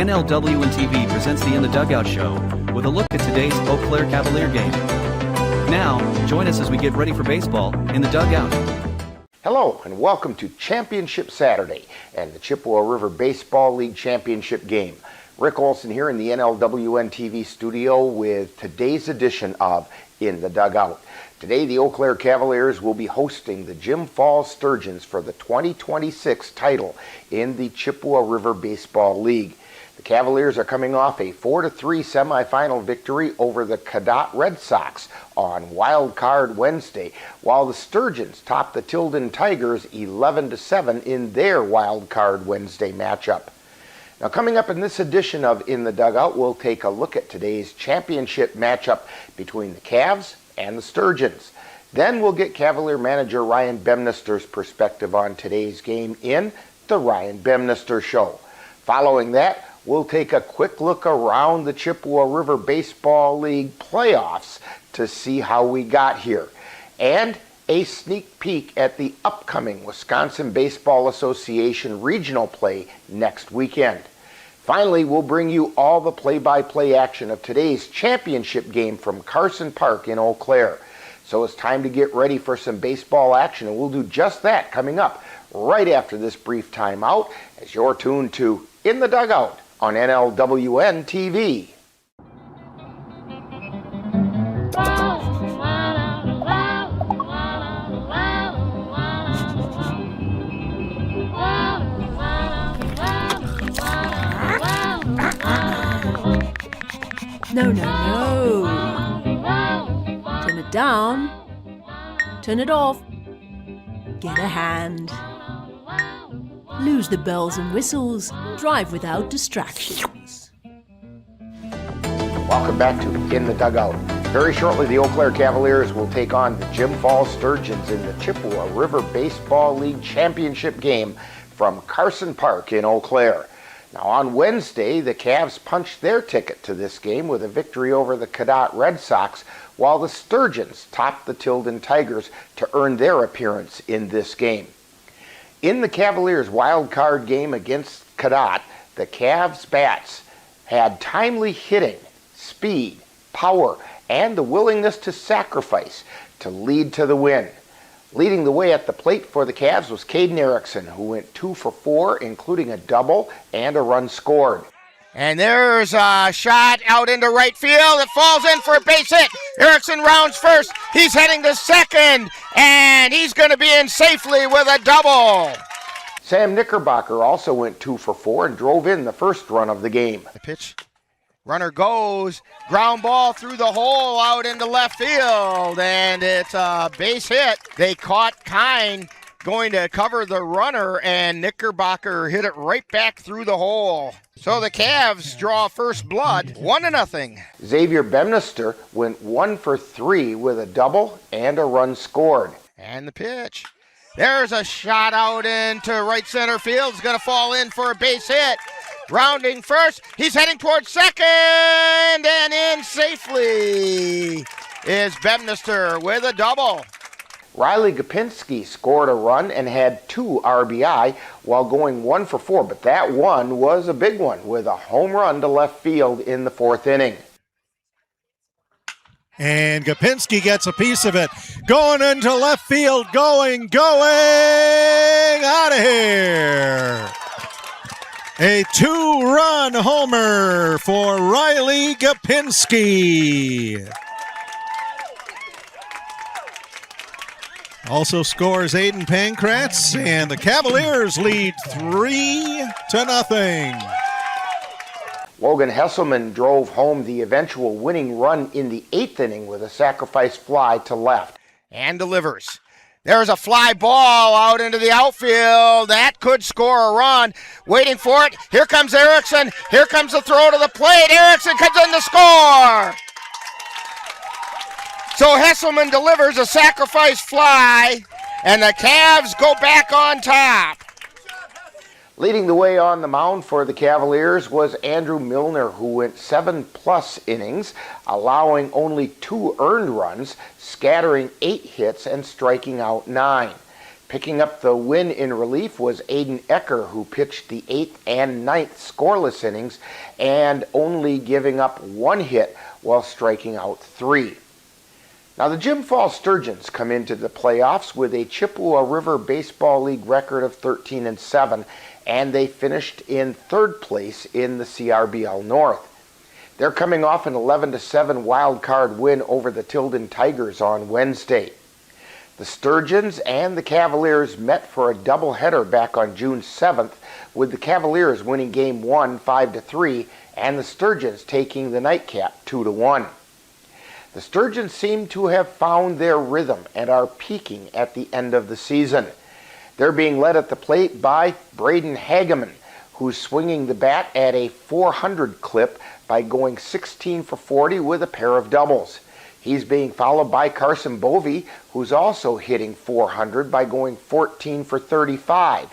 NLWN-TV presents the In the Dugout show with a look at today's Eau Claire Cavalier game. Now, join us as we get ready for baseball in the dugout. Hello and welcome to Championship Saturday and the Chippewa River Baseball League Championship game. Rick Olson here in the NLWN-TV studio with today's edition of In the Dugout. Today the Eau Claire Cavaliers will be hosting the Jim Falls Sturgeons for the 2026 title in the Chippewa River Baseball League. The Cavaliers are coming off a 4-3 semifinal victory over the Cadott Red Sox on Wild Card Wednesday, while the Sturgeons topped the Tilden Tigers 11-7 in their Wild Card Wednesday matchup. Now, coming up in this edition of In the Dugout, we'll take a look at today's championship matchup between the Cavs and the Sturgeons. Then we'll get Cavalier manager Ryan Bemnister's perspective on today's game in the Ryan Bemnister Show. Following that, we'll take a quick look around the Chippewa River Baseball League playoffs to see how we got here, and a sneak peek at the upcoming Wisconsin Baseball Association regional play next weekend. Finally, we'll bring you all the play-by-play action of today's championship game from Carson Park in Eau Claire. So it's time to get ready for some baseball action, and we'll do just that coming up right after this brief timeout as you're tuned to In the Dugout on NLWN-TV. No, no, no. Turn it down. Turn it off. Get a hand. Lose the bells and whistles. Drive without distractions. Welcome back to In the Dugout. Very shortly, the Eau Claire Cavaliers will take on the Jim Falls Sturgeons in the Chippewa River Baseball League Championship game from Carson Park in Eau Claire. Now, on Wednesday, the Cavs punched their ticket to this game with a victory over the Cadott Red Sox, while the Sturgeons topped the Tilden Tigers to earn their appearance in this game. In the Cavaliers' wild card game against Cadott, the Cavs' bats had timely hitting, speed, power, and the willingness to sacrifice to lead to the win. Leading the way at the plate for the Cavs was Caden Erickson, who went 2 for 4, including a double and a run scored. And there's a shot out into right field. It falls in for a base hit. Erickson rounds first. He's heading to second, and he's going to be in safely with a double. Sam Knickerbocker also went 2 for 4 and drove in the first run of the game. The pitch. Runner goes, ground ball through the hole out into left field, and it's a base hit. They caught Kine going to cover the runner, and Knickerbocker hit it right back through the hole. So the Cavs draw first blood, 1-0. Xavier Bemnister went 1 for 3 with a double and a run scored. And the pitch. There's a shot out into right center field. It's going to fall in for a base hit. Rounding first, he's heading towards second, and in safely is Bemnister with a double. Riley Gopinski scored a run and had 2 RBI while going 1 for 4, but that one was a big one with a home run to left field in the 4th inning. And Gopinski gets a piece of it. Going into left field, going out of here. A 2-run homer for Riley Gopinski. Also scores Aiden Pankratz, and the Cavaliers lead 3-0. Logan Hesselman drove home the eventual winning run in the 8th inning with a sacrifice fly to left. And delivers. There's a fly ball out into the outfield. That could score a run. Waiting for it. Here comes Erickson. Here comes the throw to the plate. Erickson comes in to score. So Hesselman delivers a sacrifice fly, and the Cavs go back on top. Leading the way on the mound for the Cavaliers was Andrew Milner, who went 7+ innings, allowing only 2 earned runs, scattering 8 hits and striking out 9. Picking up the win in relief was Aiden Ecker, who pitched the 8th and 9th scoreless innings and only giving up 1 hit while striking out 3. Now the Jim Falls Sturgeons come into the playoffs with a Chippewa River Baseball League record of 13-7, and they finished in 3rd place in the CRBL North. They're coming off an 11-7 wild card win over the Tilden Tigers on Wednesday. The Sturgeons and the Cavaliers met for a doubleheader back on June 7th, with the Cavaliers winning Game 1 5-3 and the Sturgeons taking the nightcap 2-1. The Sturgeons seem to have found their rhythm and are peaking at the end of the season. They're being led at the plate by Braden Hageman, who's swinging the bat at a 400 clip by going 16 for 40 with a pair of doubles. He's being followed by Carson Bovey, who's also hitting 400 by going 14 for 35.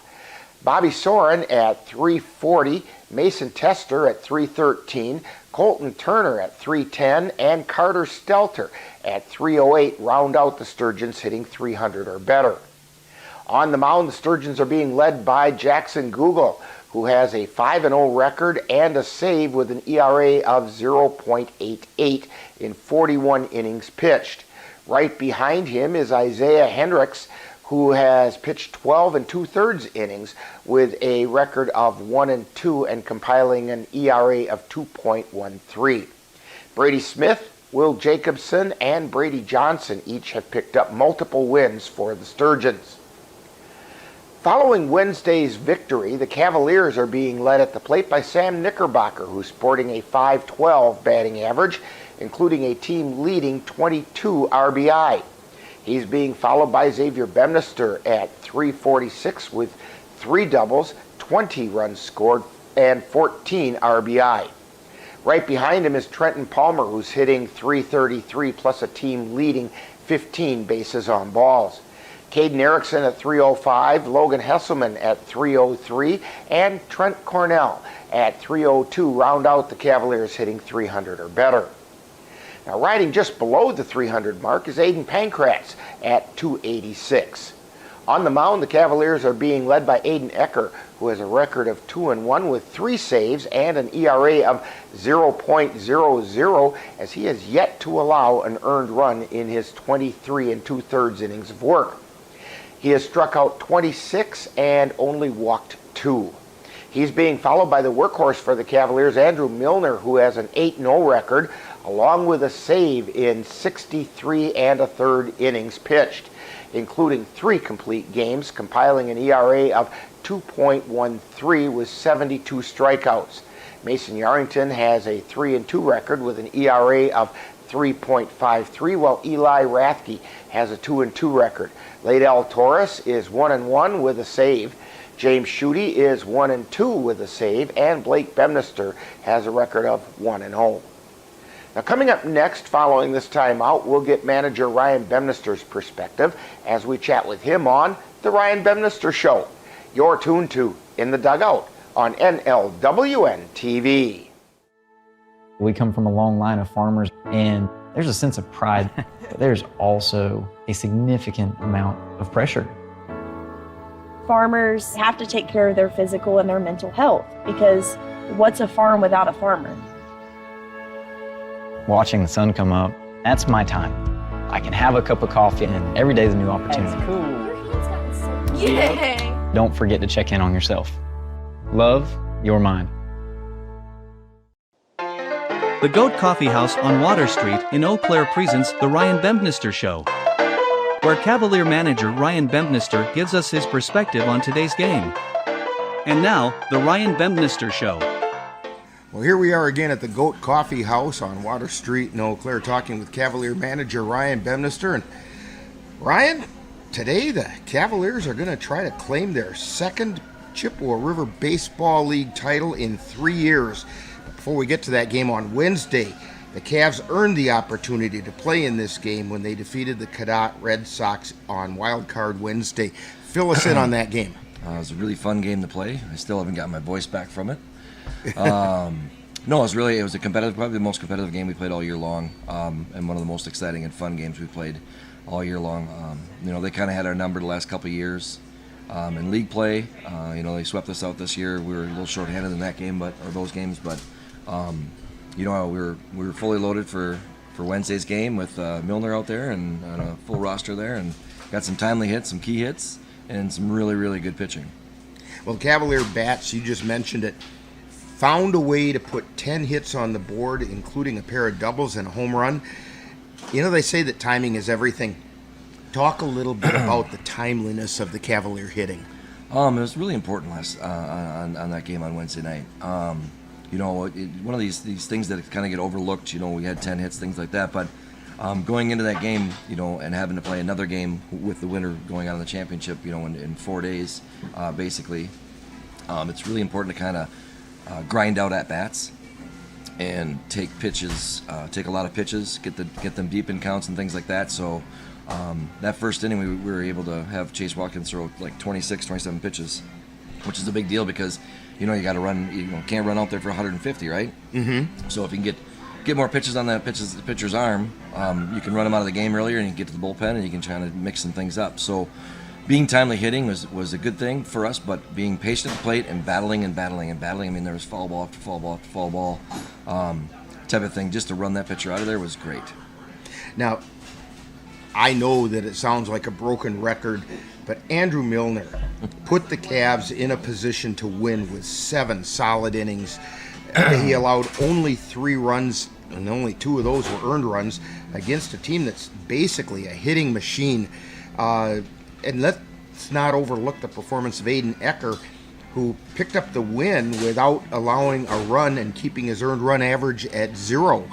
Bobby Soren at 340, Mason Tester at 313, Colton Turner at 310, and Carter Stelter at 308 round out the Sturgeons hitting 300 or better. On the mound, the Sturgeons are being led by Jackson Google, who has a 5-0 record and a save with an ERA of 0.88 in 41 innings pitched. Right behind him is Isaiah Hendricks, who has pitched 12 2/3 innings with a record of 1-2 and compiling an ERA of 2.13. Brady Smith, Will Jacobson, and Brady Johnson each have picked up multiple wins for the Sturgeons. Following Wednesday's victory, the Cavaliers are being led at the plate by Sam Knickerbocker, who's sporting a .512 batting average, including a team-leading 22 RBI. He's being followed by Xavier Bemnister at 346 with 3 doubles, 20 runs scored, and 14 RBI. Right behind him is Trenton Palmer, who's hitting .333 plus a team-leading 15 bases on balls. Caden Erickson at 305, Logan Hesselman at 303, and Trent Cornell at 302 round out the Cavaliers hitting 300 or better. Now riding just below the 300 mark is Aiden Pankratz at 286. On the mound, the Cavaliers are being led by Aiden Ecker, who has a record of 2-1 with 3 saves and an ERA of 0.00, as he has yet to allow an earned run in his 23 2/3 innings of work. He has struck out 26 and only walked 2. He's being followed by the workhorse for the Cavaliers, Andrew Milner, who has an 8-0 record, along with a save in 63 1/3 innings pitched, including 3 complete games, compiling an ERA of 2.13 with 72 strikeouts. Mason Yarrington has a 3-2 record with an ERA of 3.53, while Eli Rathke has a 2-2 record. Laydell Torres is 1-1 with a save. James Schutte is 1-2 with a save, and Blake Bemnister has a record of 1-0. Now coming up next, following this timeout, we'll get manager Ryan Bemnister's perspective as we chat with him on The Ryan Bemnister Show. You're tuned to In the Dugout on NLWN-TV. We come from a long line of farmers, and there's a sense of pride, but there's also a significant amount of pressure. Farmers have to take care of their physical and their mental health, because what's a farm without a farmer? Watching the sun come up, that's my time. I can have a cup of coffee, and every day's a new opportunity. That's cool. Your hand's gotten so big. Yay! Don't forget to check in on yourself. Love, your mind. The Goat Coffee House on Water Street in Eau Claire presents The Ryan Bemnister Show, where Cavalier manager Ryan Bemnister gives us his perspective on today's game. And now, The Ryan Bemnister Show. Well, here we are again at the Goat Coffee House on Water Street in Eau Claire, talking with Cavalier manager Ryan Bemnister. And Ryan, today the Cavaliers are going to try to claim their second Chippewa River Baseball League title in 3 years. Before we get to that game on Wednesday, the Cavs earned the opportunity to play in this game when they defeated the Cadott Red Sox on Wild Card Wednesday. Fill us in on that game. It was a really fun game to play. I still haven't gotten my voice back from it. No, it was a competitive, probably the most competitive game we played all year long, and one of the most exciting and fun games we played. all year long. They kind of had our number the last couple of years in league play. They swept us out this year. We were a little shorthanded in that game, or those games, but we were fully loaded for Wednesday's game with Milner out there and a full roster there, and got some timely hits, some key hits, and some really, really good pitching. Well, Cavalier bats, you just mentioned it, found a way to put 10 hits on the board, including a pair of doubles and a home run. They say that timing is everything. Talk a little bit about the timeliness of the Cavalier hitting. It was really important on that game on Wednesday night. One of these things that kind of get overlooked. We had 10 hits, things like that, but going into that game, and having to play another game with the winner going on in the championship, in 4 days, basically, it's really important to kind of grind out at bats and take a lot of pitches, get them deep in counts and things like that. So that first inning, we were able to have Chase Watkins throw like 26, 27 pitches, which is a big deal because you got to run. You can't run out there for 150, right? Mm-hmm. So if you can get more pitches on the pitcher's arm, you can run them out of the game earlier, and you can get to the bullpen, and you can try to mix some things up. So being timely hitting was a good thing for us, but being patient at the plate and battling. I mean, there was foul ball after foul ball after foul ball type of thing. Just to run that pitcher out of there was great. Now, I know that it sounds like a broken record, but Andrew Milner put the Cavs in a position to win with 7 solid innings. He allowed only 3 runs, and only 2 of those were earned runs, against a team that's basically a hitting machine. And let's not overlook the performance of Aiden Ecker, who picked up the win without allowing a run and keeping his earned run average at 0.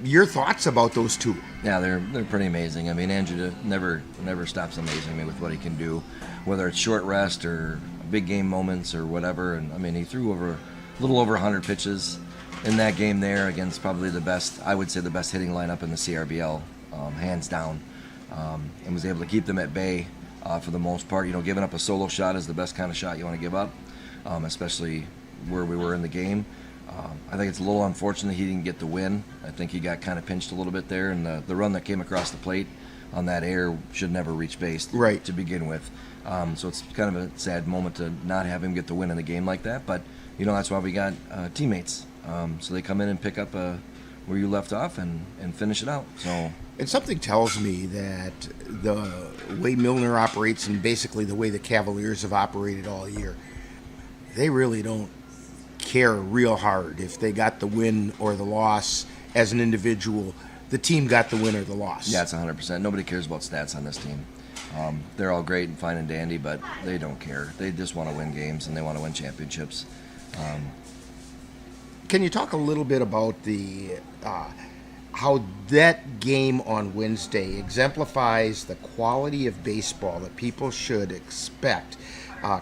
Your thoughts about those two? Yeah, they're pretty amazing. I mean, Andrew never stops amazing me with what he can do, whether it's short rest or big game moments or whatever. And I mean, he threw a little over 100 pitches in that game there against probably the best hitting lineup in the CRBL, hands down, and was able to keep them at bay for the most part. Giving up a solo shot is the best kind of shot you want to give up, especially where we were in the game. I think it's a little unfortunate he didn't get the win. I think he got kind of pinched a little bit there, and the run that came across the plate on that air should never reach base to begin with. So it's kind of a sad moment to not have him get the win in the game like that, but that's why we got teammates. So they come in and pick up where you left off and finish it out. So. And something tells me that the way Milner operates and basically the way the Cavaliers have operated all year, they really don't care real hard if they got the win or the loss as an individual. The team got the win or the loss. Yeah, it's 100%. Nobody cares about stats on this team. They're all great and fine and dandy, but they don't care. They just want to win games and they want to win championships. Can you talk a little bit about how that game on Wednesday exemplifies the quality of baseball that people should expect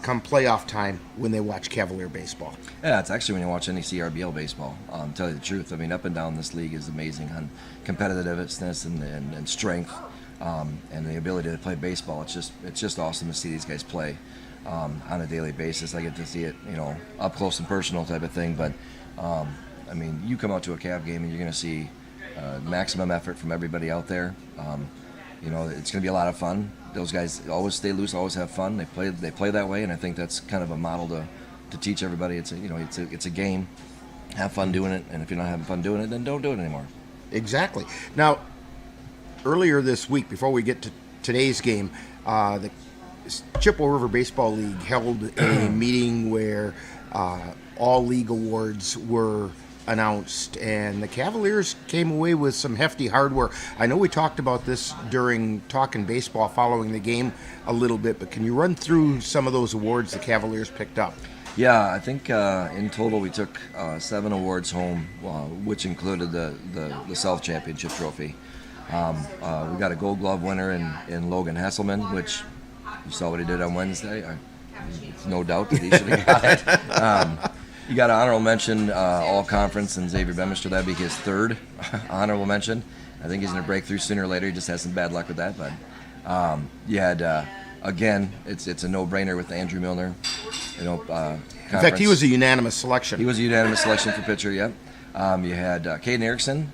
come playoff time when they watch Cavalier baseball? Yeah, it's actually when you watch any CRBL baseball. To tell you the truth, I mean, up and down this league is amazing on competitiveness and strength and the ability to play baseball. It's just awesome to see these guys play on a daily basis. I get to see it, up close and personal type of thing. But I mean, you come out to a Cav game and you're going to see maximum effort from everybody out there. It's going to be a lot of fun. Those guys always stay loose, always have fun. They play that way, and I think that's kind of a model to teach everybody. It's a game. Have fun doing it, and if you're not having fun doing it, then don't do it anymore. Exactly. Now, earlier this week, before we get to today's game, the Chippewa River Baseball League held a meeting where all league awards were announced, and the Cavaliers came away with some hefty hardware. I know we talked about this during Talking Baseball following the game a little bit, but can you run through some of those awards the Cavaliers picked up? Yeah, I think in total we took 7 awards home, which included the self-championship trophy. We got a Gold Glove winner in Logan Hesselman, which you saw what he did on Wednesday. There's no doubt that he should have got it. You got an honorable mention, all-conference, and Xavier Bemister. That'd be his 3rd honorable mention. I think he's going to break through sooner or later. He just has some bad luck with that. But you had, again, it's a no-brainer with Andrew Milner. In fact, he was a unanimous selection. He was a unanimous selection for pitcher, yep. You had Caden Erickson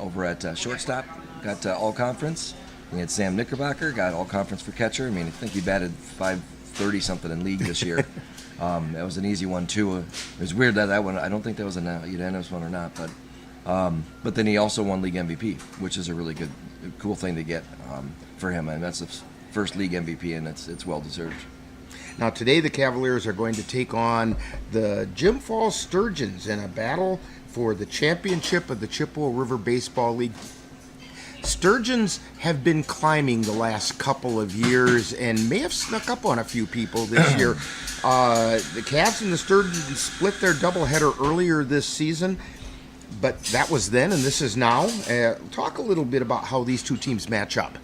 over at shortstop, got all-conference. You had Sam Knickerbocker, got all conference for catcher. I mean, I think he batted 530 something in league this year. That was an easy one too. It was weird that one. I don't think that was a unanimous one or not, but then he also won league MVP, which is a really cool thing to get for him. And that's the first league MVP, and it's well deserved. Now today the Cavaliers are going to take on the Jim Falls Sturgeons in a battle for the championship of the Chippewa River Baseball League. Sturgeons have been climbing the last couple of years and may have snuck up on a few people this year. The Cavs and the Sturgeons split their doubleheader earlier this season, but that was then and this is now. Talk a little bit about how these two teams match up.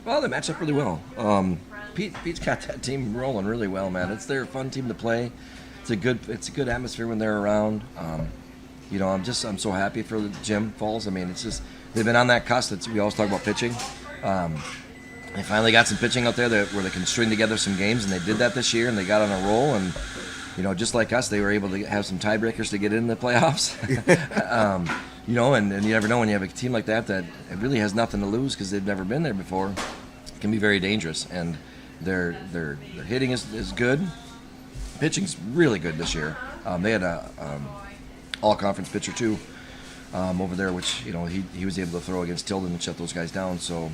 Well, they match up really well. Pete's got that team rolling really well, man. They're a fun team to play. It's a good atmosphere when they're around. I'm so happy for Jim Falls. I mean, it's just they've been on that cusp. We always talk about pitching. They finally got some pitching out there where they can string together some games, and they did that this year, and they got on a roll. And just like us, they were able to have some tiebreakers to get in the playoffs. And you never know when you have a team like that it really has nothing to lose because they've never been there before. It can be very dangerous, and their hitting is good. Pitching's really good this year. They had a all-conference pitcher too over there, which he was able to throw against Tilden and shut those guys down. So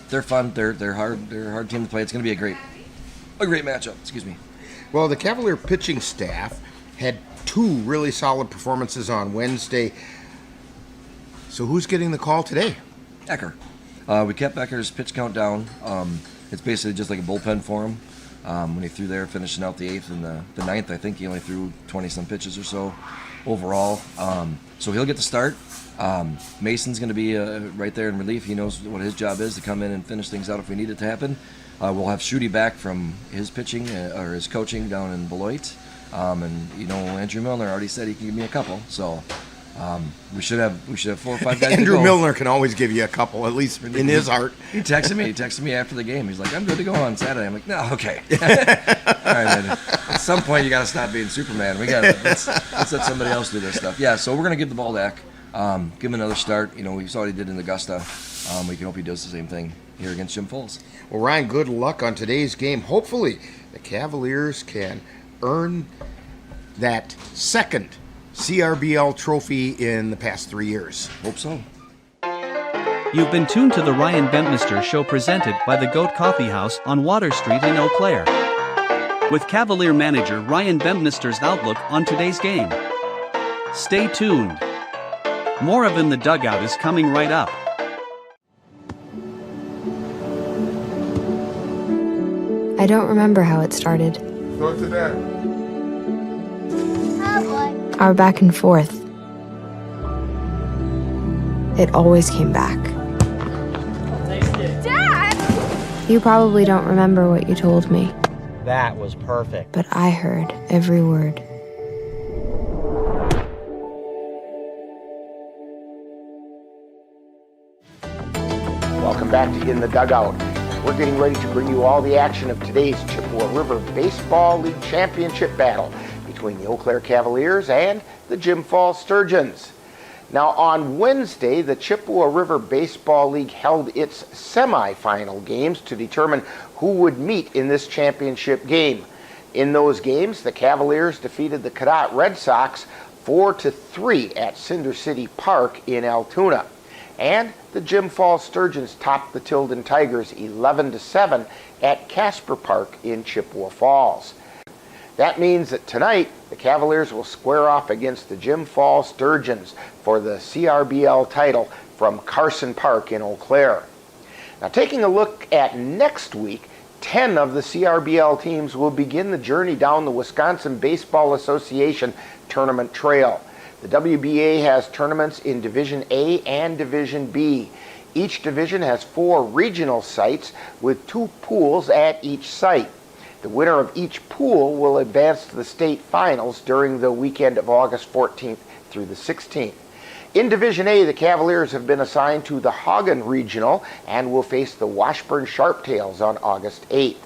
they're fun. They're hard. They're a hard team to play. It's going to be a great matchup. Excuse me. Well, the Cavalier pitching staff had two really solid performances on Wednesday. So who's getting the call today? Ecker. We kept Ecker's pitch count down. It's basically just like a bullpen for him. When he threw there, finishing out the 8th and the 9th, I think he only threw 20-some pitches or so overall. So he'll get the start. Mason's going to be right there in relief. He knows what his job is, to come in and finish things out if we need it to happen. We'll have Shooty back from his pitching or his coaching down in Beloit. And Andrew Milner already said he can give me a couple. So we should have 4 or 5 guys. Andrew Milner can always give you a couple, at least in his heart. He texted me after the game. He's like, "I'm good to go on Saturday." I'm like, "No, okay." All right, man. At some point, you got to stop being Superman. Let's let somebody else do this stuff. Yeah, so we're gonna give the ball to Eck. Give him another start. We saw what he did in Augusta. We can hope he does the same thing here against Jim Falls. Well, Ryan, good luck on today's game. Hopefully, the Cavaliers can earn that second CRBL trophy in the past 3 years. Hope so. You've been tuned to the Ryan Bempnister Show, presented by the Goat Coffee House on Water Street in Eau Claire, with Cavalier manager Ryan Bempnister's outlook on today's game. Stay tuned. More of In the Dugout is coming right up. I don't remember how it started. Go to that. Our back and forth. It always came back. Dad! You probably don't remember what you told me. That was perfect. But I heard every word. Welcome back to In the Dugout. We're getting ready to bring you all the action of today's Chippewa River Baseball League Championship battle between the Eau Claire Cavaliers and the Jim Falls Sturgeons. Now, on Wednesday, the Chippewa River Baseball League held its semifinal games to determine who would meet in this championship game. In those games, the Cavaliers defeated the Cadott Red Sox 4-3 at Cinder City Park in Altoona. And the Jim Falls Sturgeons topped the Tilden Tigers 11-7 at Casper Park in Chippewa Falls. That means that tonight, the Cavaliers will square off against the Jim Falls Sturgeons for the CRBL title from Carson Park in Eau Claire. Now, taking a look at next week, 10 of the CRBL teams will begin the journey down the Wisconsin Baseball Association tournament trail. The WBA has tournaments in Division A and Division B. Each division has 4 regional sites with 2 pools at each site. The winner of each pool will advance to the state finals during the weekend of August 14th through the 16th. In Division A, the Cavaliers have been assigned to the Hagen Regional and will face the Washburn Sharptails on August 8th.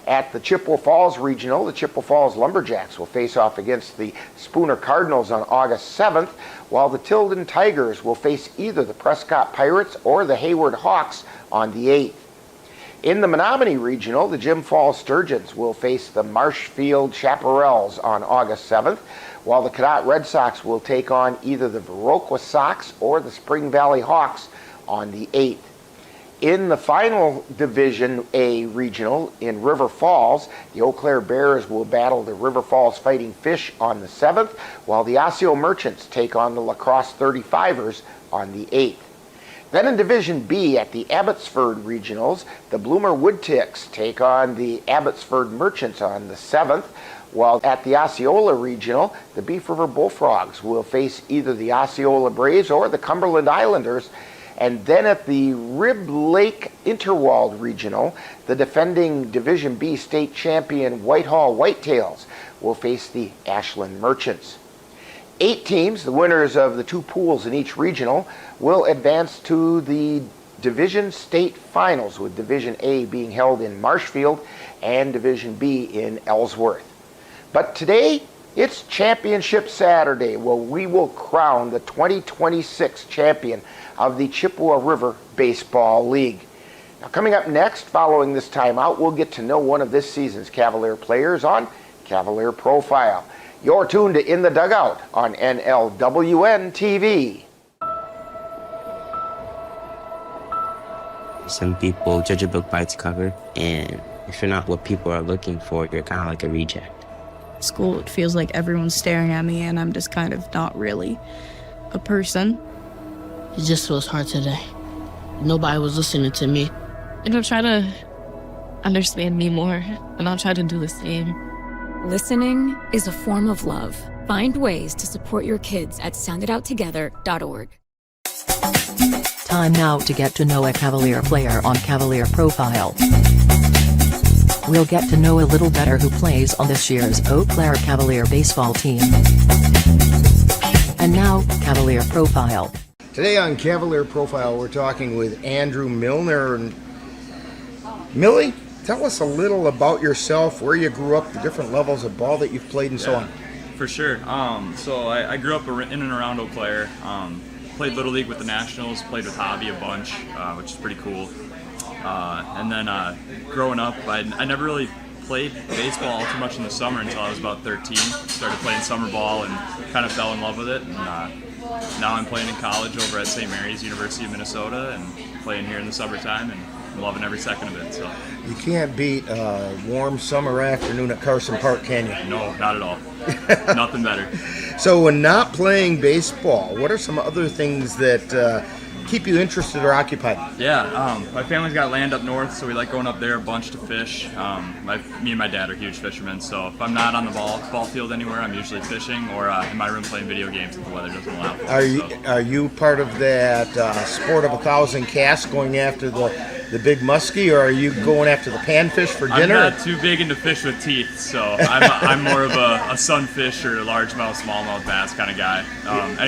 At the Chippewa Falls Regional, the Chippewa Falls Lumberjacks will face off against the Spooner Cardinals on August 7th, while the Tilden Tigers will face either the Prescott Pirates or the Hayward Hawks on the 8th. In the Menominee Regional, the Jim Falls Sturgeons will face the Marshfield Chaparrals on August 7th, while the Cadott Red Sox will take on either the Viroqua Sox or the Spring Valley Hawks on the 8th. In the final Division A Regional in River Falls, the Eau Claire Bears will battle the River Falls Fighting Fish on the 7th, while the Osseo Merchants take on the La Crosse 35ers on the 8th. Then in Division B at the Abbotsford Regionals, the Bloomer Woodticks take on the Abbotsford Merchants on the 7th, while at the Osceola Regional, the Beef River Bullfrogs will face either the Osceola Braves or the Cumberland Islanders. And then at the Rib Lake Interwald Regional, the defending Division B state champion Whitehall Whitetails will face the Ashland Merchants. 8 teams, the winners of the 2 pools in each regional, will advance to the Division State Finals, with Division A being held in Marshfield and Division B in Ellsworth. But today, it's Championship Saturday, where we will crown the 2026 champion of the Chippewa River Baseball League. Now, coming up next, following this timeout, we'll get to know one of this season's Cavalier players on Cavalier Profile. You're tuned to In the Dugout on NLWN-TV. Some people judge a book by its cover, and if you're not what people are looking for, you're kind of like a reject. School, it feels like everyone's staring at me, and I'm just kind of not really a person. It just feels hard today. Nobody was listening to me. And I'll try to understand me more, and I'll try to do the same. Listening is a form of love. Find ways to support your kids at sounditouttogether.org. Time now to get to know a Cavalier player on Cavalier Profile. We'll get to know a little better who plays on this year's Eau Claire Cavalier baseball team. And now, Cavalier Profile. Today on Cavalier Profile, we're talking with Andrew Milner. And Millie, tell us a little about yourself, where you grew up, the different levels of ball that you've played, and so on. For sure. So I grew up in and around Eau Claire. Played Little League with the Nationals, played with Hobby a bunch, which is pretty cool. And then growing up, I never really played baseball all too much in the summer until I was about 13. Started playing summer ball and kind of fell in love with it. And now I'm playing in college over at St. Mary's, University of Minnesota, and playing here in the summertime, and I'm loving every second of it. So you can't beat a warm summer afternoon at Carson Park, can you? No, not at all. Nothing better. So when not playing baseball, what are some other things that keep you interested or occupied? Yeah, my family's got land up north, so we like going up there a bunch to fish. Me and my dad are huge fishermen, so if I'm not on the ball field anywhere, I'm usually fishing or in my room playing video games if the weather doesn't allow for it. Are you part of that sport of 1,000 casts, going after the big muskie, or are you going after the panfish for dinner? I'm not too big into fish with teeth, so I'm more of a sunfish or a largemouth, smallmouth bass kind of guy.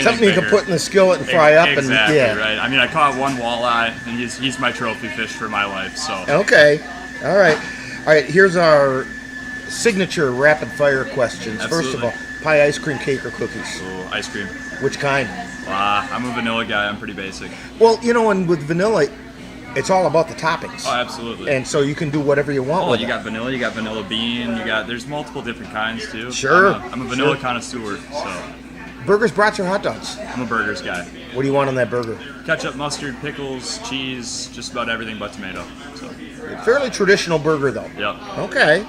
Something you can put in the skillet and fry up. Exactly, and right. I mean, I caught one walleye, and he's my trophy fish for my life. So okay, all right. Here's our signature rapid fire questions. Absolutely. First of all, pie, ice cream, cake, or cookies? Ooh, ice cream. Which kind? I'm a vanilla guy. I'm pretty basic. Well, and with vanilla, it's all about the toppings. Oh, absolutely. And so you can do whatever you want with you it. got vanilla, you got vanilla bean, there's multiple different kinds too. Sure. I'm a vanilla connoisseur, so. Burgers, brats, or hot dogs? I'm a burgers guy. What do you want on that burger? Ketchup, mustard, pickles, cheese, just about everything but tomato. So. Fairly traditional burger, though. Yep. Okay.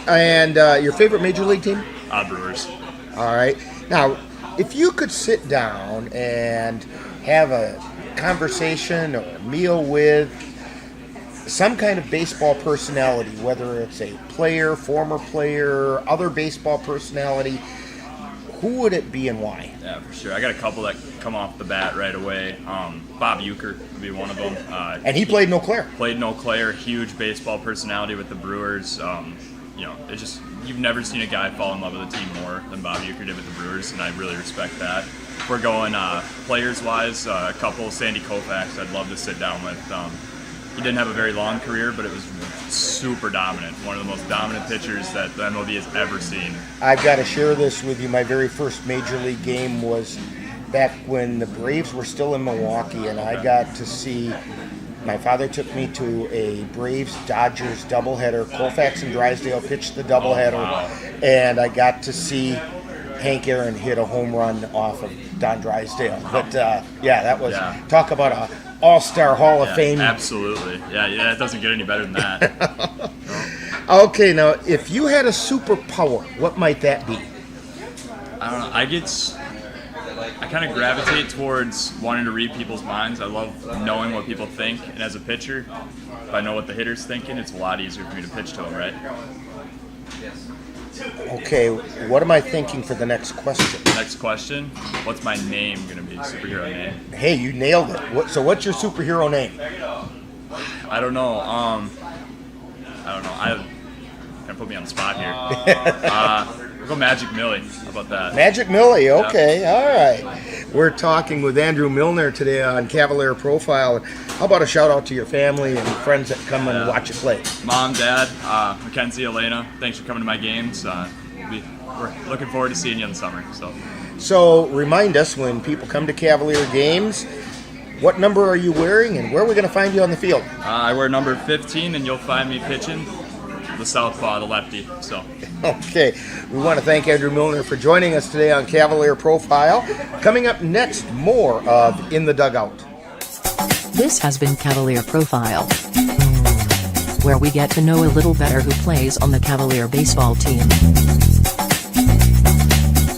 And your favorite major league team? Brewers. All right. Now, if you could sit down and have a conversation or a meal with some kind of baseball personality, whether it's a player, former player, other baseball personality, who would it be and why? Yeah, for sure. I got a couple that come off the bat right away. Bob Euchre would be one of them. And he played in Eau Claire. Played in Eau Claire. Huge baseball personality with the Brewers. It's just, you've never seen a guy fall in love with a team more than Bob Euchre did with the Brewers, and I really respect that. If we're going players-wise, a couple, Sandy Koufax, I'd love to sit down with. he didn't have a very long career, but it was super dominant. One of the most dominant pitchers that the MLB has ever seen. I've got to share this with you. My very first major league game was back when the Braves were still in Milwaukee, and I got to see, my father took me to a Braves-Dodgers doubleheader. Colfax and Drysdale pitched the doubleheader, and I got to see Hank Aaron hit a home run off of Don Drysdale. But that was, talk about a all-star Hall of Fame. Absolutely. Yeah, it doesn't get any better than that. Okay, now, if you had a superpower, what might that be? I don't know. I kind of gravitate towards wanting to read people's minds. I love knowing what people think, and as a pitcher, if I know what the hitter's thinking, it's a lot easier for me to pitch to them, right? Okay, what am I thinking for the next question? Next question, what's my name going to be, superhero name? Hey, you nailed it. So what's your superhero name? I don't know. Kind of put me on the spot here. We'll go Magic Millie. How about that? Magic Millie, okay, all right. We're talking with Andrew Milner today on Cavalier Profile. How about a shout out to your family and friends that come and watch you play? Mom, Dad, Mackenzie, Elena, thanks for coming to my games. We're looking forward to seeing you in the summer. So remind us, when people come to Cavalier games, what number are you wearing and where are we going to find you on the field? I wear number 15, and you'll find me pitching the southpaw, the lefty. Okay, we want to thank Andrew Milner for joining us today on Cavalier Profile. Coming up next, more of In the Dugout. This has been Cavalier Profile, where we get to know a little better who plays on the Cavalier baseball team.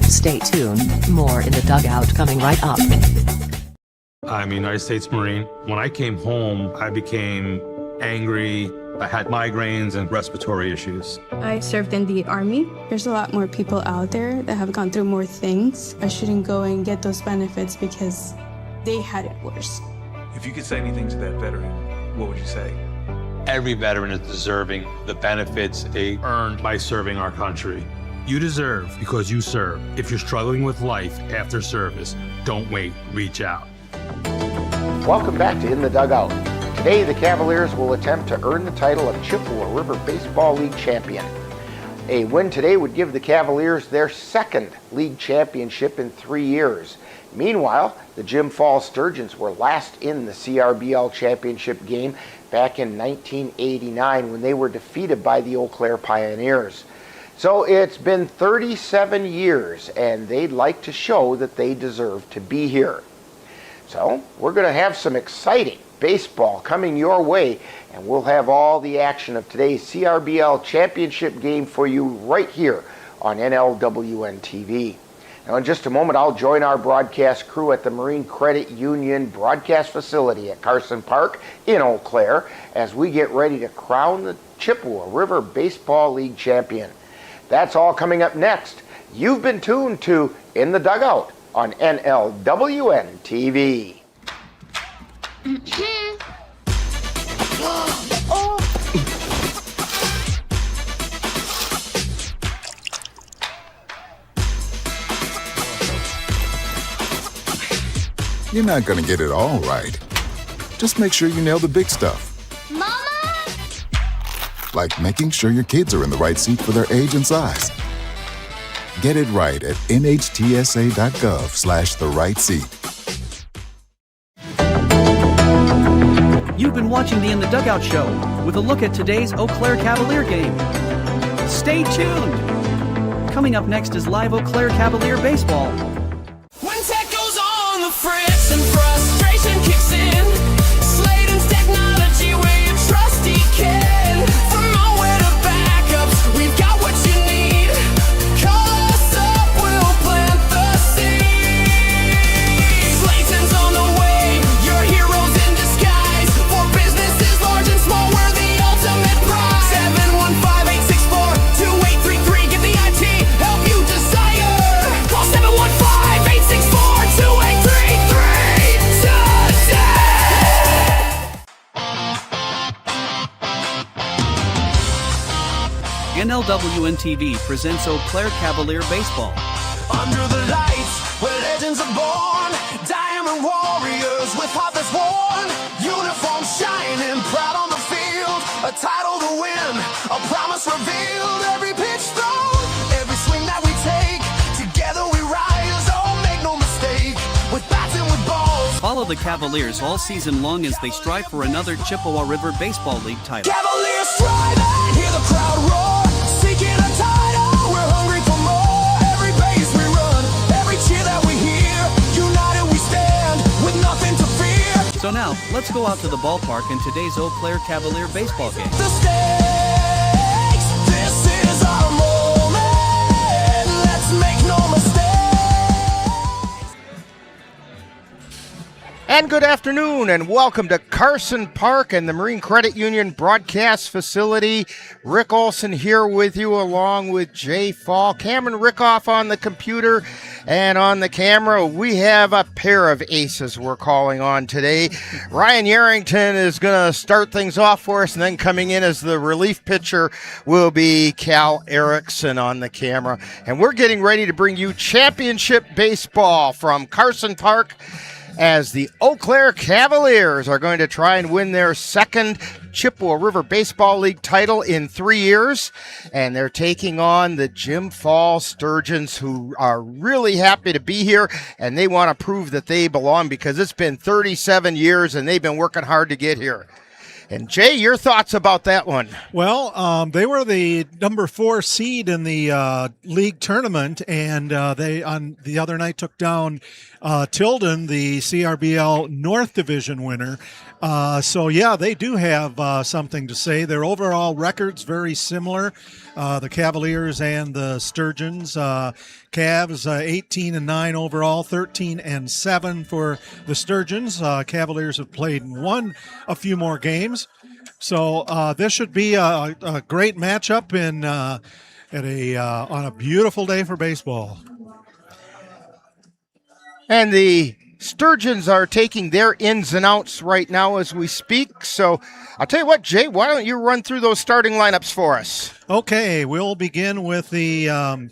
Stay tuned, more In the Dugout coming right up. I'm a United States Marine. When I came home, I became angry. I had migraines and respiratory issues. I served in the Army. There's a lot more people out there that have gone through more things. I shouldn't go and get those benefits because they had it worse. If you could say anything to that veteran, what would you say? Every veteran is deserving the benefits they earned by serving our country. You deserve because you serve. If you're struggling with life after service, don't wait, reach out. Welcome back to In the Dugout. Today, the Cavaliers will attempt to earn the title of Chippewa River Baseball League champion. A win today would give the Cavaliers their second league championship in 3 years. Meanwhile, the Jim Falls Sturgeons were last in the CRBL championship game back in 1989 when they were defeated by the Eau Claire Pioneers. So it's been 37 years, and they'd like to show that they deserve to be here. So we're going to have some exciting baseball coming your way, and we'll have all the action of today's CRBL championship game for you right here on NLWN-TV. Now in just a moment, I'll join our broadcast crew at the Marine Credit Union broadcast facility at Carson Park in Eau Claire as we get ready to crown the Chippewa River Baseball League champion. That's all coming up next. You've been tuned to In the Dugout on NLWN-TV. You're not going to get it all right. Just make sure you nail the big stuff. Mama! Like making sure your kids are in the right seat for their age and size. Get it right at nhtsa.gov/the-right-seat. You've been watching the In the Dugout show with a look at today's Eau Claire Cavalier game. Stay tuned! Coming up next is live Eau Claire Cavalier baseball. When tech goes on the fritz and frustration kicks in, Sladen's technology where you trust he can. From nowhere to backups, we've got what you need. Call us up, we'll plant the seed. Sladen's on the way, your heroes in disguise. For businesses large and small, we're the ultimate prize. 715-864-2833, get the IT help you desire. Call 715-864-2833 today. NLWN-TV presents Eau Claire Cavalier baseball. Under the lights where legends are born, diamond warriors with heart that's worn, uniforms shining proud title to win, a promise revealed, every pitch thrown, every swing that we take, together we rise, oh make no mistake, with bats and with balls. Follow the Cavaliers all season long as they strive for another Chippewa River Baseball League title. Cavaliers striving, hear the crowd roar, seeking a title, we're hungry for more, every base we run, every cheer that we hear, united we stand, with nothing to fear. So now, let's go out to the ballpark in today's Eau Claire Cavalier baseball game. The stakes, this is our moment, let's make no mistake. And good afternoon, and welcome to Carson Park and the Marine Credit Union broadcast facility. Rick Olson here with you, along with Jay Fall. Cameron Rickoff on the computer and on the camera. We have a pair of aces we're calling on today. Ryan Yarrington is going to start things off for us, and then coming in as the relief pitcher will be Cal Erickson on the camera. And we're getting ready to bring you championship baseball from Carson Park, as the Eau Claire Cavaliers are going to try and win their second Chippewa River Baseball League title in 3 years. And they're taking on the Jim Fall Sturgeons, who are really happy to be here, and they want to prove that they belong because it's been 37 years and they've been working hard to get here. And Jay, your thoughts about that one? Well, they were the number 4 seed in the league tournament, and they on the other night took down Tilden, the CRBL North Division winner. So, yeah, they do have something to say. Their overall record's very similar, the Cavaliers and the Sturgeons. Cavs 18-9 overall, 13-7 for the Sturgeons. Cavaliers have played and won a few more games. So this should be a great matchup on a beautiful day for baseball. And the Sturgeons are taking their ins and outs right now as we speak. So I'll tell you what, Jay, why don't you run through those starting lineups for us? Okay, we'll begin with the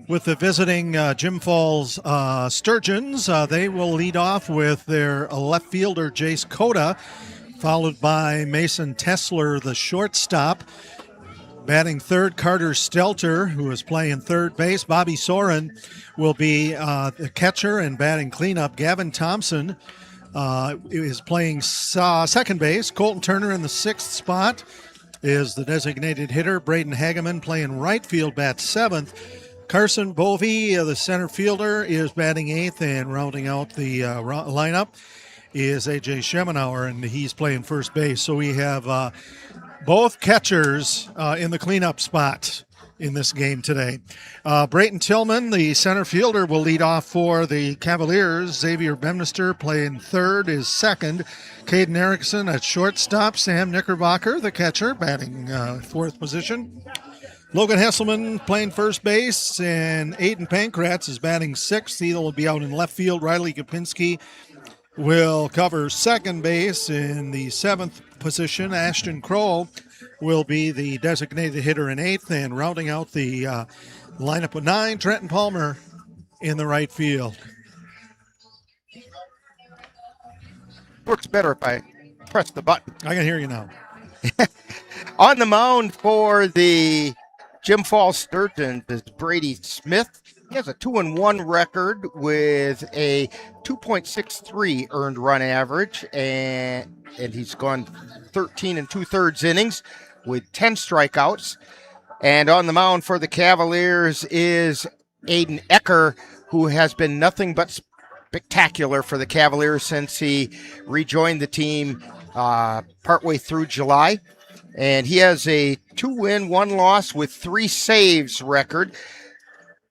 visiting Jim Falls Sturgeons. They will lead off with their left fielder, Jace Cota, followed by Mason Tessler, the shortstop. Batting third, Carter Stelter, who is playing third base. Bobby Soren will be the catcher, and batting cleanup, Gavin Thompson is playing second base. Colton Turner in the sixth spot is the designated hitter. Braden Hageman playing right field, bats seventh. Carson Bovey, the center fielder, is batting eighth, and rounding out the lineup is A.J. Schemenauer, and he's playing first base. So we have both catchers in the cleanup spot in this game today. Brayton Tillman, the center fielder, will lead off for the Cavaliers. Xavier Bemnister playing third is second. Caden Erickson at shortstop. Sam Knickerbocker, the catcher, batting fourth position. Logan Hesselman playing first base, and Aiden Pankratz is batting sixth. He will be out in left field. Riley Kapinski will cover second base in the seventh position. Ashton Kroll will be the designated hitter in eighth, and rounding out the lineup with 9, Trenton Palmer in the right field. Works better if I press the button. I can hear you now. On the mound for the Jim Falls Sturgeons is Brady Smith. He has a 2-1 record with a 2.63 earned run average, and he's gone 13 2/3 innings with 10 strikeouts. And on the mound for the Cavaliers is Aiden Ecker, who has been nothing but spectacular for the Cavaliers since he rejoined the team partway through July. And he has a 2-win, 1-loss with 3 saves record.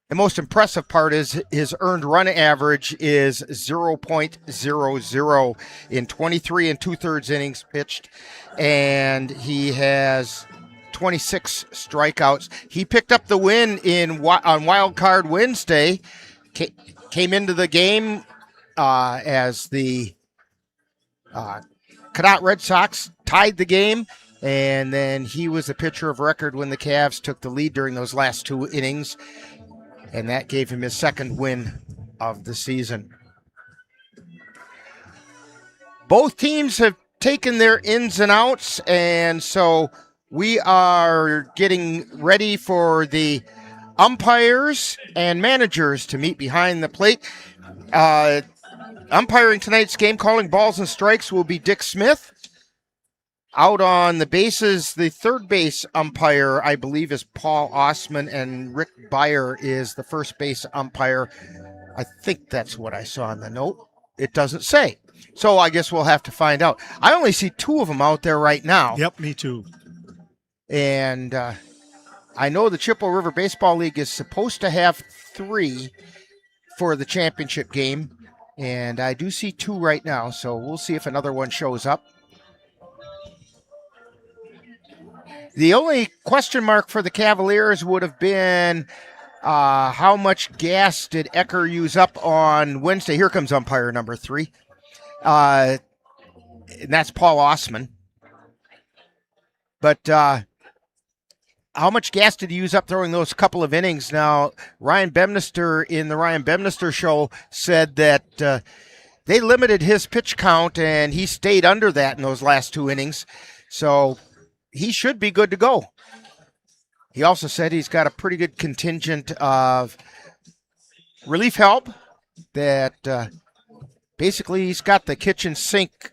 The most impressive part is his earned run average is 0.00 in 23 2/3 innings pitched, and he has 26 strikeouts. He picked up the win on Wild Card Wednesday. Came into the game as the Cadott Red Sox tied the game, and then he was the pitcher of record when the Cavs took the lead during those last 2 innings. And that gave him his second win of the season. Both teams have taken their ins and outs, and so we are getting ready for the umpires and managers to meet behind the plate. Umpiring tonight's game, calling balls and strikes, will be Dick Smith. Out on the bases, the third base umpire, I believe, is Paul Osman, and Rick Beyer is the first base umpire. I think that's what I saw in the note. It doesn't say. So I guess we'll have to find out. I only see two of them out there right now. Yep, me too. And I know the Chippewa River Baseball League is supposed to have 3 for the championship game. And I do see 2 right now, so we'll see if another one shows up. The only question mark for the Cavaliers would have been how much gas did Ecker use up on Wednesday? Here comes umpire number 3. And that's Paul Osman. But how much gas did he use up throwing those couple of innings? Now, Ryan Bemnister in the Ryan Bemnister show said that they limited his pitch count, and he stayed under that in those last 2 innings. So he should be good to go. He also said he's got a pretty good contingent of relief help, that basically he's got the kitchen sink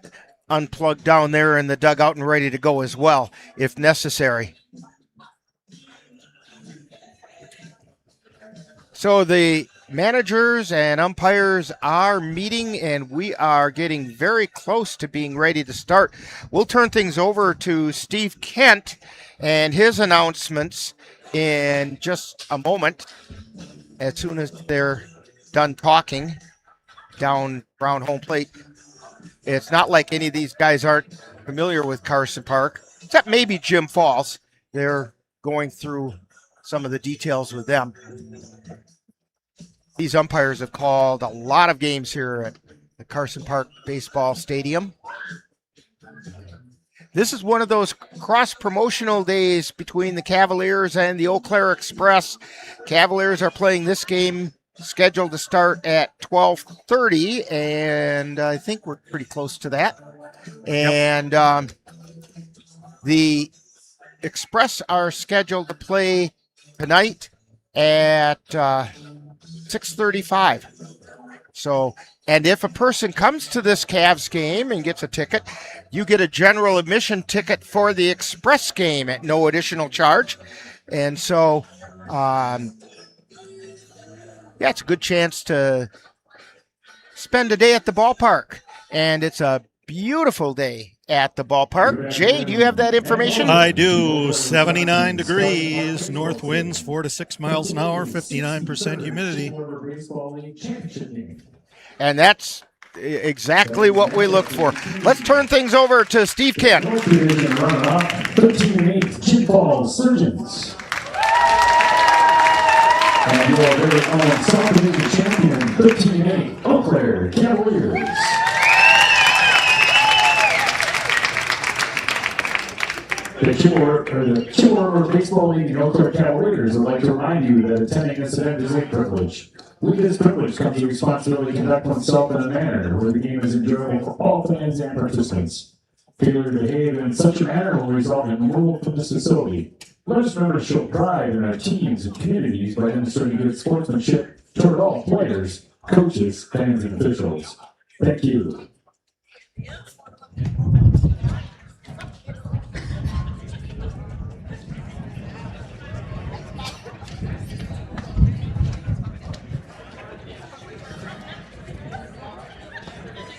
unplugged down there in the dugout and ready to go as well, if necessary. So the managers and umpires are meeting, and we are getting very close to being ready to start. We'll turn things over to Steve Kent and his announcements in just a moment, as soon as they're done talking down around home plate. It's not like any of these guys aren't familiar with Carson Park, except maybe Jim Falls. They're going through some of the details with them. These umpires have called a lot of games here at the Carson Park Baseball Stadium. This is one of those cross-promotional days between the Cavaliers and the Eau Claire Express. Cavaliers are playing this game scheduled to start at 12:30, and I think we're pretty close to that. And the Express are scheduled to play tonight at 6:35. So, and if a person comes to this Cavs game and gets a ticket, you get a general admission ticket for the Express game at no additional charge. And so, yeah, it's a good chance to spend a day at the ballpark. And it's a beautiful day at the ballpark. Jay, do you have that information? I do. 79 degrees, north winds 4 to 6 miles an hour, 59% humidity. And that's exactly what we look for. Let's turn things over to Steve Kent. 13-8 Chippewa Sturgeons. And your very own South Division champion, 13-8 Eau Claire Cavaliers. The Chippewa Baseball League and Eau Claire Cavaliers would like to remind you that attending this event is a privilege. With this privilege comes the responsibility to conduct oneself in a manner where the game is enjoyable for all fans and participants. Failure to behave in such a manner will result in removal from this facility. Let us remember to show pride in our teams and communities by demonstrating good sportsmanship toward all players, coaches, fans, and officials. Thank you.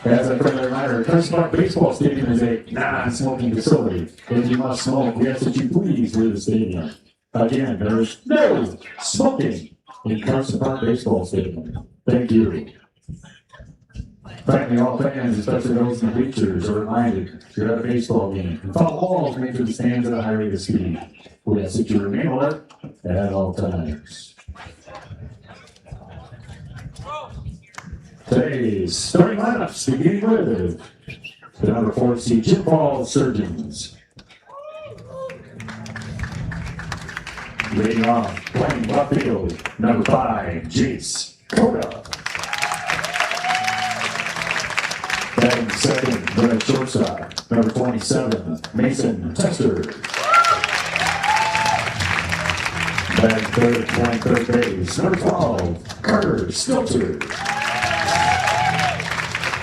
As a friendly reminder, Carson Park Baseball Stadium is a non-smoking facility. If you must smoke, we ask that you please leave the stadium. Again, there is no smoking in Carson Park Baseball Stadium. Thank you. Finally, all fans, especially those in the bleachers, are reminded you're at a baseball game. And foul balls made through the stands at a high rate of speed. We ask that you remain alert at all times. Today's starting lineups beginning with the number 4 seed Chippewa Sturgeons. Leading off, playing left field, number 5, Jace Coda. Batting second, the shortstop, Number 27, Mason Tester. Batting third, playing third base. Number 12, Carter Stilter.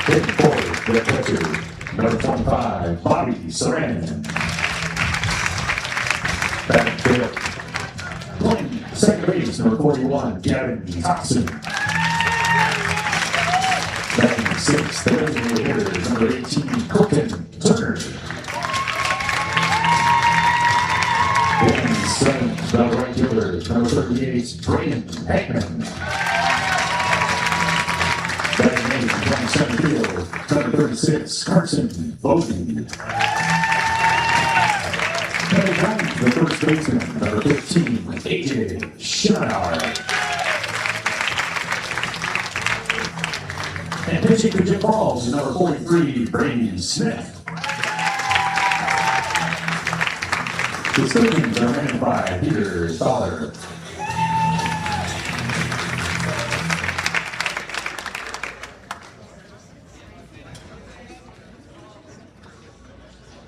Hitting fourth, the catcher. Number 25, Bobby Saran. Batting fifth, playing second base. Number 41, Gavin Carson. Batting sixth, the designated hitter. Number 18, Colton Turner. Hitting seventh, the right fielder. Number 38, Braden Hackman. Batting eighth, playing center field. Number 36, Carson Bowden. Batting ninth, the first baseman. Number 15, AJ Shinar. And pitching for Jim Balls, number 43, Brady Smith. The Sturgeons are ran by Peter Stoller.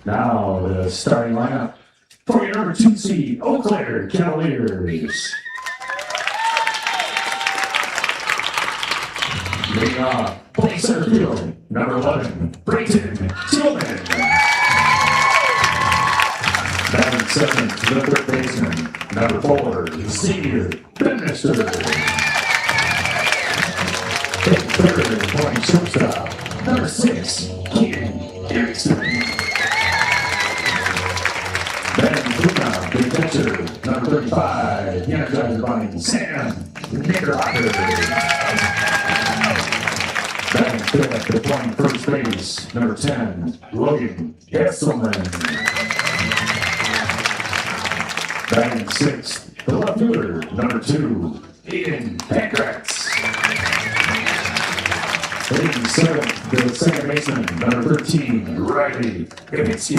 Now the starting lineup for your number 2 seed, Eau Claire Cavaliers. Leading off, playing center field, number 11, Brayton Tillman. Batting seventh, the third baseman, number 4, Xavier Benister. Hitting third, playing shortstop, number 6, Keaton Erickson. Batting cleanup, the catcher, number 35, the Energizer Bunny, Sam Knickerbocker. Batting fifth, playing first base, number 10, Logan Gesselman. Batting sixth, the left fielder, number 2, Ian Pankratz. Hitting seventh, the second baseman, number 13, Riley Ivitsky.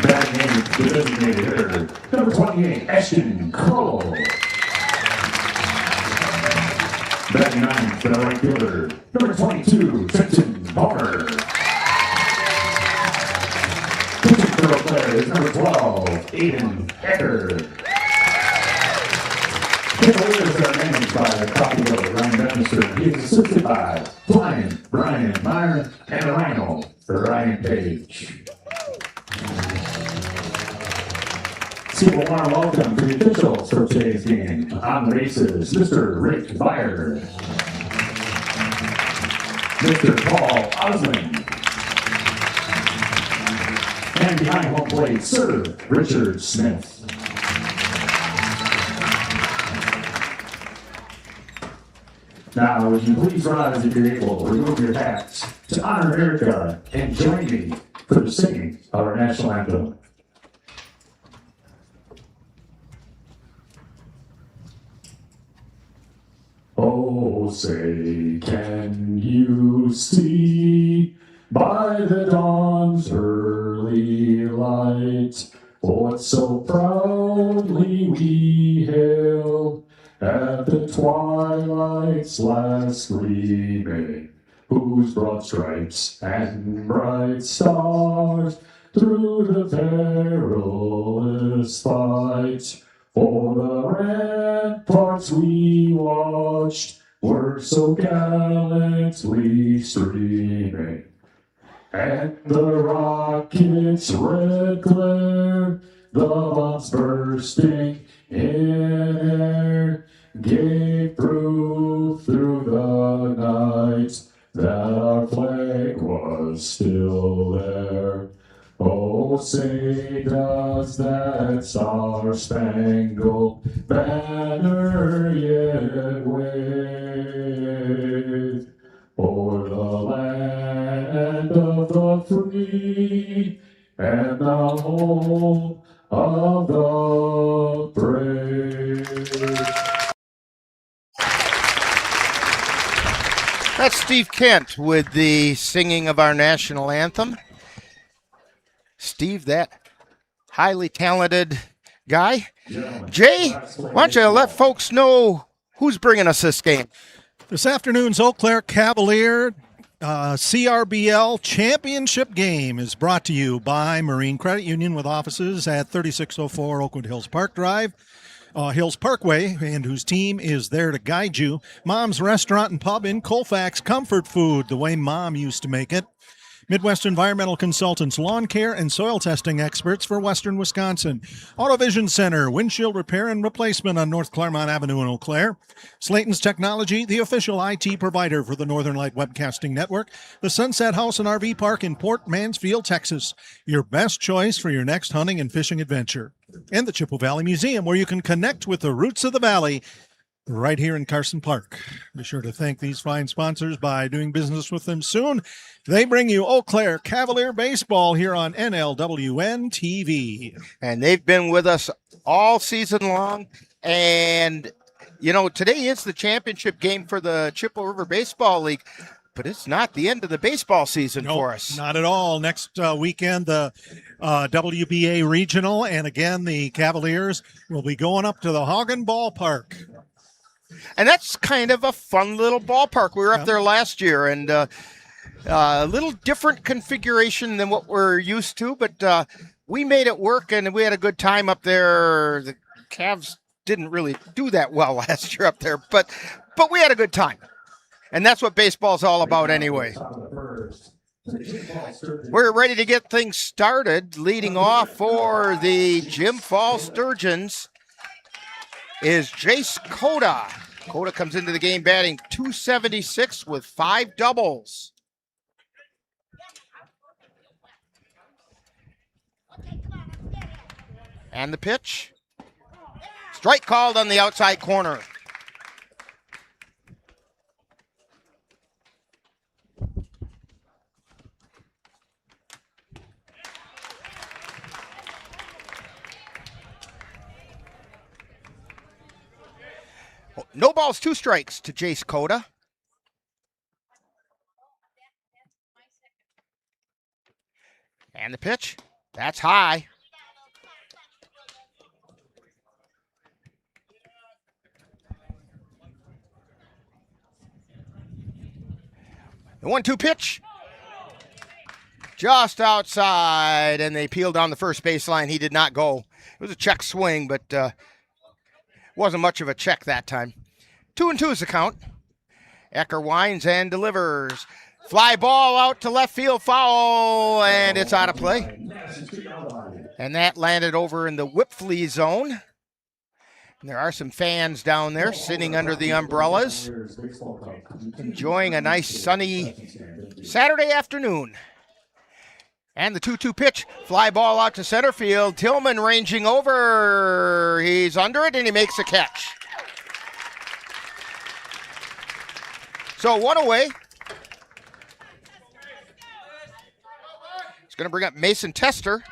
Batting eighth, the designated hitter, number 28, Ashton Cole. Batting ninth, the right fielder, number 22, Trenton Barr. Pitching for Eau Claire is number 12, Aiden Ecker. Cavaliers are managed by Copyright Ryan Benister. He is assisted by Brian Meyer and Rhino Ryan Page. So we want to welcome to the officials for today's game. On the bases, Mr. Rick Byer, Mr. Paul Osmond, and behind home plate, Sir Richard Smith. Now, would you please rise if you're able, remove your hats to honor America and join me for the singing of our national anthem. Oh, say, can you see by the dawn's early light what so proudly we hailed at the twilight's last gleaming, whose broad stripes and bright stars through the perilous fight for the ramparts we watched were so gallantly streaming, and the rocket's red glare, the bombs bursting in air, gave proof through the night that our flag was still there. Oh, say does that star-spangled banner yet wave o'er the land of the free and the home of the brave. That's Steve Kent with the singing of our national anthem. Steve, that highly talented guy. Jay, why don't you let folks know who's bringing us this game? This afternoon's Eau Claire Cavalier CRBL Championship Game is brought to you by Marine Credit Union with offices at 3604 Oakwood Hills Park Drive, Hills Parkway, and whose team is there to guide you. Mom's Restaurant and Pub in Colfax, comfort food the way Mom used to make it. Midwest Environmental Consultants, lawn care and soil testing experts for Western Wisconsin. AutoVision Center, windshield repair and replacement on North Claremont Avenue in Eau Claire. Slayton's Technology, the official IT provider for the Northern Light Webcasting Network. The Sunset House and RV Park in Port Mansfield, Texas. Your best choice for your next hunting and fishing adventure. And the Chippewa Valley Museum, where you can connect with the roots of the valley right here in Carson Park. Be sure to thank these fine sponsors by doing business with them soon. They bring you Eau Claire Cavalier baseball here on NLWN-TV. And they've been with us all season long. And, you know, today is the championship game for the Chippewa River Baseball League, but it's not the end of the baseball season for us. Not at all. Next weekend, the WBA Regional, and again, the Cavaliers will be going up to the Hagen Ballpark. And that's kind of a fun little ballpark. We were up there last year, and a little different configuration than what we're used to, but we made it work, and we had a good time up there. The Cavs didn't really do that well last year up there, but we had a good time. And that's what baseball's all about anyway. We're ready to get things started. Leading off for the Jim Falls Sturgeons is Jace Coda. Coda comes into the game batting .276 with 5 doubles. And the pitch. Strike called on the outside corner. No balls, 2 strikes to Jace Coda. And the pitch. That's high. The 1-2 pitch. Just outside, and they peeled down the first baseline. He did not go. It was a check swing, but wasn't much of a check that time. 2-2 is the count. Ecker winds and delivers. Fly ball out to left field, foul, and it's out of play. And that landed over in the Whipflea zone. And there are some fans down there sitting under the umbrellas, enjoying a nice sunny Saturday afternoon. And the 2-2 pitch, fly ball out to center field. Tillman ranging over. He's under it, and he makes a catch. So 1 away. He's going to bring up Mason Tester.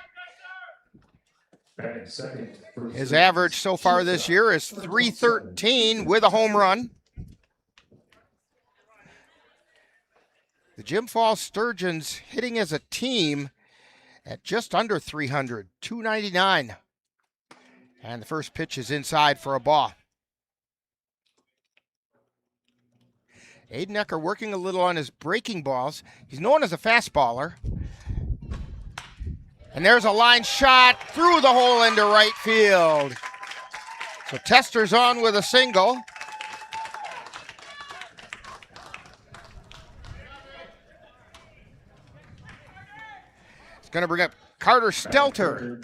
His average so far this year is .313 with a home run. The Jim Falls Sturgeons hitting as a team at just under 300, .299. And the first pitch is inside for a ball. Aiden Ecker working a little on his breaking balls. He's known as a fastballer. And there's a line shot through the hole into right field. So Tester's on with a single. It's going to bring up Carter Stelter.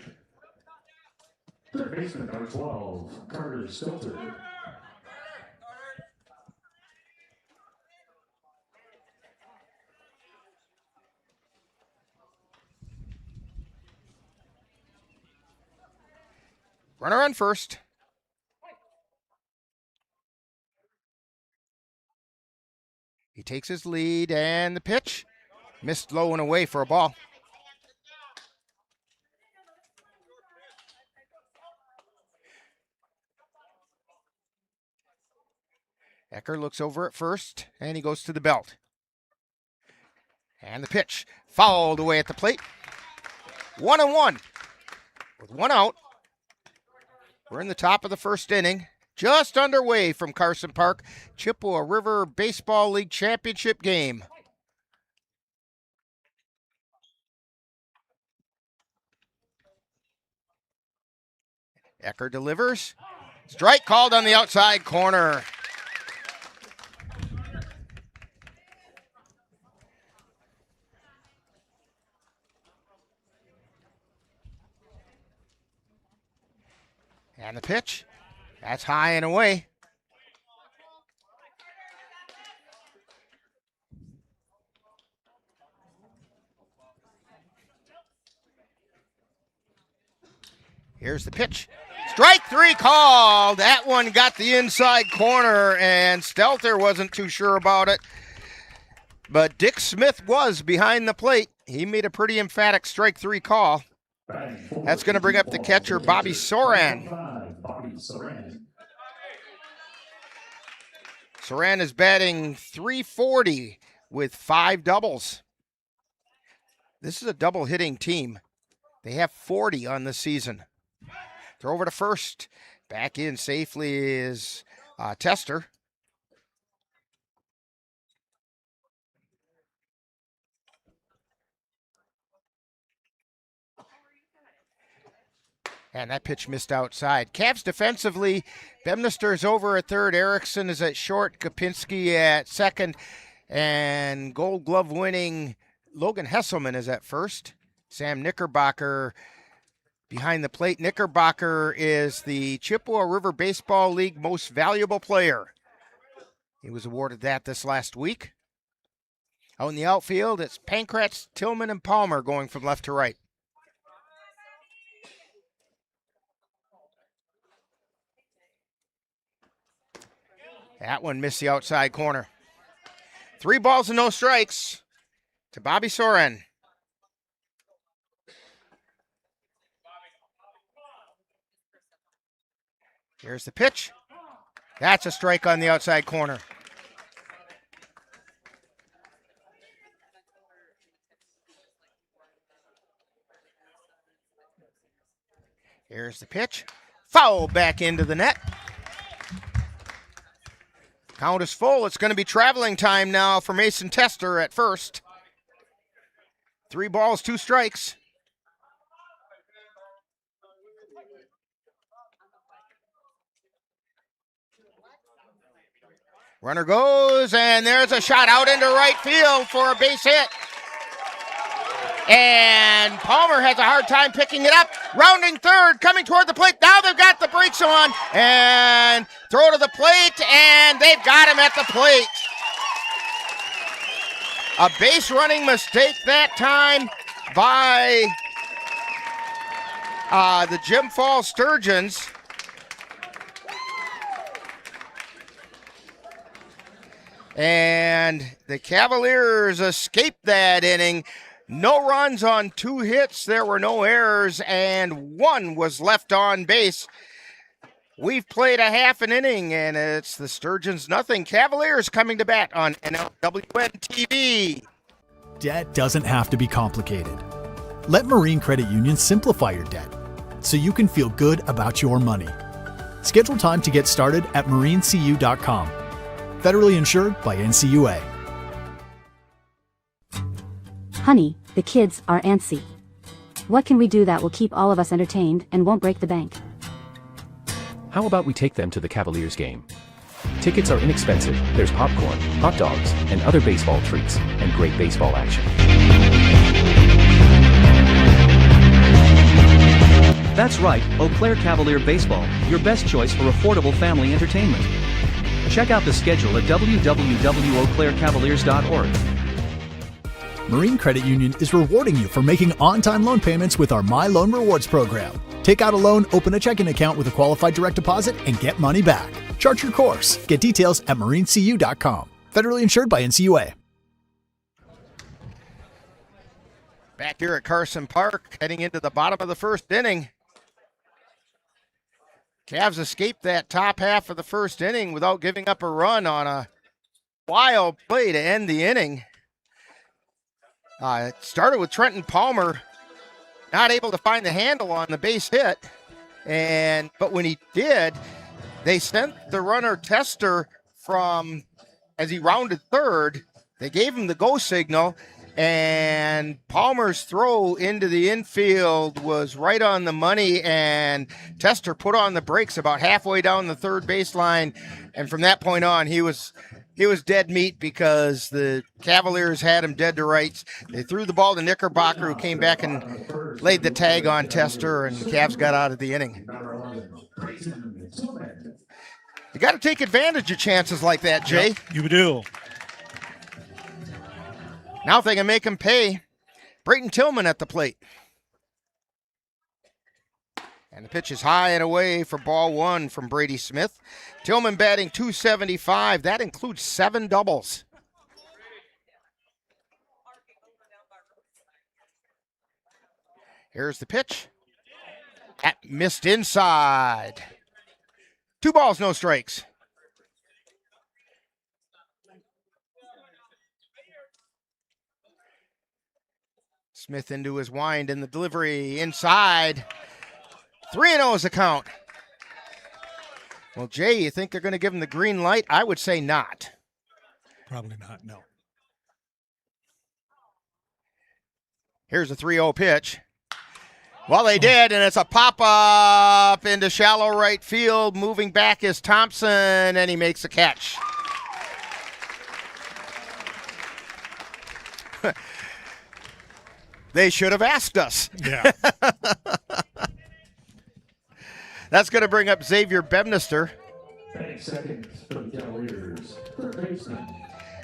Third baseman, number 12, Carter Stelter. Runner on first. He takes his lead, and the pitch missed low and away for a ball. Ecker looks over at first, and he goes to the belt. And the pitch fouled away at the plate. 1-1 with 1 out. We're in the top of the first inning, just underway from Carson Park, Chippewa River Baseball League Championship game. Ecker delivers. Strike called on the outside corner. And the pitch. That's high and away. Here's the pitch. Strike 3 called. That one got the inside corner, and Stelter wasn't too sure about it. But Dick Smith was behind the plate. He made a pretty emphatic strike 3 call. That's going to bring up the catcher, Bobby Soran. Soran is batting .340 with 5 doubles. This is a double hitting team. They have 40 on the season. Throw over to first. Back in safely is Tester. And that pitch missed outside. Cavs defensively, Bemnister's over at third. Erickson is at short. Kapinski at second. And Gold Glove winning Logan Hesselman is at first. Sam Knickerbocker behind the plate. Knickerbocker is the Chippewa River Baseball League Most Valuable Player. He was awarded that this last week. Out in the outfield, it's Pankratz, Tillman, and Palmer going from left to right. That one missed the outside corner. 3 balls and no strikes to Bobby Soren. Here's the pitch. That's a strike on the outside corner. Here's the pitch. Foul back into the net. Count is full. It's going to be traveling time now for Mason Tester at first. 3 balls, 2 strikes. Runner goes, and there's a shot out into right field for a base hit. And Palmer has a hard time picking it up. Rounding third, coming toward the plate. Now they've got the brakes on. And throw to the plate, and they've got him at the plate. A base running mistake that time by the Jim Falls Sturgeons. And the Cavaliers escaped that inning. No runs on 2 hits. There were no errors, and 1 was left on base. We've played a half an inning, and it's the Sturgeons nothing. Cavaliers coming to bat on NLWN-TV. Debt doesn't have to be complicated. Let Marine Credit Union simplify your debt so you can feel good about your money. Schedule time to get started at marinecu.com. Federally insured by NCUA. Honey, the kids are antsy. What can we do that will keep all of us entertained and won't break the bank? How about we take them to the Cavaliers game? Tickets are inexpensive, there's popcorn, hot dogs, and other baseball treats, and great baseball action. That's right, Eau Claire Cavalier Baseball, your best choice for affordable family entertainment. Check out the schedule at www.eauclaircavaliers.org. Marine Credit Union is rewarding you for making on-time loan payments with our My Loan Rewards program. Take out a loan, open a checking account with a qualified direct deposit, and get money back. Chart your course. Get details at marinecu.com. Federally insured by NCUA. Back here at Carson Park, heading into the bottom of the first inning. Cavs escaped that top half of the first inning without giving up a run on a wild play to end the inning. It started with Trenton Palmer not able to find the handle on the base hit, but when he did, they sent the runner Tester as he rounded third. They gave him the go signal, And Palmer's throw into the infield was right on the money, and Tester put on the brakes about halfway down the third baseline, and from that point on, he was dead meat because the Cavaliers had him dead to rights. They threw the ball to Knickerbocker, who came back and laid the tag on Tester, and the Cavs got out of the inning. You got to take advantage of chances like that, Jay. Yep, you do. Now if they can make him pay. Brayton Tillman at the plate. And the pitch is high and away for ball one from Brady Smith. Tillman batting .275. That includes 7 doubles. Here's the pitch. That missed inside. 2 balls, no strikes. Smith into his wind and the delivery inside. 3-0 is the count. Well, Jay, you think they're going to give him the green light? I would say not. Probably not, no. Here's a 3-0 pitch. Well, they did, and it's a pop-up into shallow right field. Moving back is Thompson, and he makes a catch. They should have asked us. Yeah. That's going to bring up Xavier Bebnister.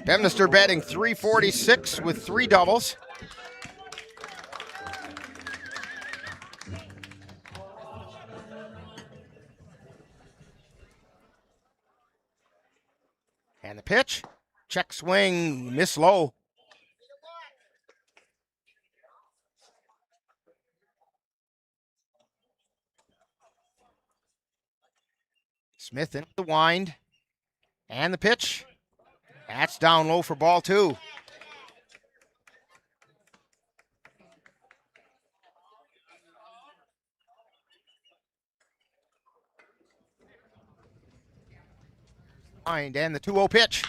Bebnister batting .346 with 3 doubles. And the pitch. Check swing, miss low. Smith into the wind. And the pitch. That's down low for ball 2. And the 2-0 pitch.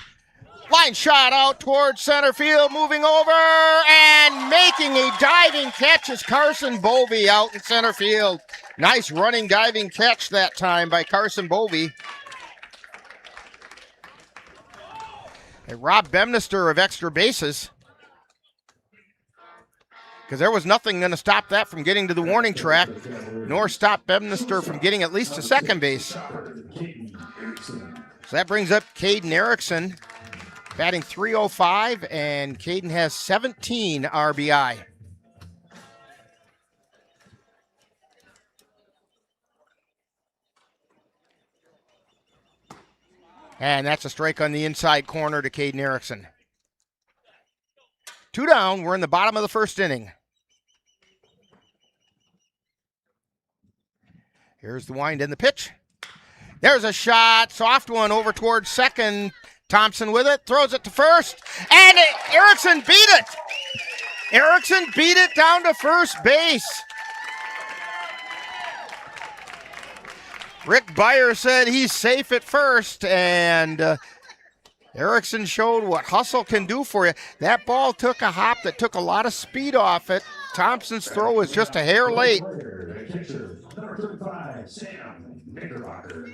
Line shot out towards center field, moving over and making a diving catch is Carson Bovey out in center field. Nice running diving catch that time by Carson Bovey. They robbed Bemnister of extra bases because there was nothing going to stop that from getting to the warning track, nor stop Bemnister from getting at least to second base. So that brings up Caden Erickson, batting .305, and Caden has 17 RBI. And that's a strike on the inside corner to Caden Erickson. 2 down, we're in the bottom of the first inning. Here's the wind and the pitch. There's a shot, soft one over towards second. Thompson with it, throws it to first, and Erickson beat it. Erickson beat it down to first base. Rick Byer said he's safe at first, and Erickson showed what hustle can do for you. That ball took a hop that took a lot of speed off it. Thompson's throw was just a hair late. Number 35, Sam Knickerbocker.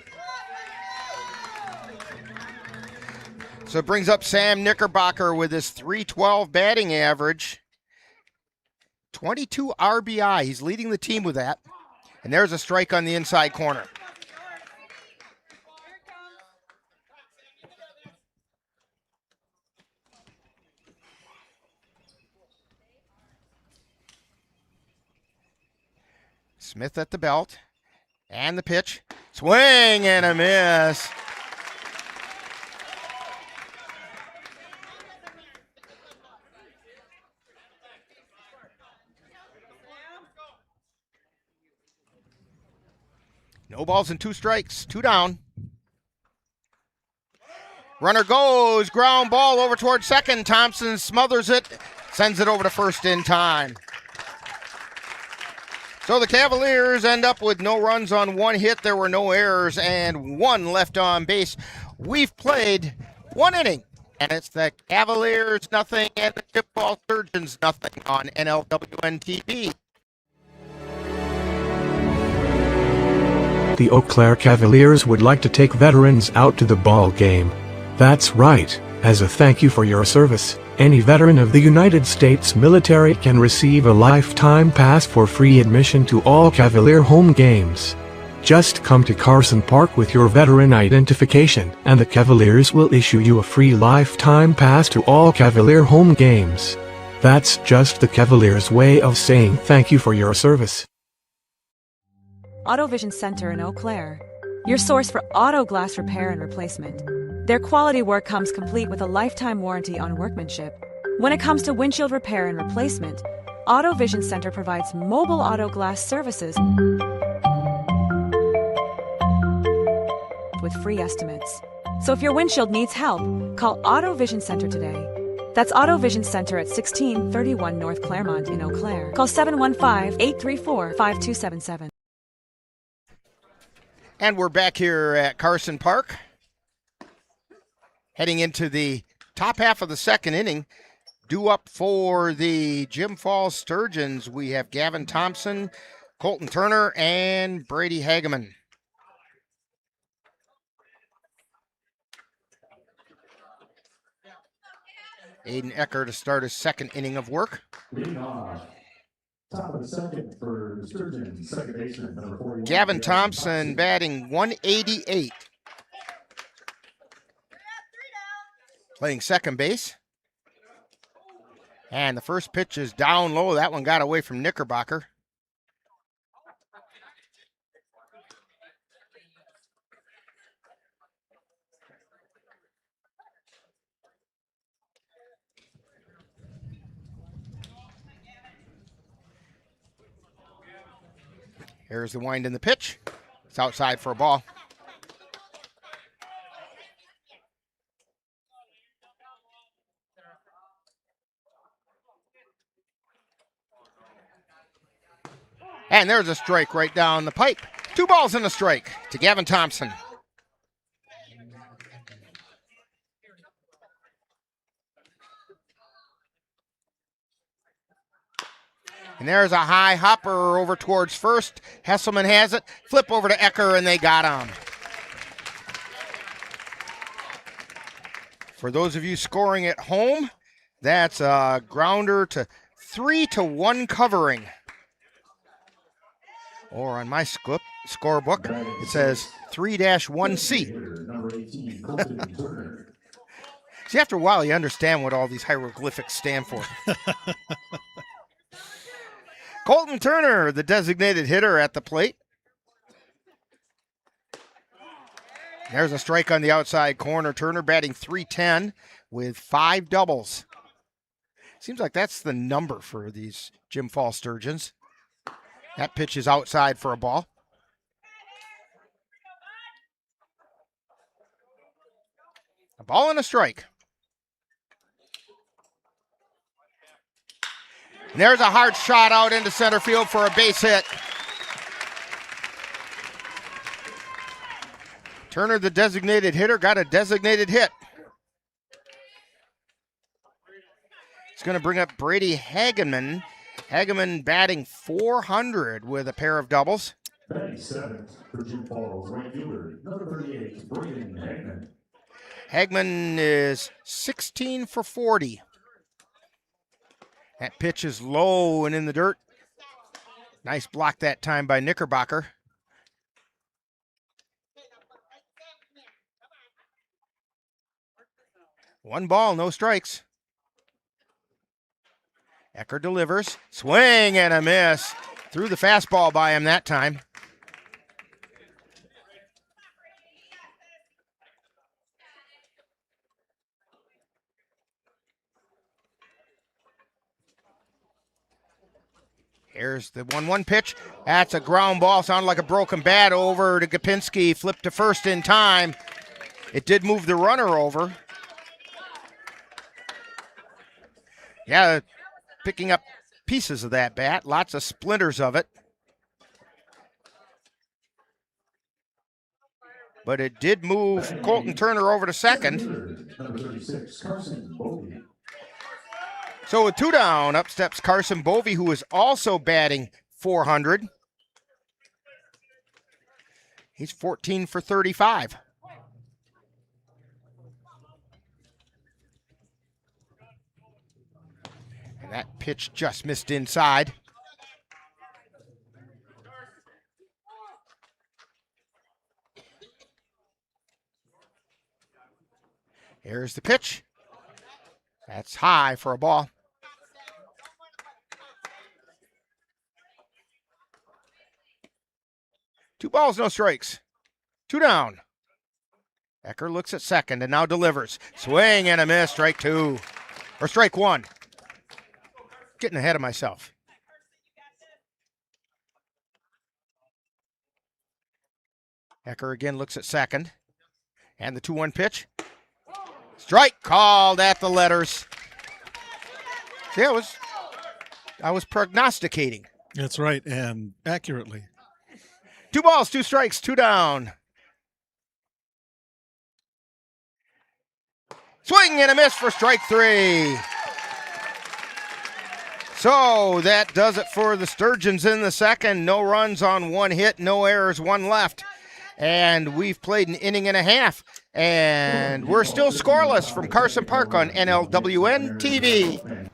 So it brings up Sam Knickerbocker with his .312 batting average. 22 RBI. He's leading the team with that. And there's a strike on the inside corner. Smith at the belt. And the pitch. Swing and a miss. No balls and 2 strikes. 2 down. Runner goes. Ground ball over towards second. Thompson smothers it. Sends it over to first in time. So the Cavaliers end up with no runs on 1 hit. There were no errors and 1 left on base. We've played 1 inning. And it's the Cavaliers nothing and the Chippewa Sturgeons nothing on NLWN-TV. The Eau Claire Cavaliers would like to take veterans out to the ball game. That's right, as a thank you for your service, any veteran of the United States military can receive a lifetime pass for free admission to all Cavalier home games. Just come to Carson Park with your veteran identification, and the Cavaliers will issue you a free lifetime pass to all Cavalier home games. That's just the Cavaliers' way of saying thank you for your service. Auto Vision Center in Eau Claire, your source for auto glass repair and replacement. Their quality work comes complete with a lifetime warranty on workmanship. When it comes to windshield repair and replacement, Auto Vision Center provides mobile auto glass services with free estimates. So if your windshield needs help, call Auto Vision Center today. That's Auto Vision Center at 1631 North Claremont in Eau Claire. Call 715-834-5277. And we're back here at Carson Park, heading into the top half of the second inning. Due up for the Jim Falls Sturgeons, we have Gavin Thompson, Colton Turner, and Brady Hageman. Aiden Ecker to start his second inning of work. Top of the second for the Sturgeons, second baseman, number 41. Gavin Thompson batting 188. Playing second base. And the first pitch is down low. That one got away from Knickerbocker. Here's the wind in the pitch. It's outside for a ball. And there's a strike right down the pipe. 2 balls and a strike to Gavin Thompson. And there's a high hopper over towards first. Hesselman has it. Flip over to Ecker, and they got him. For those of you scoring at home, that's a grounder to 3-1 covering. Or on my scorebook, it says 3-1C. See, after a while, you understand what all these hieroglyphics stand for. Colton Turner, the designated hitter at the plate. There's a strike on the outside corner. Turner batting .310 with 5 doubles. Seems like that's the number for these Jim Falls Sturgeons. That pitch is outside for a ball. A ball and a strike. And there's a hard shot out into center field for a base hit. Turner, the designated hitter, got a designated hit. It's going to bring up Brady Hageman. Hageman batting .400 with a pair of doubles. Batting 7th for Jim Falls, right fielder, number 38, Brady Hageman. Hageman is 16 for 40. That pitch is low and in the dirt. Nice block that time by Knickerbocker. One ball, no strikes. Ecker delivers. Swing and a miss. Threw the fastball by him that time. Here's the 1-1 pitch. That's a ground ball. Sounded like a broken bat over to Gopinski. Flipped to first in time. It did move the runner over. Yeah, picking up pieces of that bat. Lots of splinters of it. but it did move Colton Turner over to second. Number 36, Carson Bovey. So with 2 down, up steps Carson Bovey, who is also batting .400. He's 14 for 35. And that pitch just missed inside. Here's the pitch. That's high for a ball. Two balls, no strikes. 2 down. Ecker looks at second and now delivers. Swing and a miss, strike 2. Or strike 1. Getting ahead of myself. Ecker again looks at second. And the 2-1 pitch. Strike called at the letters. See, I was prognosticating. That's right, and accurately. 2 balls, 2 strikes, 2 down. Swing and a miss for strike 3. So that does it for the Sturgeons in the second. No runs on 1 hit, no errors, 1 left. And we've played an inning and a half. And we're still scoreless from Carson Park on NLWN-TV.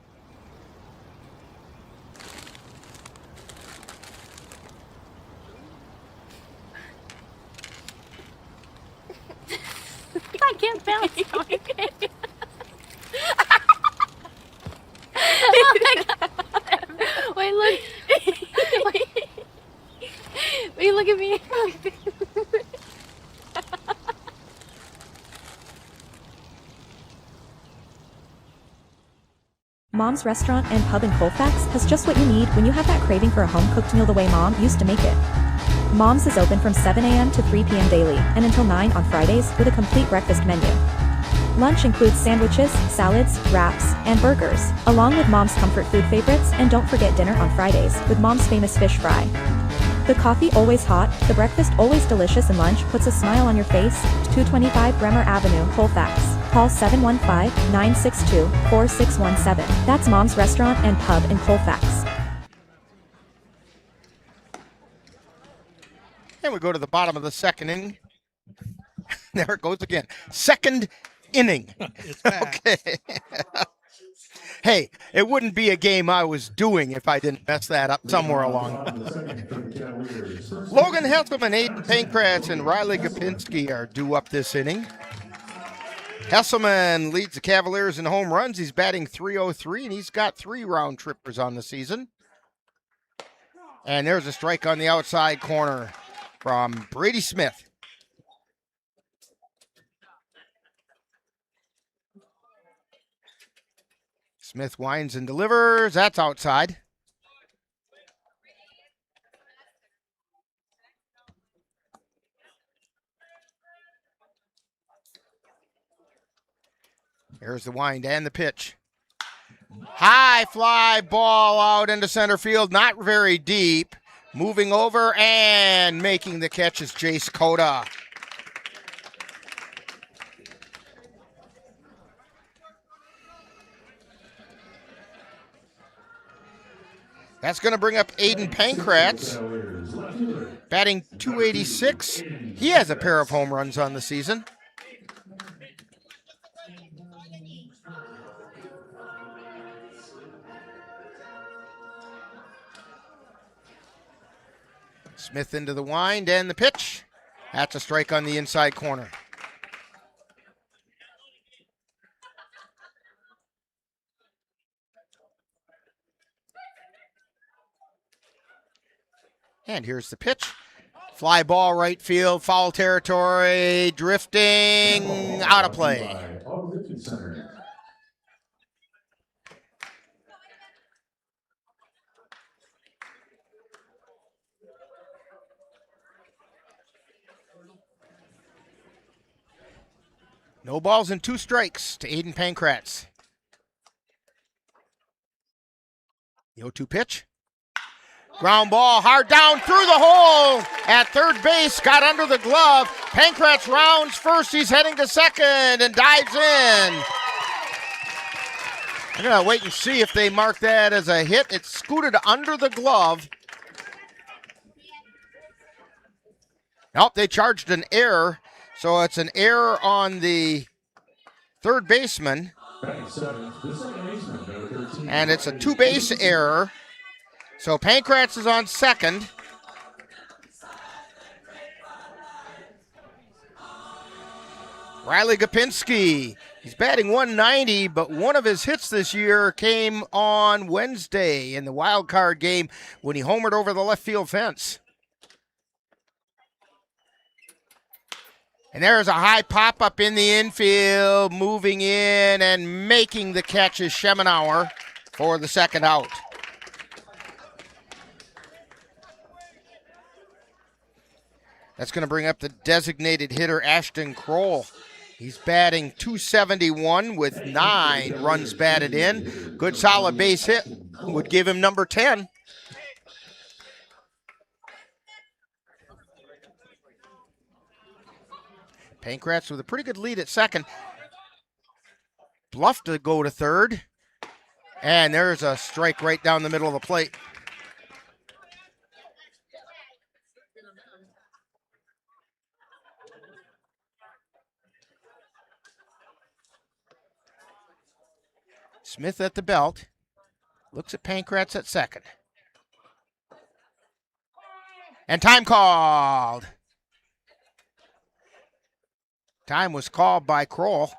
I can't bounce. Okay. Oh my God. Wait, look. Wait, look at me. Mom's Restaurant and Pub in Colfax has just what you need when you have that craving for a home-cooked meal the way Mom used to make it. Mom's is open from 7 a.m. to 3 p.m. daily and until 9 on Fridays with a complete breakfast menu. Lunch includes sandwiches, salads, wraps, and burgers, along with Mom's comfort food favorites, and don't forget dinner on Fridays with Mom's famous fish fry. The coffee always hot, the breakfast always delicious, and lunch puts a smile on your face. 225 Bremer Avenue, Colfax. Call 715-962-4617. That's Mom's Restaurant and Pub in Colfax. And we go to the bottom of the second inning. There it goes again. Second inning. It's back. Okay. Hey, it wouldn't be a game I was doing if I didn't mess that up somewhere along. Logan Hesselman, Aiden Pankratz, and Riley Gopinski are due up this inning. Hesselman leads the Cavaliers in home runs. He's batting .303, and he's got 3 round trippers on the season. And there's a strike on the outside corner from Brady Smith. Smith winds and delivers. That's outside. Here's the wind and the pitch. High fly ball out into center field. Not very deep. Moving over and making the catch is Jace Cota. That's going to bring up Aiden Pankratz, batting .286. He has a pair of home runs on the season. Smith into the wind and the pitch. That's a strike on the inside corner. And here's the pitch. Fly ball right field, foul territory, drifting, out of play. No balls and 2 strikes to Aiden Pankratz. The 0-2 pitch. Ground ball hard down through the hole at third base. Got under the glove. Pankratz rounds first. He's heading to second and dives in. I'm going to wait and see if they mark that as a hit. It scooted under the glove. Nope, they charged an error. So it's an error on the third baseman. And it's a two-base error. So Pankratz is on second. Riley Gopinski. He's batting 190, but one of his hits this year came on Wednesday in the wild card game when he homered over the left field fence. And there's a high pop-up in the infield, moving in and making the catch is Schemenauer for the second out. That's going to bring up the designated hitter, Ashton Kroll. He's batting .271 with 9 runs batted in. Good solid base hit would give him number 10. Pankratz with a pretty good lead at second. Bluffed to go to third. And there's a strike right down the middle of the plate. Smith at the belt. Looks at Pankratz at second. And time called. Time was called by Kroll.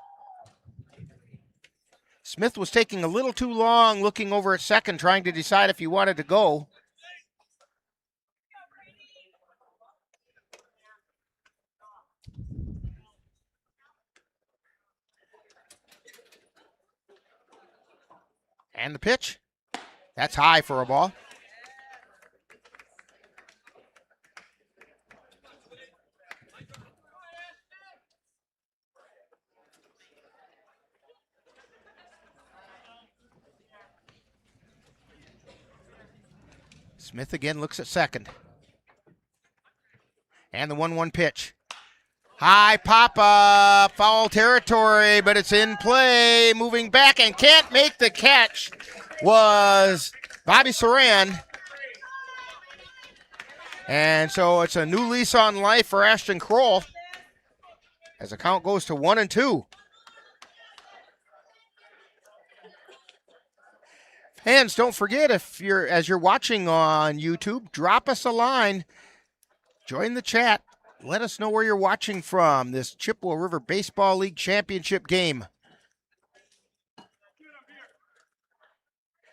Smith was taking a little too long looking over at second, trying to decide if he wanted to go. And the pitch. That's high for a ball. Smith again looks at second. And the 1-1 pitch. High pop-up, foul territory, but it's in play. Moving back and can't make the catch was Bobby Saran. And so it's a new lease on life for Ashton Kroll as the count goes to 1-2. Fans, don't forget, as you're watching on YouTube, drop us a line. Join the chat. Let us know where you're watching from this Chippewa River Baseball League Championship game.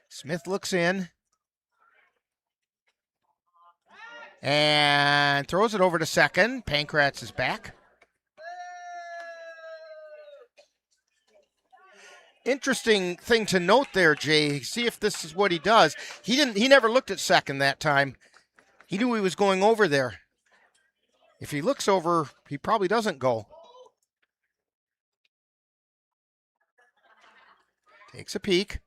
Smith looks in and throws it over to second. Pankratz is back. Interesting thing to note there, Jay. See if this is what he does. He never looked at second that time. He knew he was going over there. If he looks over, he probably doesn't go. Takes a peek.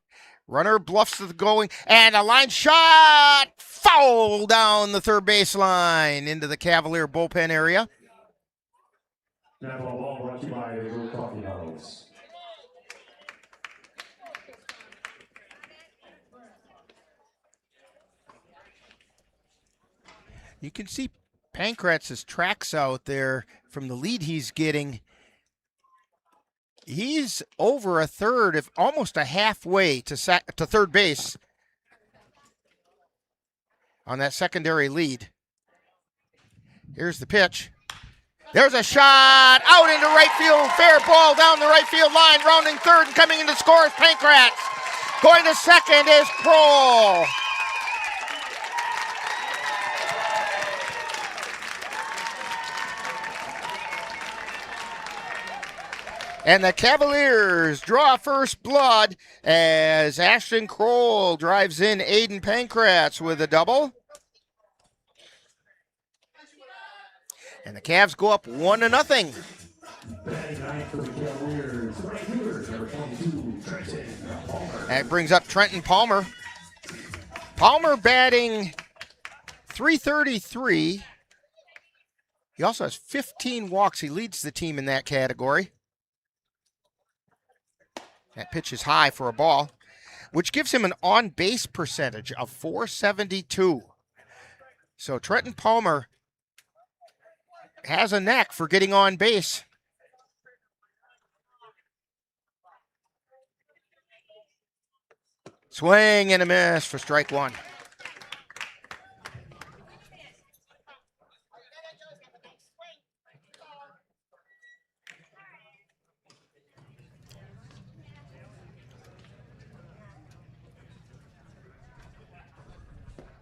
Runner bluffs to the going, and a line shot! Foul down the third baseline into the Cavalier bullpen area. Now a ball brought to you by the Good Coffee House. You can see Pankratz's tracks out there from the lead he's getting. He's over a third, if almost a halfway to third base on that secondary lead. Here's the pitch. There's a shot out into right field. Fair ball down the right field line. Rounding third and coming in to score is Pankratz. Going to second is Kroll. And the Cavaliers draw first blood as Ashton Kroll drives in Aiden Pankratz with a double. And the Cavs go up 1-0. That brings up Trenton Palmer. Palmer batting .333. He also has 15 walks. He leads the team in that category. That pitch is high for a ball, which gives him an on-base percentage of .472. So Trenton Palmer has a knack for getting on base. Swing and a miss for strike one.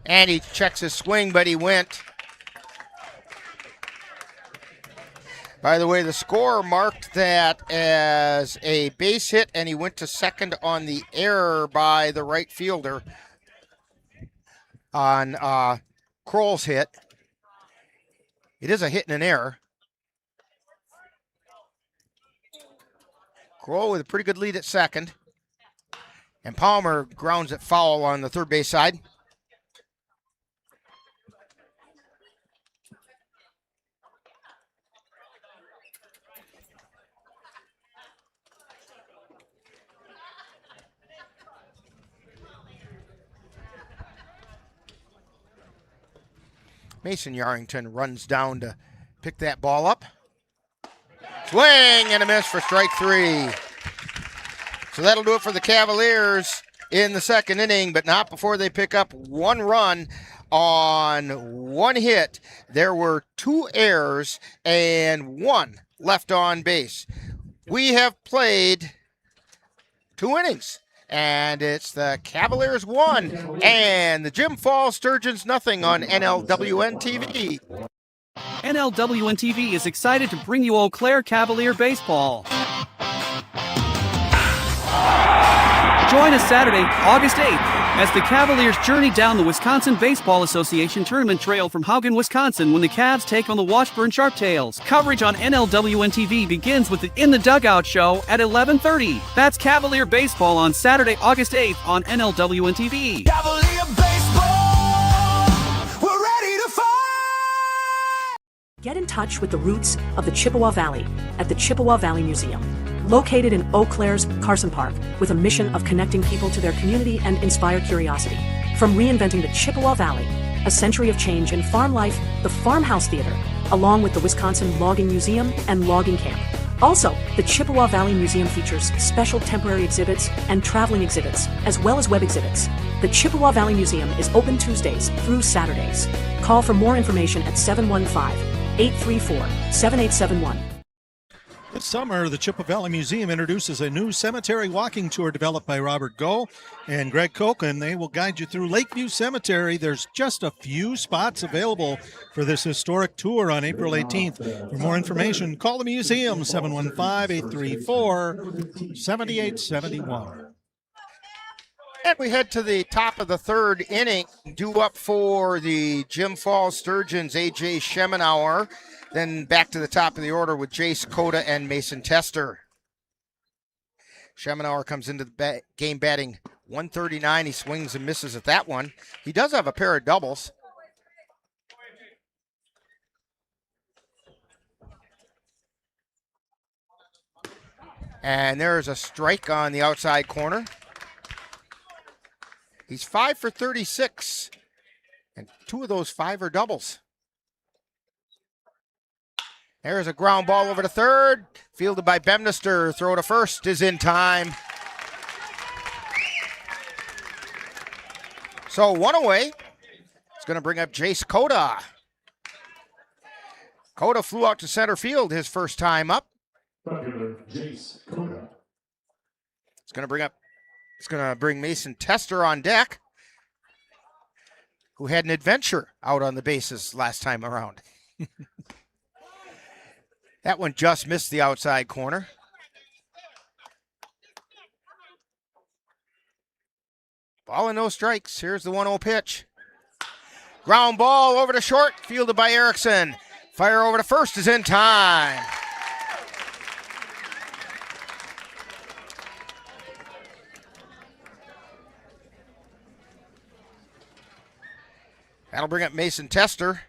And he checks his swing, but he went. By the way, the scorer marked that as a base hit, and he went to second on the error by the right fielder on Kroll's hit. It is a hit and an error. Kroll with a pretty good lead at second. And Palmer grounds it foul on the third base side. Mason Yarrington runs down to pick that ball up. Swing and a miss for strike three. So that'll do it for the Cavaliers in the second inning, but not before they pick up one run on one hit. There were 2 errors and 1 left on base. We have played 2 innings. And it's the Cavaliers 1 and the Jim Falls Sturgeons nothing on NLWN-TV. NLWN-TV is excited to bring you Eau Claire Cavalier Baseball. Join us Saturday, August 8th, as the Cavaliers journey down the Wisconsin Baseball Association Tournament Trail from Haugen, Wisconsin, when the Cavs take on the Washburn Sharptails. Coverage on NLWN-TV begins with the In the Dugout show at 11:30. That's Cavalier Baseball on Saturday, August 8th on NLWN-TV. Cavalier baseball, we're ready to fight! Get in touch with the roots of the Chippewa Valley at the Chippewa Valley Museum. Located in Eau Claire's Carson Park, with a mission of connecting people to their community and inspire curiosity. From reinventing the Chippewa Valley, a century of change in farm life, the Farmhouse Theater, along with the Wisconsin Logging Museum and Logging Camp. Also, the Chippewa Valley Museum features special temporary exhibits and traveling exhibits, as well as web exhibits. The Chippewa Valley Museum is open Tuesdays through Saturdays. Call for more information at 715-834-7871. This summer, the Chippewa Valley Museum introduces a new cemetery walking tour developed by Robert Goh and Greg Koch, and they will guide you through Lakeview Cemetery. There's just a few spots available for this historic tour on April 18th. For more information, call the museum, 715-834-7871. And we head to the top of the third inning, due up for the Jim Falls Sturgeons, A.J. Schemenauer. Then back to the top of the order with Jace Cota and Mason Tester. Schemenauer comes into the game batting .139. He swings and misses at that one. He does have a pair of doubles. And there's a strike on the outside corner. He's 5 for 36, and 2 of those 5 are doubles. There's a ground ball over to third, fielded by Bemnister. Throw to first is in time. So 1 away. It's going to bring up Jace Cota. Cota flew out to center field his first time up. Jace Cota. It's going to bring Mason Tester on deck, who had an adventure out on the bases last time around. That one just missed the outside corner. Ball and no strikes. Here's the 1-0 pitch. Ground ball over to short, fielded by Erickson. Fire over to first is in time. That'll bring up Mason Tester.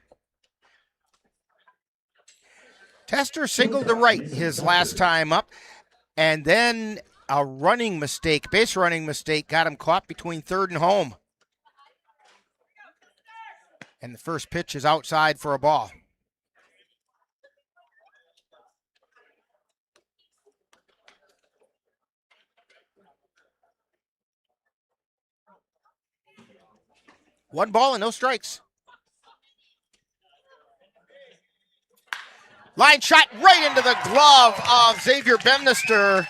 Tester singled to right his last time up, and then a running mistake, base running mistake, got him caught between third and home. And the first pitch is outside for a ball. One ball and no strikes. Line shot right into the glove of Xavier Bemnister.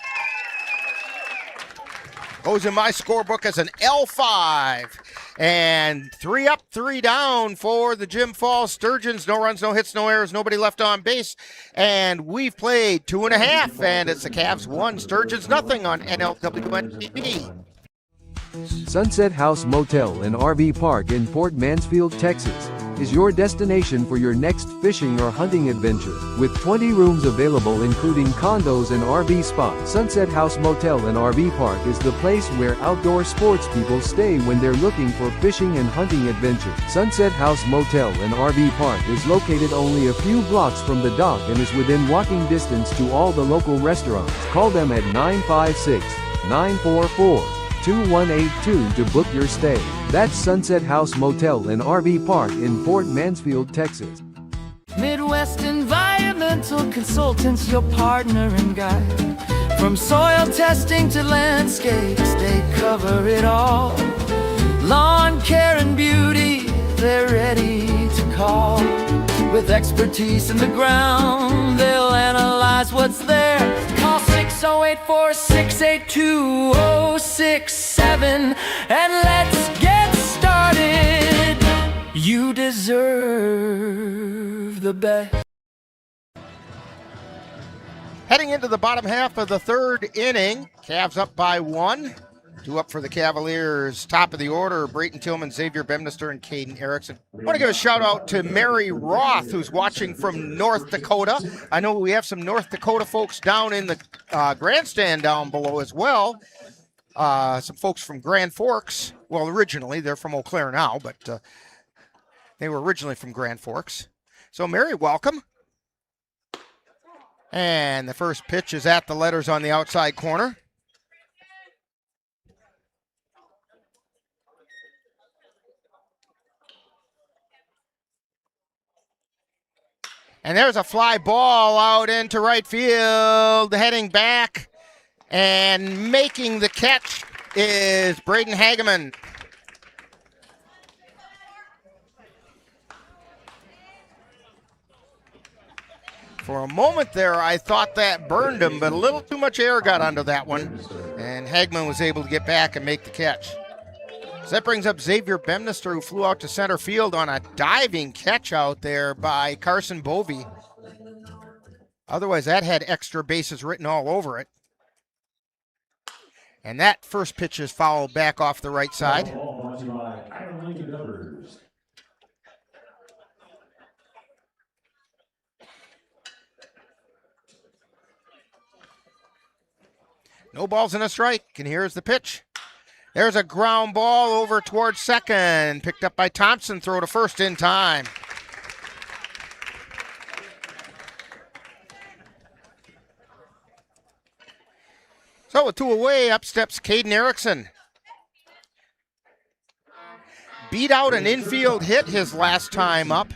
Goes in my scorebook as an L5. And 3 up, 3 down for the Jim Falls Sturgeons. No runs, no hits, no errors, nobody left on base. And we've played 2.5, and it's the Cavs 1, Sturgeons nothing on NLWN-TV. Sunset House Motel and RV Park in Port Mansfield, Texas, is your destination for your next fishing or hunting adventure. With 20 rooms available including condos and RV spots, Sunset House Motel and RV Park is the place where outdoor sports people stay when they're looking for fishing and hunting adventure. Sunset House Motel and RV Park is located only a few blocks from the dock and is within walking distance to all the local restaurants. Call them at 956-944-2182 to book your stay. That's Sunset House Motel and RV Park in Port Mansfield, Texas. Midwest Environmental Consultants, your partner and guide. From soil testing to landscapes, they cover it all. Lawn care and beauty, they're ready to call. With expertise in the ground, they'll analyze what's there. Call 608-468-2067 and let's get started. You deserve the best. Heading into the bottom half of the third inning, Cavs up by 1. 2 up for the Cavaliers. Top of the order, Brayton Tillman, Xavier Bemnister, and Caden Erickson. I want to give a shout out to Mary Roth, who's watching from North Dakota. I know we have some North Dakota folks down in the grandstand down below as well. Some folks from Grand Forks. Well, originally, they're from Eau Claire now, but they were originally from Grand Forks. So, Mary, welcome. And the first pitch is at the letters on the outside corner. And there's a fly ball out into right field, heading back, and making the catch is Braden Hageman. For a moment there, I thought that burned him, but a little too much air got under that one, and Hageman was able to get back and make the catch. So that brings up Xavier Bemnister, who flew out to center field on a diving catch out there by Carson Bovey. Otherwise, that had extra bases written all over it. And that first pitch is fouled back off the right side. No balls and a strike, and here's the pitch. There's a ground ball over towards second. Picked up by Thompson. Throw to first in time. So with 2 away, up steps Caden Erickson. Beat out an infield hit his last time up.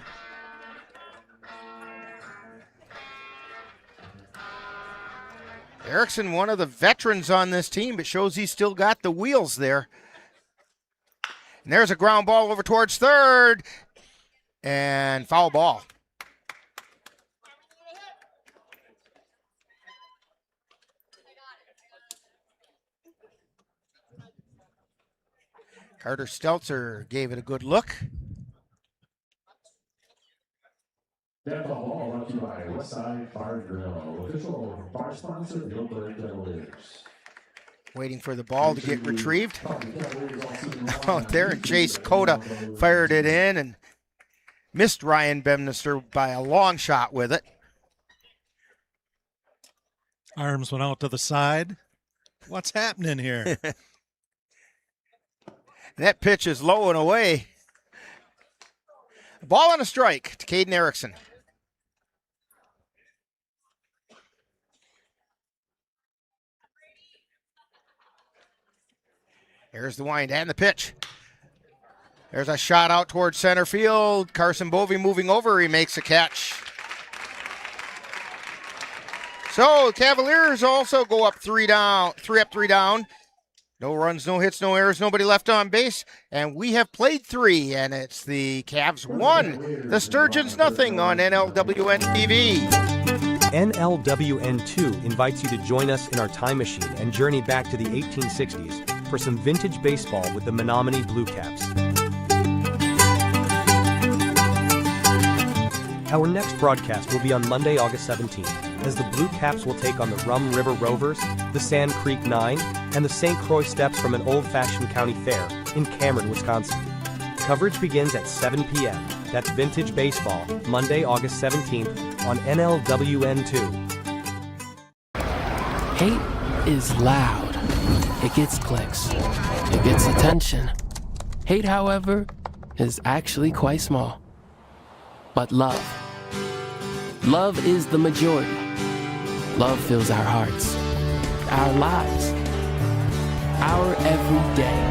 Erickson, one of the veterans on this team, but shows he's still got the wheels there. And there's a ground ball over towards third. And foul ball. Carter Stelzer gave it a good look. That ball brought to you by Westside Bar Grill, official bar sponsor of the Eau Claire Cavaliers. Waiting for the ball to get retrieved. Out there, and Jace Cota fired it in and missed Ryan Bemnister by a long shot with it. Arms went out to the side. What's happening here? That pitch is low and away. Ball on a strike to Caden Erickson. Here's the wind and the pitch. There's a shot out towards center field. Carson Bovey moving over. He makes a catch. So Cavaliers also go up 3 up, 3 down. No runs, no hits, no errors, nobody left on base. And we have played 3, and it's the Cavs 1, the Sturgeons nothing on NLWN-TV. NLWN-2 invites you to join us in our time machine and journey back to the 1860s for some vintage baseball with the Menominee Blue Caps. Our next broadcast will be on Monday, August 17th, as the Blue Caps will take on the Rum River Rovers, the Sand Creek Nine, and the St. Croix Steps from an old-fashioned county fair in Cameron, Wisconsin. Coverage begins at 7 p.m. That's Vintage Baseball, Monday, August 17th on NLWN-2. Hate is loud. It gets clicks. It gets attention. Hate, however, is actually quite small. But love is the majority. Love fills our hearts, our lives, our every day.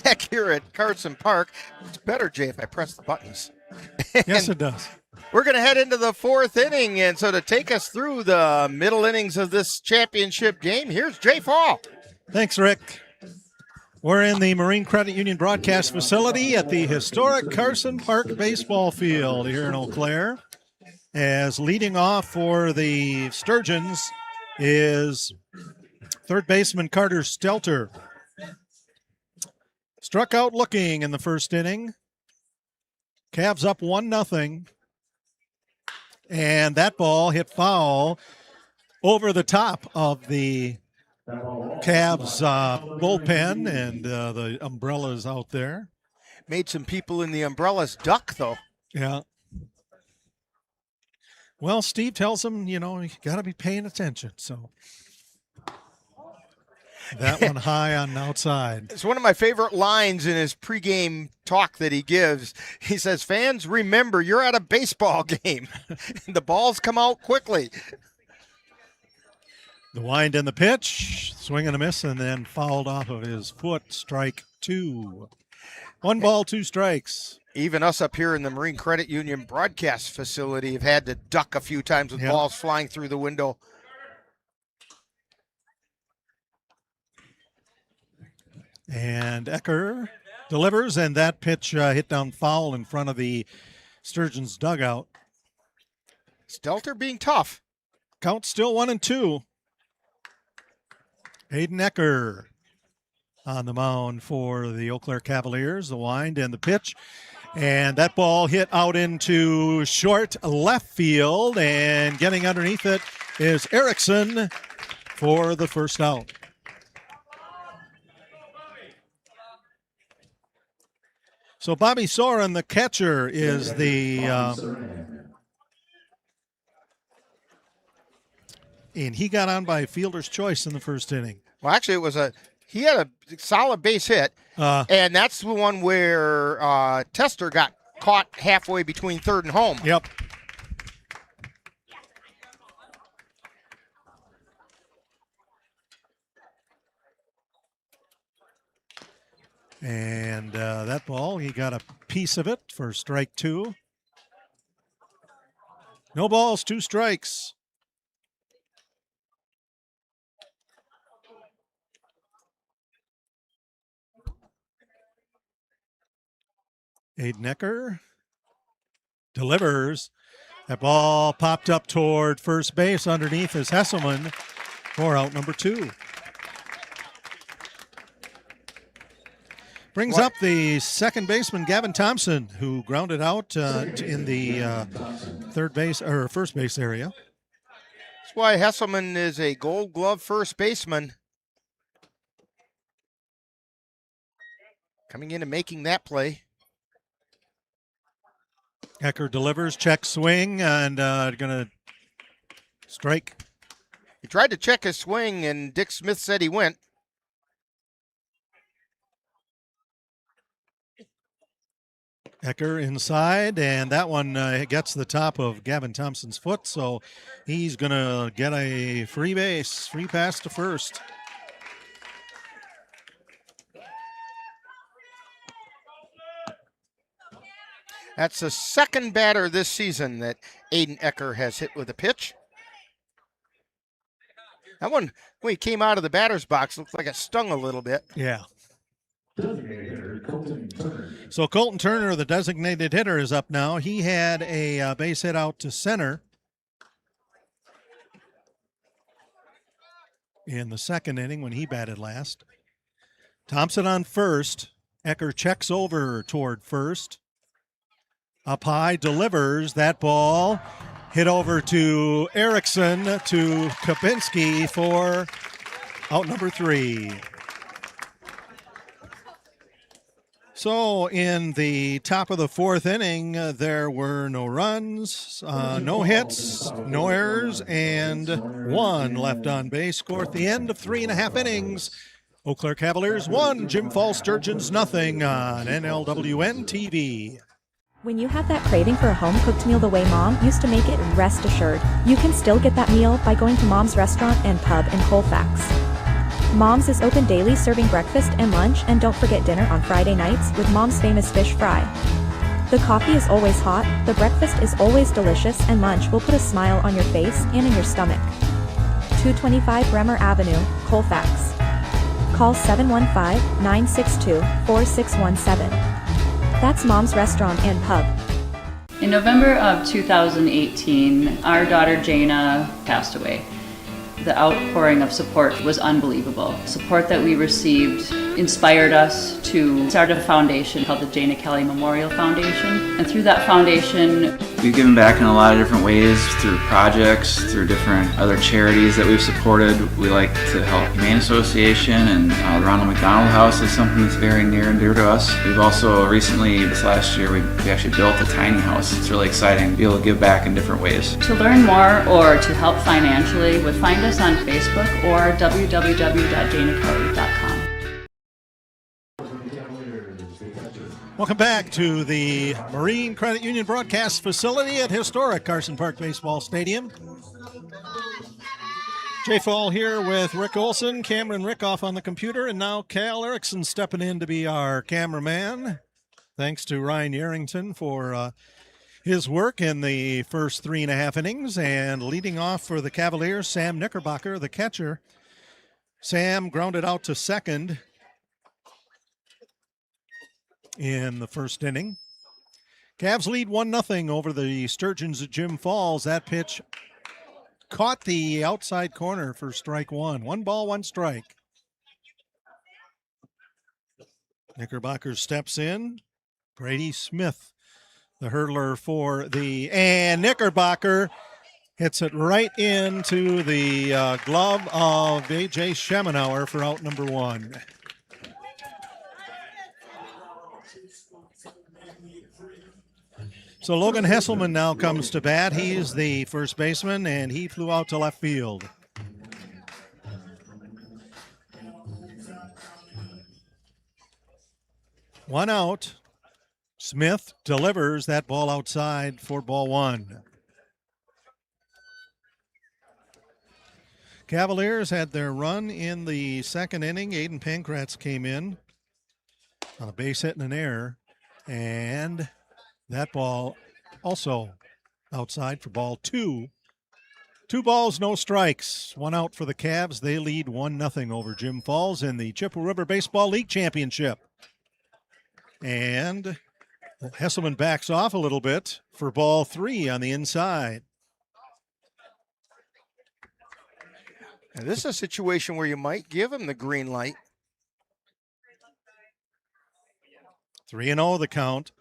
Back here at Carson Park, it's better, Jay, if I press the buttons. Yes, it does. We're going to head into the 4th inning, and so to take us through the middle innings of this championship game, here's Jay Fall. Thanks, Rick. We're in the Marine Credit Union broadcast facility at the historic Carson Park baseball field here in Eau Claire. As leading off for the Sturgeons is third baseman Carter Stelter. Struck out looking in the first inning. Cavs up 1-0. And that ball hit foul over the top of the Cavs bullpen and the umbrellas out there. Made some people in the umbrellas duck, though. Yeah. Well, Steve tells them, you got to be paying attention. So that one high on the outside. It's one of my favorite lines in his pregame talk that he gives. He says, fans, remember, you're at a baseball game. The balls come out quickly. The wind and the pitch, swing and a miss, and then fouled off of his foot. Strike 2. 1 ball, 2 strikes. Even us up here in the Marine Credit Union broadcast facility have had to duck a few times with balls flying through the window. And Ecker delivers, and that pitch hit down foul in front of the Sturgeons dugout. Stelter being tough. Count still 1-2. Hayden Ecker on the mound for the Eau Claire Cavaliers. The wind and the pitch. And that ball hit out into short left field, and getting underneath it is Erickson for the first out. So Bobby Soren, the catcher, is the and he got on by fielder's choice in the first inning. Well, actually, he had a solid base hit, and that's the one where Tester got caught halfway between third and home. Yep. And that ball, he got a piece of it for strike 2. No balls, 2 strikes. Hayden Ecker delivers. That ball popped up toward first base. Underneath is Hesselman for out number 2. Brings up the second baseman, Gavin Thompson, who grounded out in the first base area. That's why Hesselman is a Gold Glove first baseman. Coming in and making that play. Ecker delivers, check swing, and going to strike. He tried to check his swing, and Dick Smith said he went. Ecker inside, and that one gets the top of Gavin Thompson's foot, so he's going to get a free base, free pass to first. That's the second batter this season that Aiden Ecker has hit with a pitch. That one, when he came out of the batter's box, looked like it stung a little bit. Yeah. So Colton Turner, the designated hitter, is up now. He had a base hit out to center in the second inning when he batted last. Thompson on first. Ecker checks over toward first. Up high, delivers that ball. Hit over to Erickson, to Kapinski for out number 3. So in the top of the fourth inning, there were no runs, no hits, no errors, and 1 left on base. Score at the end of 3.5 innings. Eau Claire Cavaliers 1, Jim Falls Sturgeons 0 on NLWN-TV. When you have that craving for a home-cooked meal the way Mom used to make it, rest assured, you can still get that meal by going to Mom's Restaurant and Pub in Colfax. Mom's is open daily, serving breakfast and lunch, and don't forget dinner on Friday nights with Mom's famous fish fry. The coffee is always hot, the breakfast is always delicious, and lunch will put a smile on your face and in your stomach. 225 Bremer Avenue, Colfax. Call 715-962-4617. That's Mom's Restaurant and Pub. In November of 2018, our daughter Jana passed away. The outpouring of support was unbelievable. Support that we received inspired us to start a foundation called the Jana Kelly Memorial Foundation. And through that foundation, we've given back in a lot of different ways, through projects, through different other charities that we've supported. We like to help Humane Association, and the Ronald McDonald House is something that's very near and dear to us. We've also recently, this last year, we actually built a tiny house. It's really exciting to be able to give back in different ways. To learn more or to help financially, find us on Facebook or www.janakelly.com. Welcome back to the Marine Credit Union broadcast facility at historic Carson Park Baseball Stadium. Jay Fall here with Rick Olson, Cameron Rickoff on the computer, and now Cal Erickson stepping in to be our cameraman. Thanks to Ryan Yarrington for his work in the first 3.5 innings, and leading off for the Cavaliers, Sam Knickerbocker, the catcher. Sam grounded out to second in the first inning. Cavs lead 1-0 over the Sturgeons at Jim Falls. That pitch caught the outside corner for strike 1. 1 ball, 1 strike. Knickerbocker steps in. Brady Smith, the hurdler for and Knickerbocker hits it right into the glove of A.J. Schemenauer for out number 1. So Logan Hesselman now comes to bat. He's the first baseman, and he flew out to left field. One out. Smith delivers that ball outside for ball 1. Cavaliers had their run in the second inning. Aiden Pankratz came in on a base hit and an error, and that ball also outside for ball 2. 2 balls, no strikes. 1 out for the Cavs. They lead 1-0 over Jim Falls in the Chippewa River Baseball League Championship. And Hesselman backs off a little bit for ball 3 on the inside. Now, this is a situation where you might give him the green light. 3-0 the count.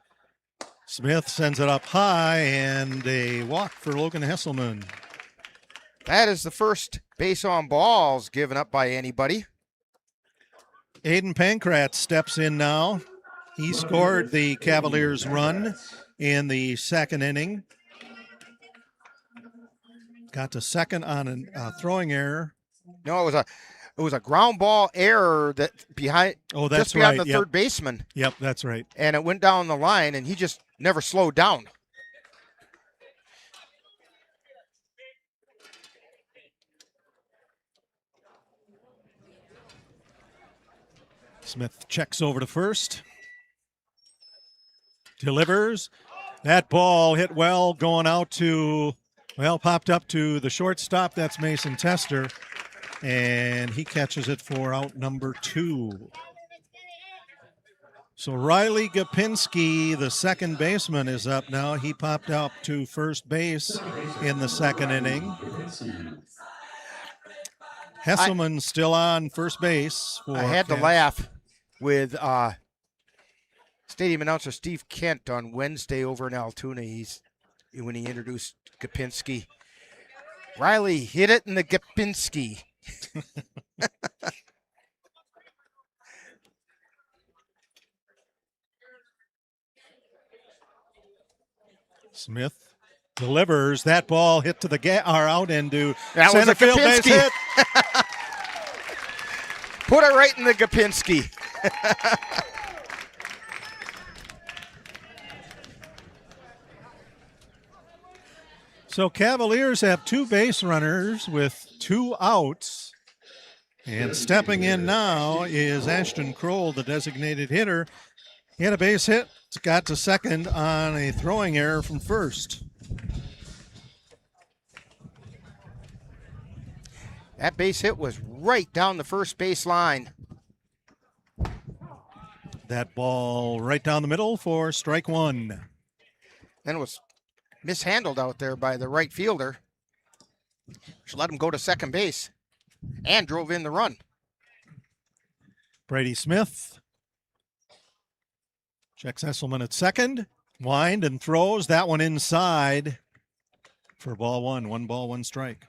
Smith sends it up high, and a walk for Logan Hesselman. That is the first base on balls given up by anybody. Aiden Pankratz steps in now. He scored the Cavaliers' run in the second inning. Got to second on a throwing error. No, it was a ground ball error that behind. Oh, that's just behind right. the third baseman. Yep, that's right. And it went down the line, and he just never slowed down. Smith checks over to first. Delivers. That ball hit well, going out to, well, popped up to the shortstop. That's Mason Tester. And he catches it for out number 2. So Riley Gapinski, the second baseman, is up now. He popped up to first base in the second inning. Hesselman's still on first base. I had to laugh with stadium announcer Steve Kent on Wednesday over in Altoona. When he introduced Gapinski. Riley hit it in the Gapinski. Smith delivers. That ball hit to the out into that center field base hit. Put it right in the Gapinski. So Cavaliers have 2 base runners with 2 outs. And stepping in now is Ashton Kroll, the designated hitter. He had a base hit, got to second on a throwing error from first. That base hit was right down the first base line. That ball right down the middle for strike 1. Then it was mishandled out there by the right fielder. Should let him go to second base and drove in the run. Brady Smith checks Hesselman at second. Wind and throws that one inside for ball 1. 1 ball, 1 strike.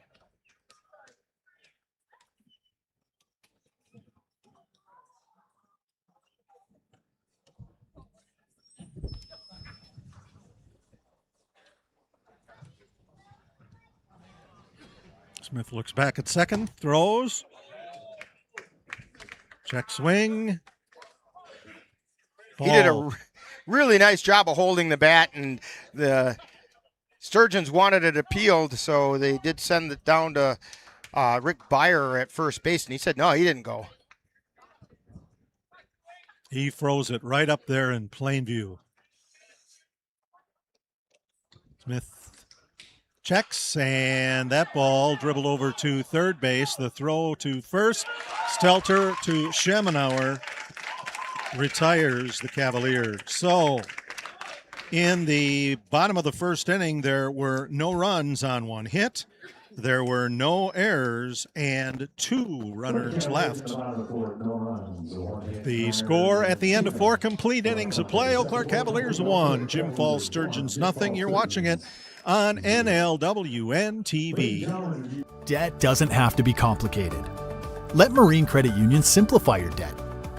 Smith looks back at second, throws. Check swing. Ball. He did a really nice job of holding the bat, and the Sturgeons wanted it appealed, so they did send it down to Rick Byer at first base, and he said, no, he didn't go. He froze it right up there in plain view. Smith checks, and that ball dribbled over to third base. The throw to first. Stelter to Schemenauer retires the Cavaliers. So in the bottom of the first inning, there were no runs on 1 hit. There were no errors and 2 runners left. The score at the end of 4 complete innings of play, Eau Claire Cavaliers 1, Jim Falls Sturgeons nothing. You're watching it on NLWN-TV. Debt doesn't have to be complicated. Let Marine Credit Union simplify your debt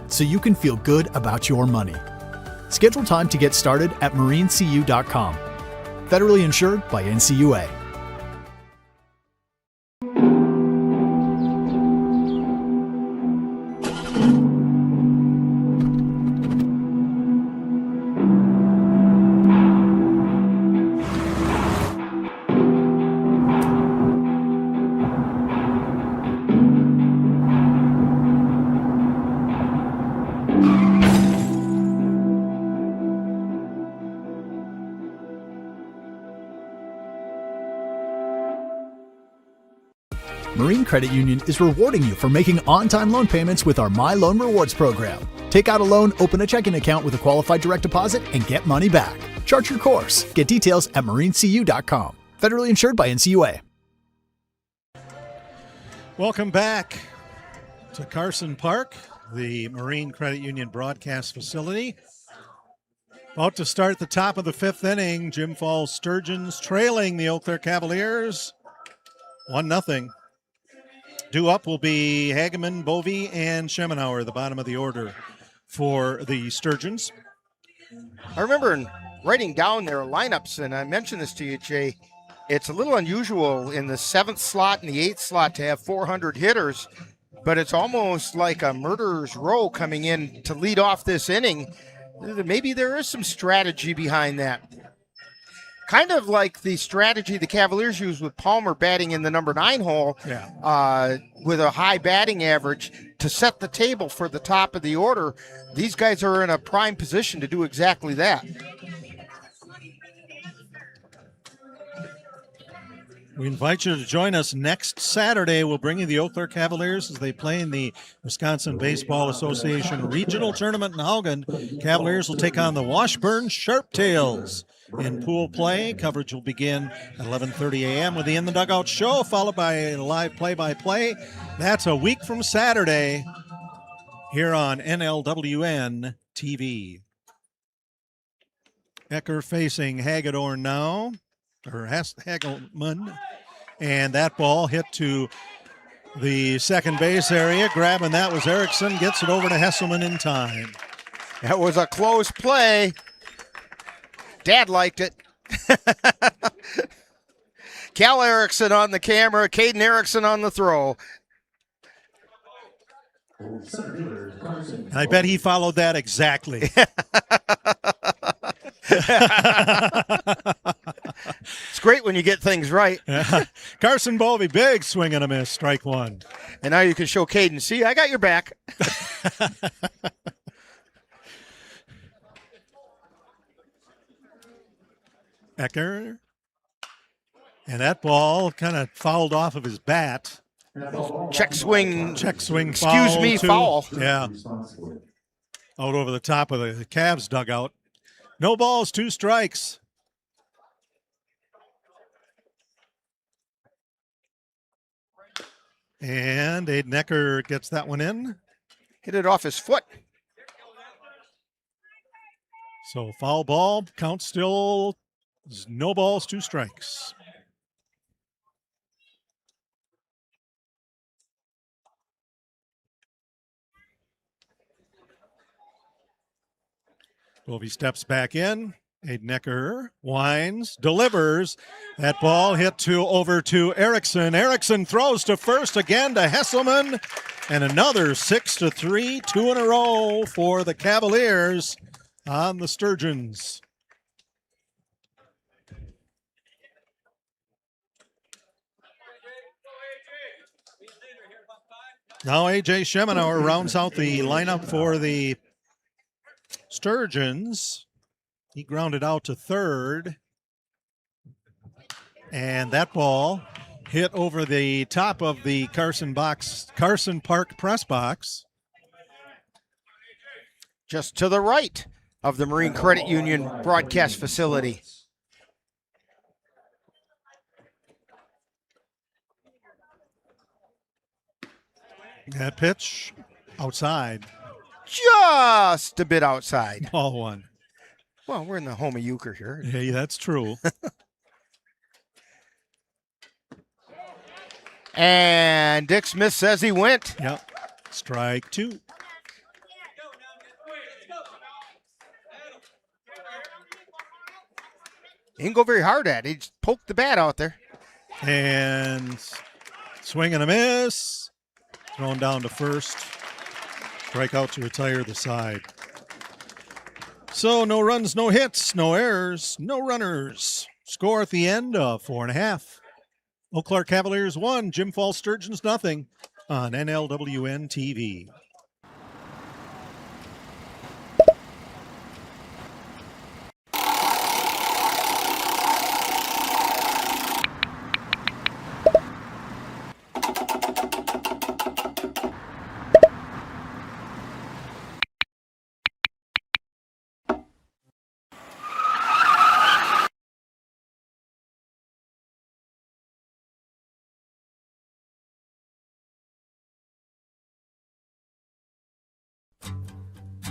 so you can feel good about your money. Schedule time to get started at marinecu.com. Federally insured by NCUA. Marine Credit Union is rewarding you for making on-time loan payments with our My Loan Rewards program. Take out a loan, open a checking account with a qualified direct deposit, and get money back. Chart your course. Get details at marinecu.com. Federally insured by NCUA. Welcome back to Carson Park, the Marine Credit Union broadcast facility. About to start the top of the 5th inning. Jim Falls Sturgeons trailing the Eau Claire Cavaliers 1-0. Due up will be Hageman, Bovee, and Schemenauer, the bottom of the order for the Sturgeons. I remember in writing down their lineups, and I mentioned this to you, Jay. It's a little unusual in the 7th slot and the 8th slot to have 400 hitters, but it's almost like a murderer's row coming in to lead off this inning. Maybe there is some strategy behind that. Kind of like the strategy the Cavaliers use with Palmer batting in the number 9 hole with a high batting average to set the table for the top of the order. These guys are in a prime position to do exactly that. We invite you to join us next Saturday. We'll bring you the Eau Claire Cavaliers as they play in the Wisconsin Baseball Association Regional Tournament in Haugen. Cavaliers will take on the Washburn Sharptails in pool play. Coverage will begin at 11:30 a.m. with the In the Dugout show, followed by a live play-by-play. That's a week from Saturday here on NLWN-TV. Ecker facing Hagedorn now. Or Hagelman, and that ball hit to the second base area. Grabbing that was Erickson, gets it over to Hesselman in time. That was a close play. Dad liked it. Cal Erickson on the camera, Caden Erickson on the throw. I bet he followed that exactly. It's great when you get things right. Carson Bovey, big swing and a miss, strike one. And now you can show Caden, see, I got your back. Ecker. And that ball kind of fouled off of his bat. Check swing foul. Excuse me, foul. Yeah. Out over the top of the Cavs dugout. No balls, 2 strikes. And Aiden Ecker gets that one in. Hit it off his foot. So foul ball, count still, no balls, 2 strikes. Bovey steps back in. Aiden Ecker winds, delivers. That ball hit over to Erickson. Erickson throws to first again to Hesselman. And another 6-3, 2 in a row for the Cavaliers on the Sturgeons. Now A.J. Schemenauer rounds out the lineup for the Sturgeons. He grounded out to third. And that ball hit over the top of the Carson Park press box. Just to the right of the Marine Credit Union broadcast facility. That pitch outside. Just a bit outside. Ball one. Well, we're in the home of euchre here. Hey, that's true. And Dick Smith says he went. Yep. Strike 2. He didn't go very hard at it. He just poked the bat out there. And swing and a miss. Thrown down to first. Strikeout to retire the side. So no runs, no hits, no errors, no runners. Score at the end of 4.5. Eau Claire Cavaliers 1, Jim Falls Sturgeons nothing on NLWN-TV.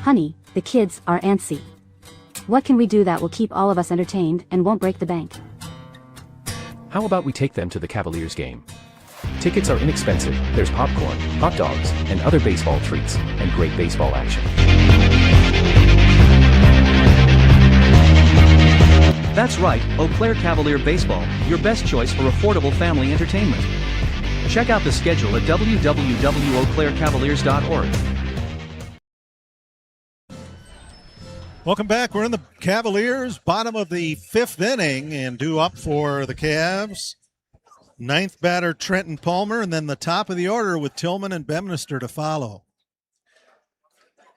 Honey, the kids are antsy. What can we do that will keep all of us entertained and won't break the bank? How about we take them to the Cavaliers game? Tickets are inexpensive, there's popcorn, hot dogs, and other baseball treats, and great baseball action. That's right, Eau Claire Cavalier Baseball, your best choice for affordable family entertainment. Check out the schedule at www.eauclaircavaliers.org. Welcome back. We're in the Cavaliers, bottom of the 5th inning, and due up for the Cavs. 9th batter, Trenton Palmer, and then the top of the order with Tillman and Bemnister to follow.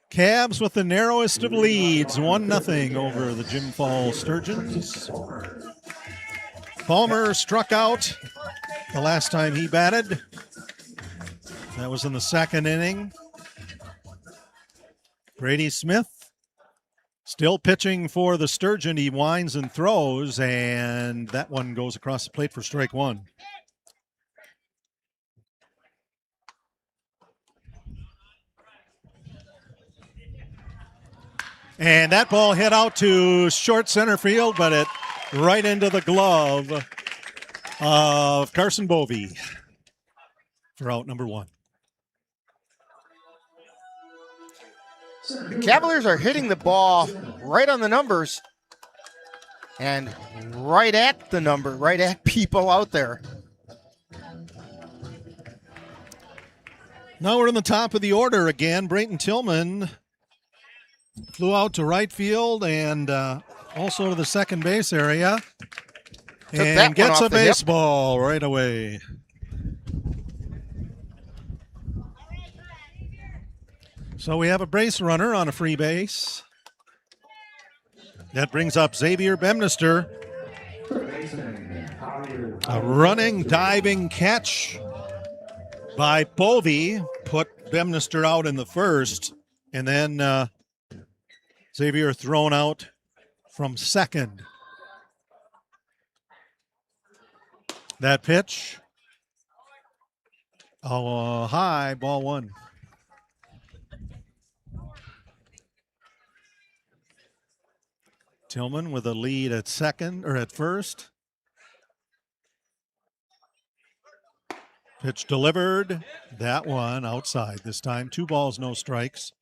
Cavs with the narrowest of leads, 1-0 over the Jim Falls Sturgeons. Palmer struck out the last time he batted. That was in the 2nd inning. Brady Smith still pitching for the Sturgeon. He winds and throws, and that one goes across the plate for strike 1. And that ball hit out to short center field, but it right into the glove of Carson Bovey for out number 1. The Cavaliers are hitting the ball right on the numbers and right at the number, right at people out there. Now we're in the top of the order again. Brayton Tillman flew out to right field and also to the second base area. And gets a baseball right away. So we have a base runner on a free base. That brings up Xavier Bemnister. A running, diving catch by Bovey put Bemnister out in the first. And then Xavier thrown out from second. That pitch. Oh, high, ball 1. Tillman with a lead at second or at first. Pitch delivered. That one outside this time. 2 balls, no strikes.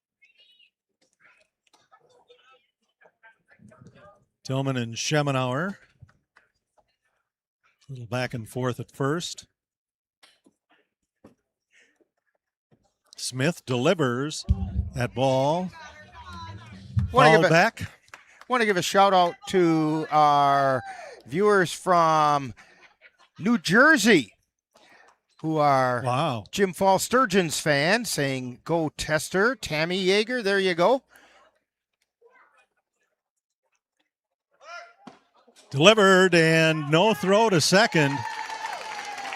Tillman and Schemenauer. A little back and forth at first. Smith delivers that ball. Fouled back. Want to give a shout out to our viewers from New Jersey who are Jim Falls Sturgeons fans, saying go Tester. Tammy Yeager, there you go. Delivered and no throw to second.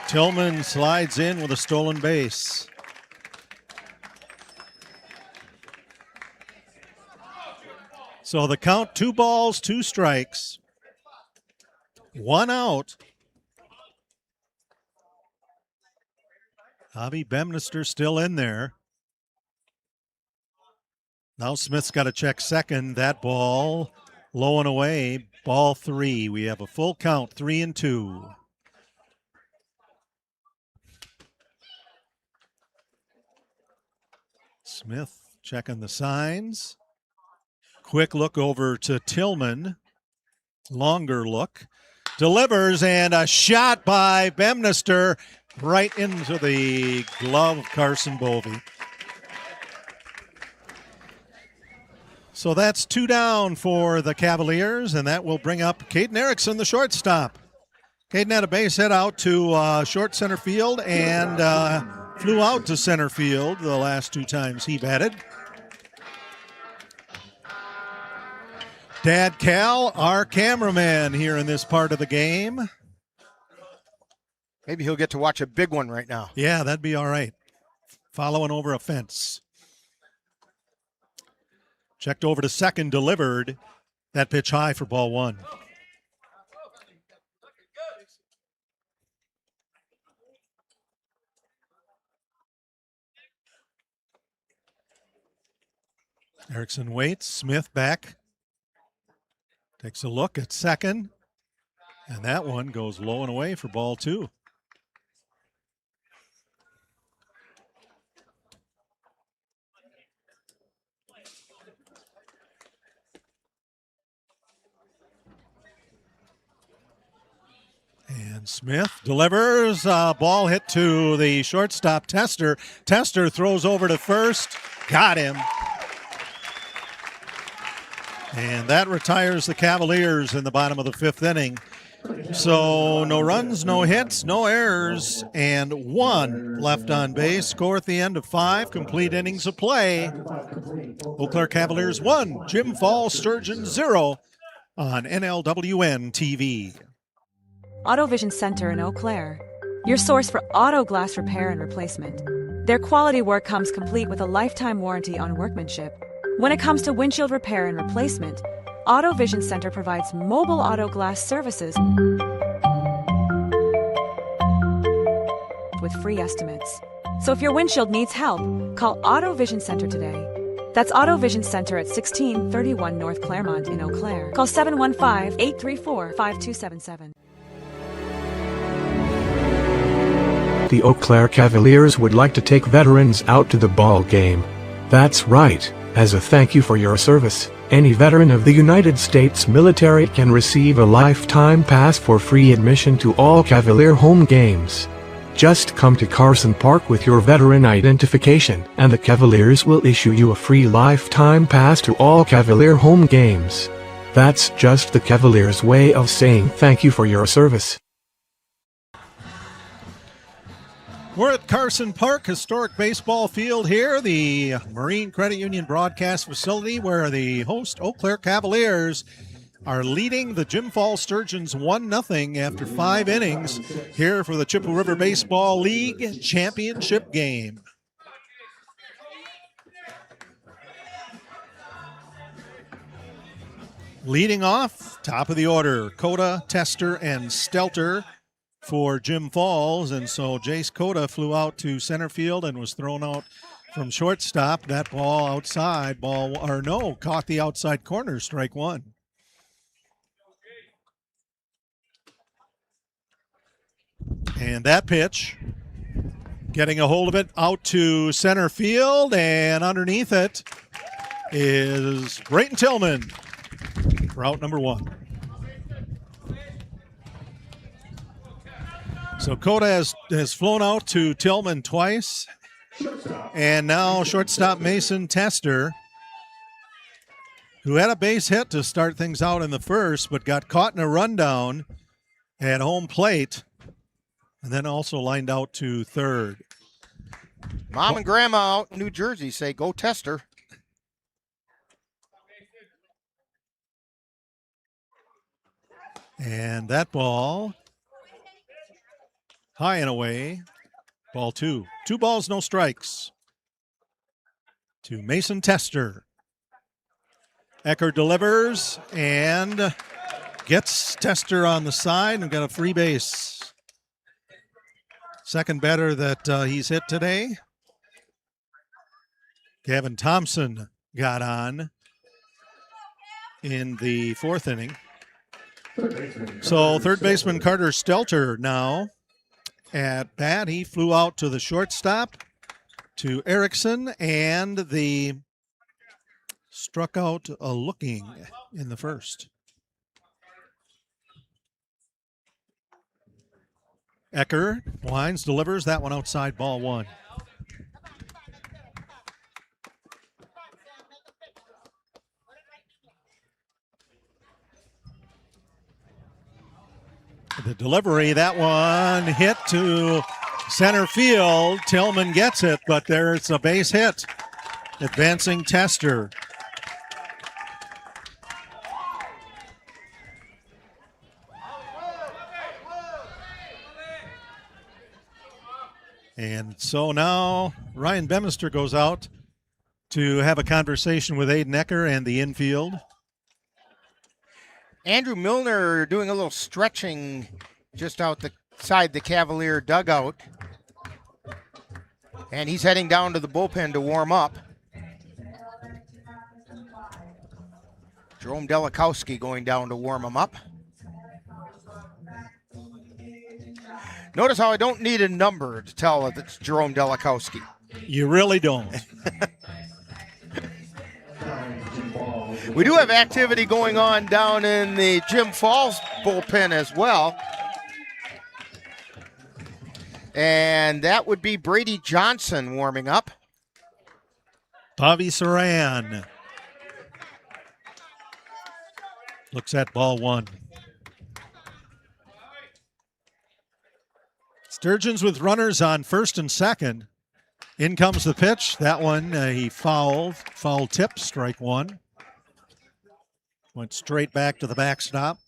Tillman slides in with a stolen base. So the count, 2 balls, 2 strikes, 1 out. Javi Bemnister still in there. Now Smith's got to check second. That ball low and away. Ball 3. We have a full count, 3-2. Smith checking the signs. Quick look over to Tillman. Longer look. Delivers, and a shot by Bemnister right into the glove of Carson Bovey. So that's 2 down for the Cavaliers, and that will bring up Caden Erickson, the shortstop. Caden had a base hit out to short center field and flew out to center field the last 2 times he batted. Dad Cal, our cameraman here in this part of the game. Maybe he'll get to watch a big one right now. Yeah, that'd be all right. Following over a fence. Checked over to second, delivered. That pitch high for ball 1. Erickson waits. Smith back. Takes a look at second. And that one goes low and away for ball 2. Smith delivers, ball hit to the shortstop, Tester. Tester throws over to first, got him. And that retires the Cavaliers in the bottom of the 5th inning. So no runs, no hits, no errors, and 1 left on base. Score at the end of 5 complete innings of play. Eau Claire Cavaliers 1, Jim Falls Sturgeons 0 on NLWN-TV. Auto Vision Center in Eau Claire. Your source for auto glass repair and replacement. Their quality work comes complete with a lifetime warranty on workmanship. When it comes to windshield repair and replacement, Auto Vision Center provides mobile auto glass services with free estimates. So if your windshield needs help, call Auto Vision Center today. That's Auto Vision Center at 1631 North Claremont in Eau Claire. Call 715-834-5277. The Eau Claire Cavaliers would like to take veterans out to the ball game. That's right. As a thank you for your service, any veteran of the United States military can receive a lifetime pass for free admission to all Cavalier home games. Just come to Carson Park with your veteran identification, and the Cavaliers will issue you a free lifetime pass to all Cavalier home games. That's just the Cavaliers' way of saying thank you for your service. We're at Carson Park, historic baseball field here, the Marine Credit Union broadcast facility where the host Eau Claire Cavaliers are leading the Jim Falls Sturgeons 1-0 after 5 innings here for the Chippewa River Baseball League championship game. Leading off, top of the order, Coda, Tester, and Stelter for Jim Falls, and so Jace Coda flew out to center field and was thrown out from shortstop. That ball outside, caught the outside corner, strike 1. And that pitch, getting a hold of it out to center field, and underneath it is Brayton Tillman for out number 1. So Coda has flown out to Tillman twice. And now shortstop Mason Tester, who had a base hit to start things out in the first, but got caught in a rundown at home plate, and then also lined out to third. Mom and Grandma out in New Jersey say, go Tester. And that ball, high and away, ball 2. 2 balls, no strikes to Mason Tester. Ecker delivers and gets Tester on the side and got a free base. Second batter that he's hit today. Gavin Thompson got on in the 4th inning. So third baseman Carter Stelter now at bat. He flew out to the shortstop, to Erickson, and struck out a looking in the first. Ecker winds, delivers that one outside, ball 1. The delivery, that one hit to center field. Tillman gets it, but there's a base hit. Advancing Tester. And so now Ryan Bemister goes out to have a conversation with Aiden Ecker and the infield. Andrew Milner doing a little stretching just outside the Cavalier dugout. And he's heading down to the bullpen to warm up. Jerome Delikowski going down to warm him up. Notice how I don't need a number to tell that it's Jerome Delikowski. You really don't. We do have activity going on down in the Jim Falls bullpen as well. And that would be Brady Johnson warming up. Bobby Saran looks at ball one. Sturgeons with runners on first and second. In comes the pitch. That one he fouled. Foul tip, strike one. Went straight back to the backstop.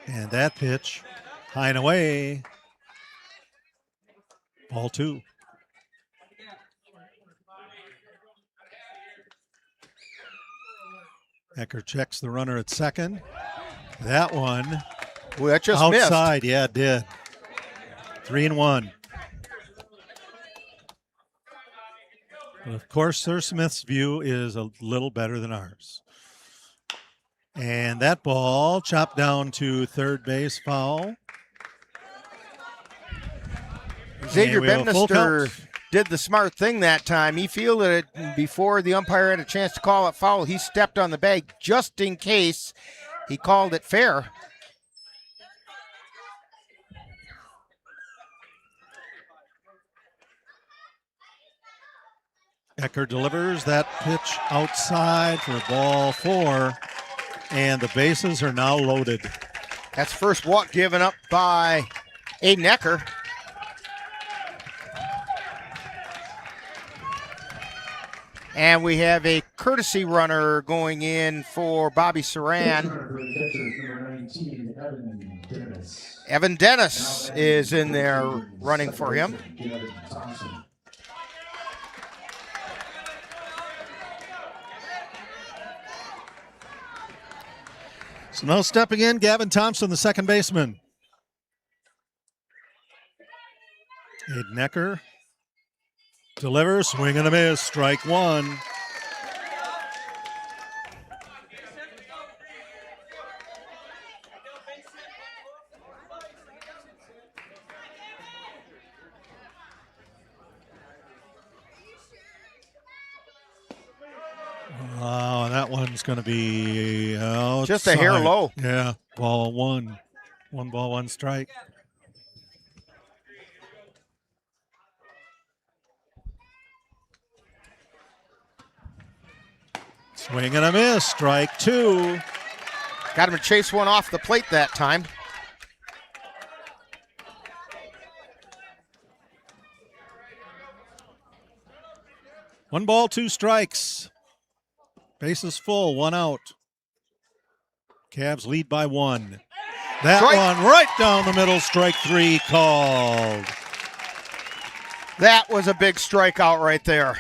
And that pitch, high and away. Ball two. Ecker checks the runner at second. That one. Well, that just outside. missed. Yeah, it did. 3-1. But of course, Sir Smith's view is a little better than ours. And that ball chopped down to third base, foul. Xavier Bemnister did the smart thing that time. He fielded it before the umpire had a chance to call it foul. He stepped on the bag just in case. He called it fair. Ecker delivers that pitch outside for ball four. And the bases are now loaded. That's first walk given up by Aiden Ecker. And we have a courtesy runner going in for Bobby Saran. Evan Dennis is in there running for him. So now stepping in, Gavin Thompson, the second baseman. Aiden Ecker delivers, swing and a miss, strike one. Oh, that one's going to be just a hair low. Yeah, ball one. 1 ball, 1 strike. Swing and a miss, strike two. Got him to chase one off the plate that time. One ball, 2 strikes. Bases full, 1 out. Cavs lead by 1. That strike. One right down the middle, strike 3 called. That was a big strikeout right there.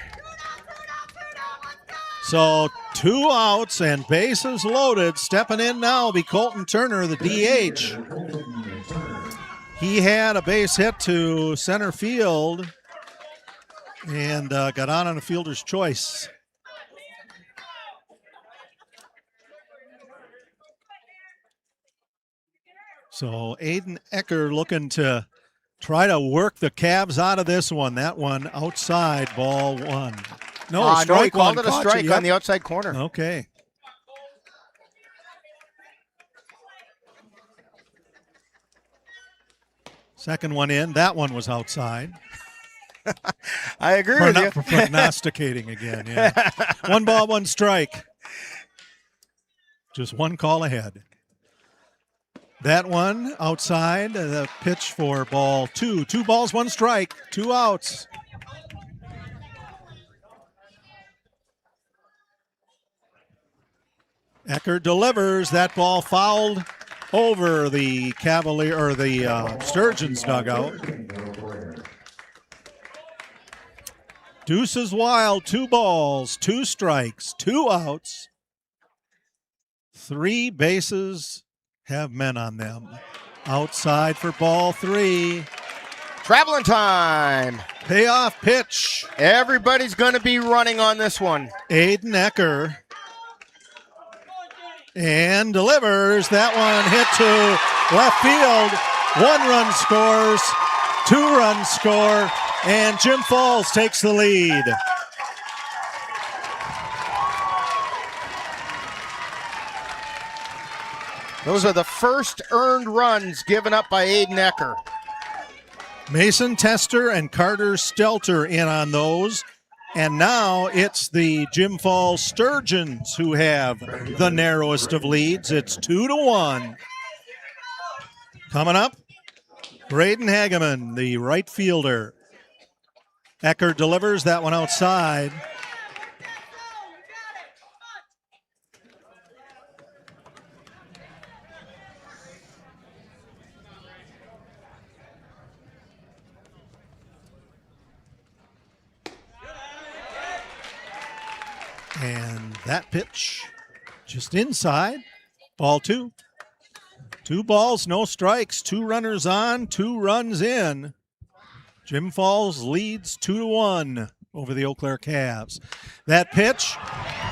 So 2 outs and bases loaded. Stepping in now will be Colton Turner, the DH. He had a base hit to center field and got on a fielder's choice. So Aiden Ecker looking to try to work the Cavs out of this one. That one outside, ball 1. No, strike he called one. it a strike on the outside corner. Okay. Second one in. That one was outside. I agree with you. Prognosticating again, yeah. 1 ball, 1 strike. Just 1 call ahead. That one outside, the pitch for ball 2. 2 balls, 1 strike, 2 outs. Ecker delivers. That ball fouled over the Cavalier or the Sturgeons dugout. Deuces wild. 2 balls, 2 strikes, 2 outs. 3 bases have men on them. Outside for ball 3. Traveling time. Payoff pitch. Everybody's going to be running on this one. Aiden Ecker. And delivers. That one hit to left field. 1 run scores. 2 runs score. And Jim Falls takes the lead. Those are the first earned runs given up by Aiden Ecker. Mason Tester and Carter Stelter in on those. And now it's the Jim Falls Sturgeons who have the narrowest of leads. It's 2-1. Coming up, Braden Hageman, the right fielder. Ecker delivers that one outside. And that pitch just inside. Ball 2. 2 balls, no strikes. 2 runners on, 2 runs in. Jim Falls leads 2-1 over the Eau Claire Cavs. That pitch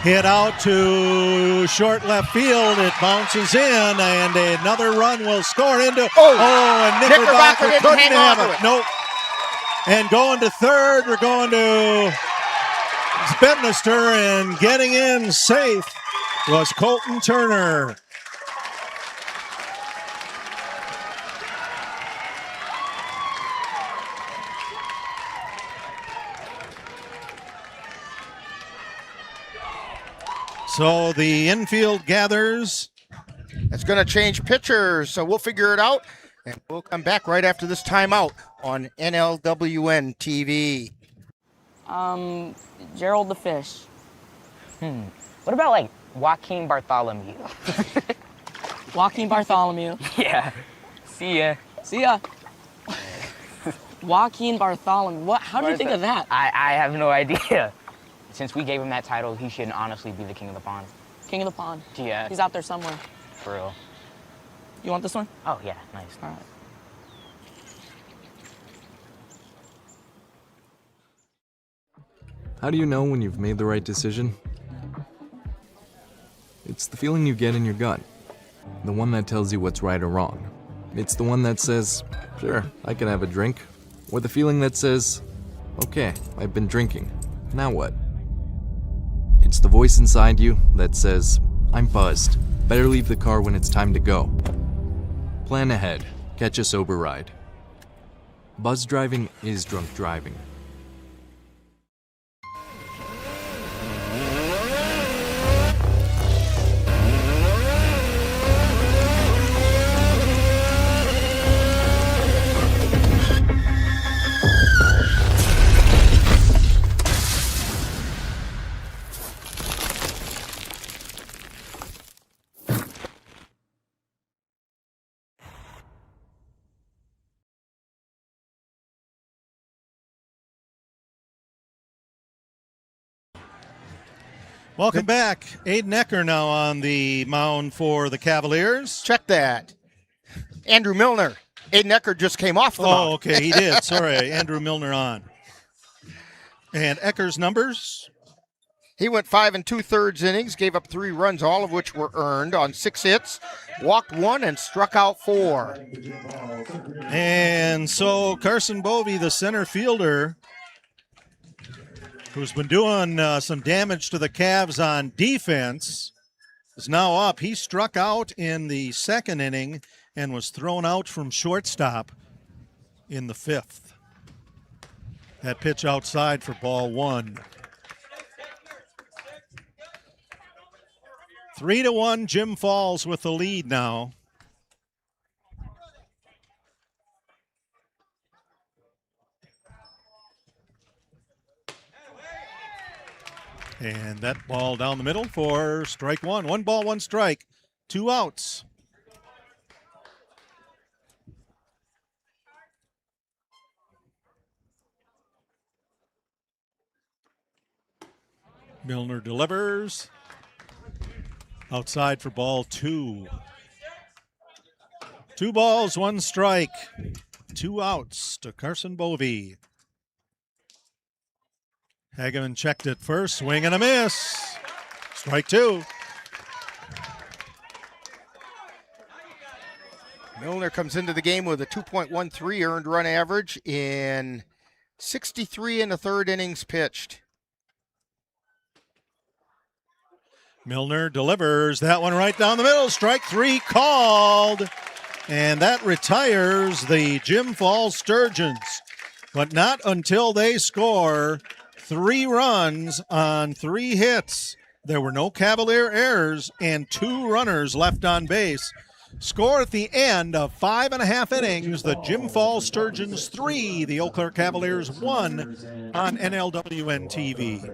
hit out to short left field. It bounces in, and another run will score into. And Knickerbocker couldn't have it. Nope. And going to third, we're going to Bemnister, and getting in safe was Colton Turner. So the infield gathers. It's going to change pitchers, so we'll figure it out, and we'll come back right after this timeout on NLWN-TV. Gerald the Fish. What about like Joaquin Bartholomew? Joaquin Bartholomew. Yeah. See ya. See ya. Joaquin Bartholomew. What? How did you think of that? I have no idea. Since we gave him that title, he should honestly be the king of the pond. King of the pond? Yeah. He's out there somewhere. For real. You want this one? Oh, yeah. Nice. All right. How do you know when you've made the right decision? It's the feeling you get in your gut. The one that tells you what's right or wrong. It's the one that says, sure, I can have a drink. Or the feeling that says, okay, I've been drinking. Now what? It's the voice inside you that says, I'm buzzed. Better leave the car when it's time to go. Plan ahead. Catch a sober ride. Buzz driving is drunk driving. Welcome back. Aiden Ecker now on the mound for the Cavaliers. Check that. Andrew Milner. Aiden Ecker just came off the mound. Oh, okay, he did. Sorry, Andrew Milner on. And Ecker's numbers? He went 5 2/3 innings, gave up 3 runs, all of which were earned on 6 hits, walked 1, and struck out 4. And so Carson Bovey, the center fielder, who's been doing some damage to the Cavs on defense, is now up. He struck out in the 2nd inning and was thrown out from shortstop in the 5th. That pitch outside for ball 1. 3-1, Jim Falls with the lead now. And that ball down the middle for strike 1. 1 ball, 1 strike, 2 outs. Milner delivers. Outside for ball 2. 2 balls, 1 strike, 2 outs to Carson Bovey. Hageman checked it first, swing and a miss. Strike 2. Milner comes into the game with a 2.13 earned run average in 63 1/3 innings pitched. Milner delivers that one right down the middle. Strike 3 called. And that retires the Jim Falls Sturgeons. But not until they score 3 runs on 3 hits. There were no Cavalier errors and 2 runners left on base. Score at the end of 5.5 innings. The Jim Falls Sturgeons 3, the Eau Claire Cavaliers 1 on NLWN-TV.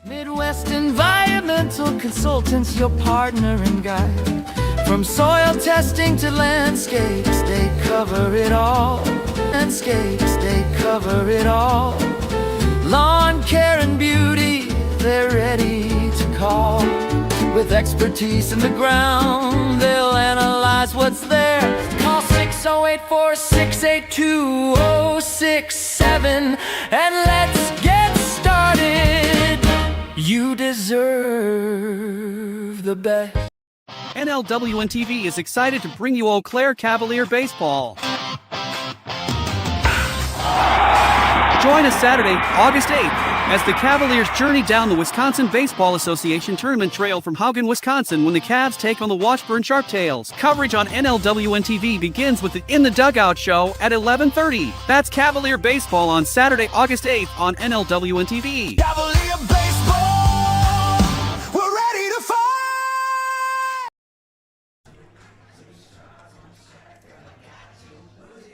Midwest Environmental Consultants, your partner and guide. From soil testing to landscapes, they cover it all. Landscapes, they cover it all. Lawn care and beauty, they're ready to call. With expertise in the ground, they'll analyze what's there. Call 608-468-2067 and let's get started. You deserve the best. NLWN-TV is excited to bring you Eau Claire Cavalier baseball. Join us Saturday, August 8th, as the Cavaliers journey down the Wisconsin Baseball Association Tournament Trail from Haugen, Wisconsin, when the Cavs take on the Washburn Sharptails. Coverage on NLWN-TV begins with the In the Dugout show at 11:30. That's Cavalier baseball on Saturday, August 8th on NLWN-TV. Cavalier baseball, we're ready to fight!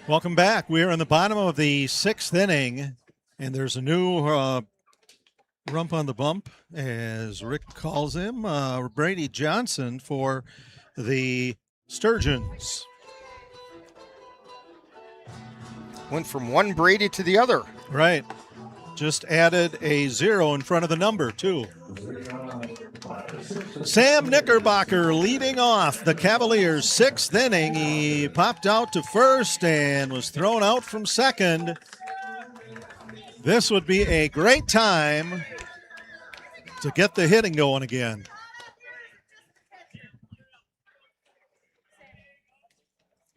Welcome back. We are in the bottom of the 6th inning, and there's a new rump on the bump, as Rick calls him, Brady Johnson for the Sturgeons. Went from one Brady to the other. Right. Just added a 0 in front of the number, too. Sam Knickerbocker leading off the Cavaliers' 6th inning. He popped out to first and was thrown out from second. This would be a great time to get the hitting going again.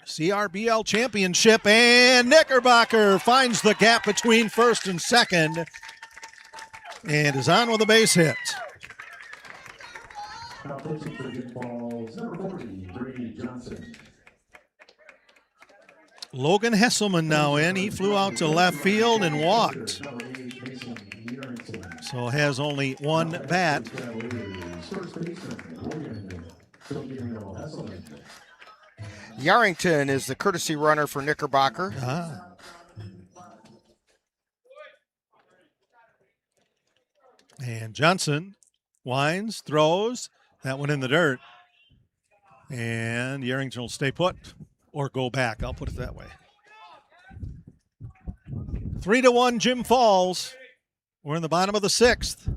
CRBL championship, and Knickerbocker finds the gap between first and second and is on with a base hit. Logan Hesselman now in. He flew out to left field and walked. So has only one bat. Yarrington is the courtesy runner for Knickerbocker. And Johnson winds, throws. That one in the dirt. And Yarrington will stay put or go back. I'll put it that way. 3-1 Jim Falls. We're in the bottom of the 6th.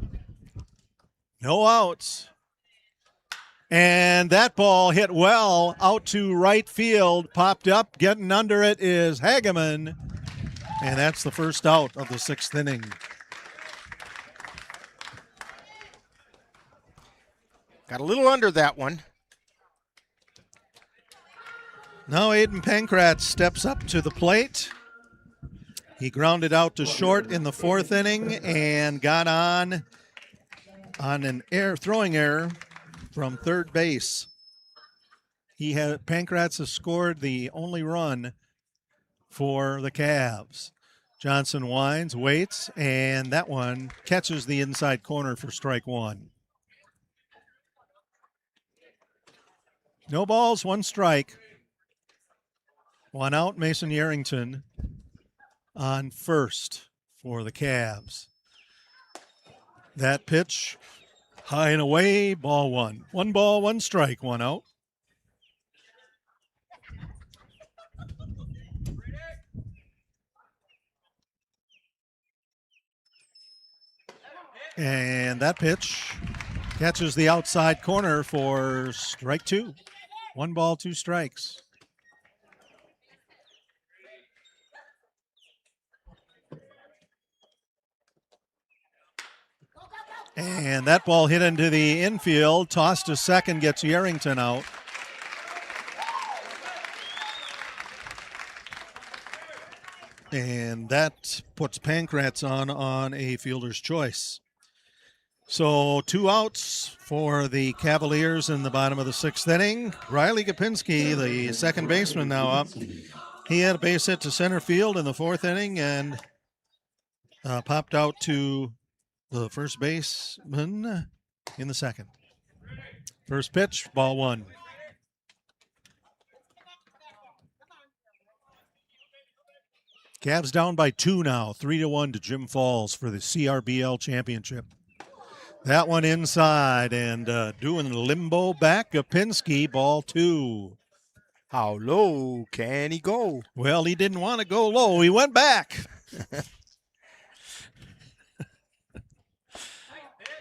No outs. And that ball hit well out to right field. Popped up. Getting under it is Hageman. And that's the first out of the 6th inning. Got a little under that one. Now Aiden Pankratz steps up to the plate. He grounded out to short in the 4th inning and got on an throwing error from third base. Pankratz has scored the only run for the Cavs. Johnson winds, waits, and that one catches the inside corner for strike 1. No balls, 1 strike. 1 out, Mason Yarrington on first for the Cavs. That pitch, high and away, ball 1. 1 ball, 1 strike, 1 out. And that pitch catches the outside corner for strike 2. 1 ball, 2 strikes. And that ball hit into the infield, tossed to second, gets Yarrington out. And that puts Pankratz on a fielder's choice. So 2 outs for the Cavaliers in the bottom of the 6th inning. Riley Gopinski, the second baseman, now up. He had a base hit to center field in the 4th inning and popped out to the first baseman in the 2nd. First pitch, ball 1. Cavs down by 2 now, 3-1 to Jim Falls for the CRBL championship. That one inside and doing limbo back. Gopinski, ball 2. How low can he go? Well, he didn't want to go low. He went back.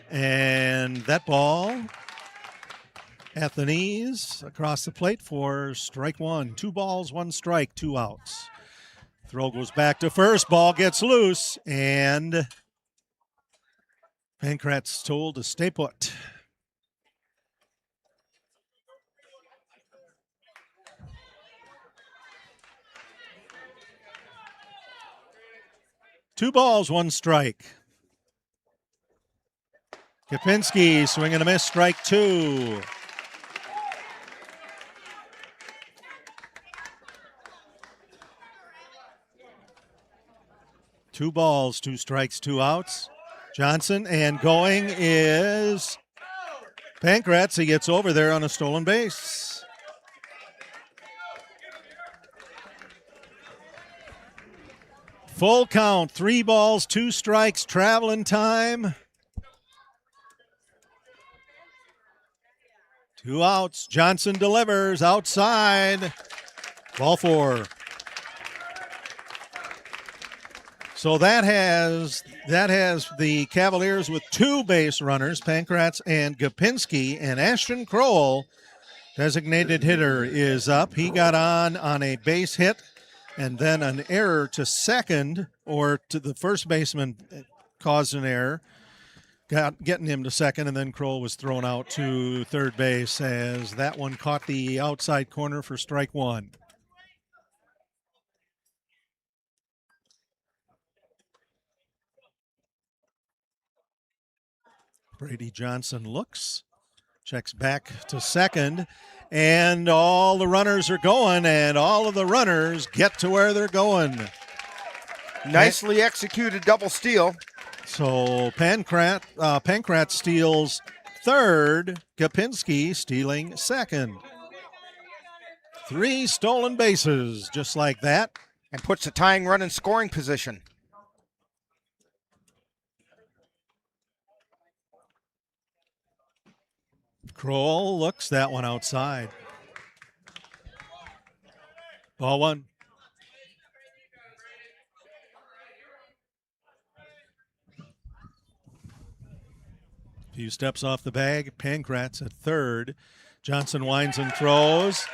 And that ball at the knees across the plate for strike 1. 2 balls, 1 strike, 2 outs. Throw goes back to first. Ball gets loose, and Pankrat's told to stay put. Two balls, 1 strike. Gopinski swing and a miss, strike 2. Two balls, 2 strikes, 2 outs. Johnson, and going is Pankratz. He gets over there on a stolen base. Full count, 3 balls, 2 strikes, traveling time. 2 outs. Johnson delivers outside. Ball 4. So that has the Cavaliers with 2 base runners, Pankratz and Gopinski, and Ashton Kroll, designated hitter, is up. He got on a base hit and then an error to second, or to the first baseman caused an error, getting him to second, and then Kroll was thrown out to third base as that one caught the outside corner for strike 1. Brady Johnson looks, checks back to second, and all the runners are going, and all of the runners get to where they're going. Nicely executed double steal. So Pankratz steals third, Gopinski stealing second. 3 stolen bases, just like that. And puts the tying run in scoring position. Kroll looks, that one outside. Ball 1. Few steps off the bag. Pankratz at third. Johnson winds and throws.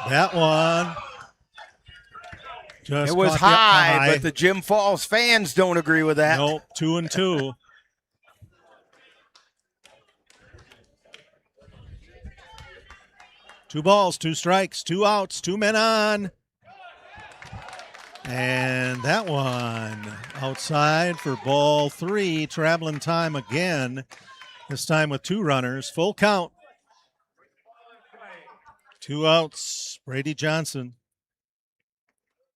That one. It was high, but the Jim Falls fans don't agree with that. Nope, 2-2. Two balls, 2 strikes, 2 outs, 2 men on. And that one outside for ball 3. Traveling time again, this time with 2 runners. Full count. 2 outs. Brady Johnson.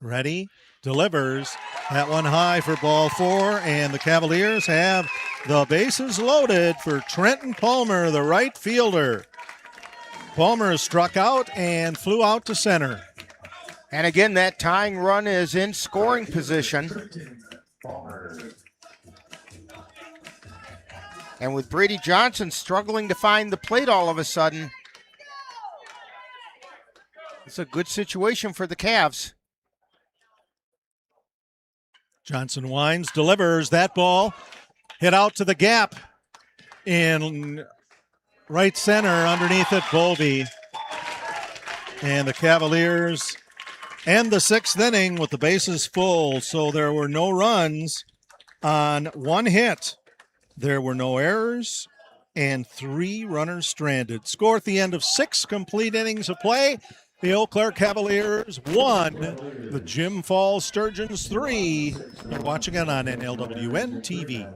Ready, delivers. That one high for ball 4. And the Cavaliers have the bases loaded for Trenton Palmer, the right fielder. Palmer struck out and flew out to center. And again, that tying run is in scoring position. And with Brady Johnson struggling to find the plate all of a sudden, it's a good situation for the Cavs. Johnson winds, delivers. That ball hit out to the gap in right center, underneath it, Bovee. And the Cavaliers end the 6th inning with the bases full. So there were no runs on 1 hit. There were no errors and 3 runners stranded. Score at the end of 6 complete innings of play. The Eau Claire Cavaliers 1, the Jim Falls Sturgeons 3. You're watching it on NLWN-TV.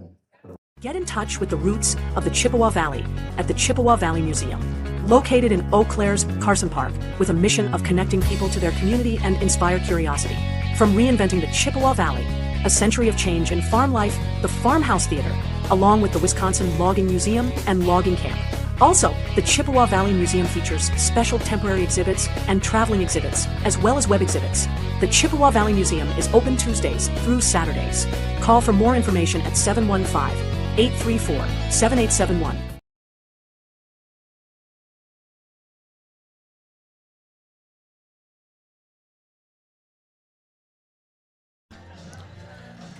Get in touch with the roots of the Chippewa Valley at the Chippewa Valley Museum. Located in Eau Claire's Carson Park with a mission of connecting people to their community and inspire curiosity. From reinventing the Chippewa Valley, a century of change in farm life, the Farmhouse Theater, along with the Wisconsin Logging Museum and Logging Camp. Also, the Chippewa Valley Museum features special temporary exhibits and traveling exhibits, as well as web exhibits. The Chippewa Valley Museum is open Tuesdays through Saturdays. Call for more information at 715-834-7871.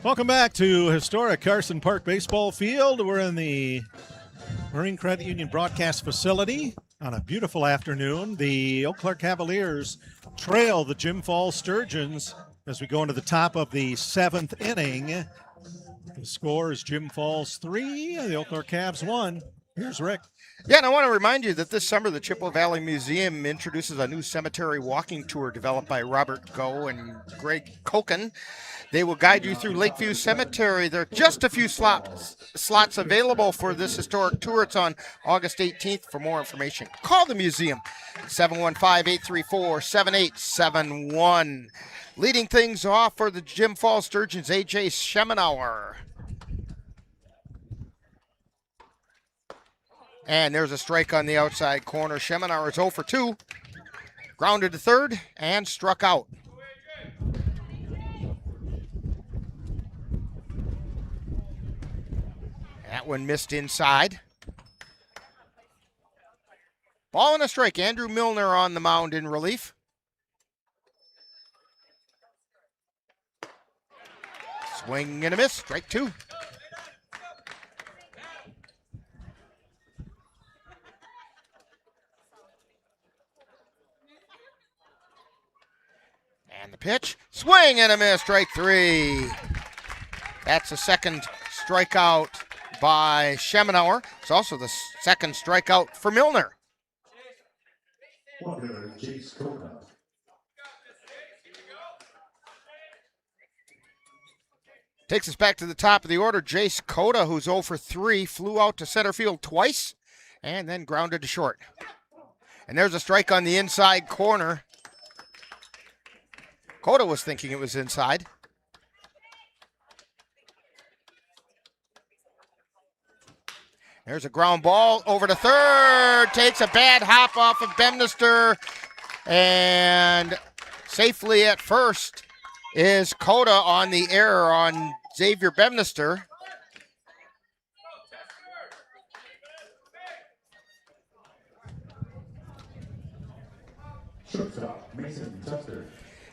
Welcome back to historic Carson Park Baseball Field. We're in the Marine Credit Union broadcast facility on a beautiful afternoon. The Eau Claire Cavaliers trail the Jim Falls Sturgeons as we go into the top of the 7th inning. The score is Jim Falls 3, the Eau Claire Cavs 1. Here's Rick. Yeah, and I want to remind you that this summer the Chippewa Valley Museum introduces a new cemetery walking tour developed by Robert Go and Greg Koken. They will guide you through Lakeview Cemetery. There are just a few slots available for this historic tour. It's on August 18th. For more information, call the museum, 715-834-7871. Leading things off for the Jim Falls Sturgeons, A.J. Schemenauer. And there's a strike on the outside corner. Schemenauer is 0 for 2. Grounded to third and struck out. That one missed inside. Ball and a strike. Andrew Milner on the mound in relief. Swing and a miss. Strike 2. And the pitch. Swing and a miss. Strike 3. That's the second strikeout by Schemenauer. It's also the second strikeout for Milner. Takes us back to the top of the order. Jace Cota, who's 0 for 3, flew out to center field twice and then grounded to short. And there's a strike on the inside corner. Cota was thinking it was inside. There's a ground ball over to third. Takes a bad hop off of Bemnister. And safely at first is Cota on the error on Xavier Bemnister.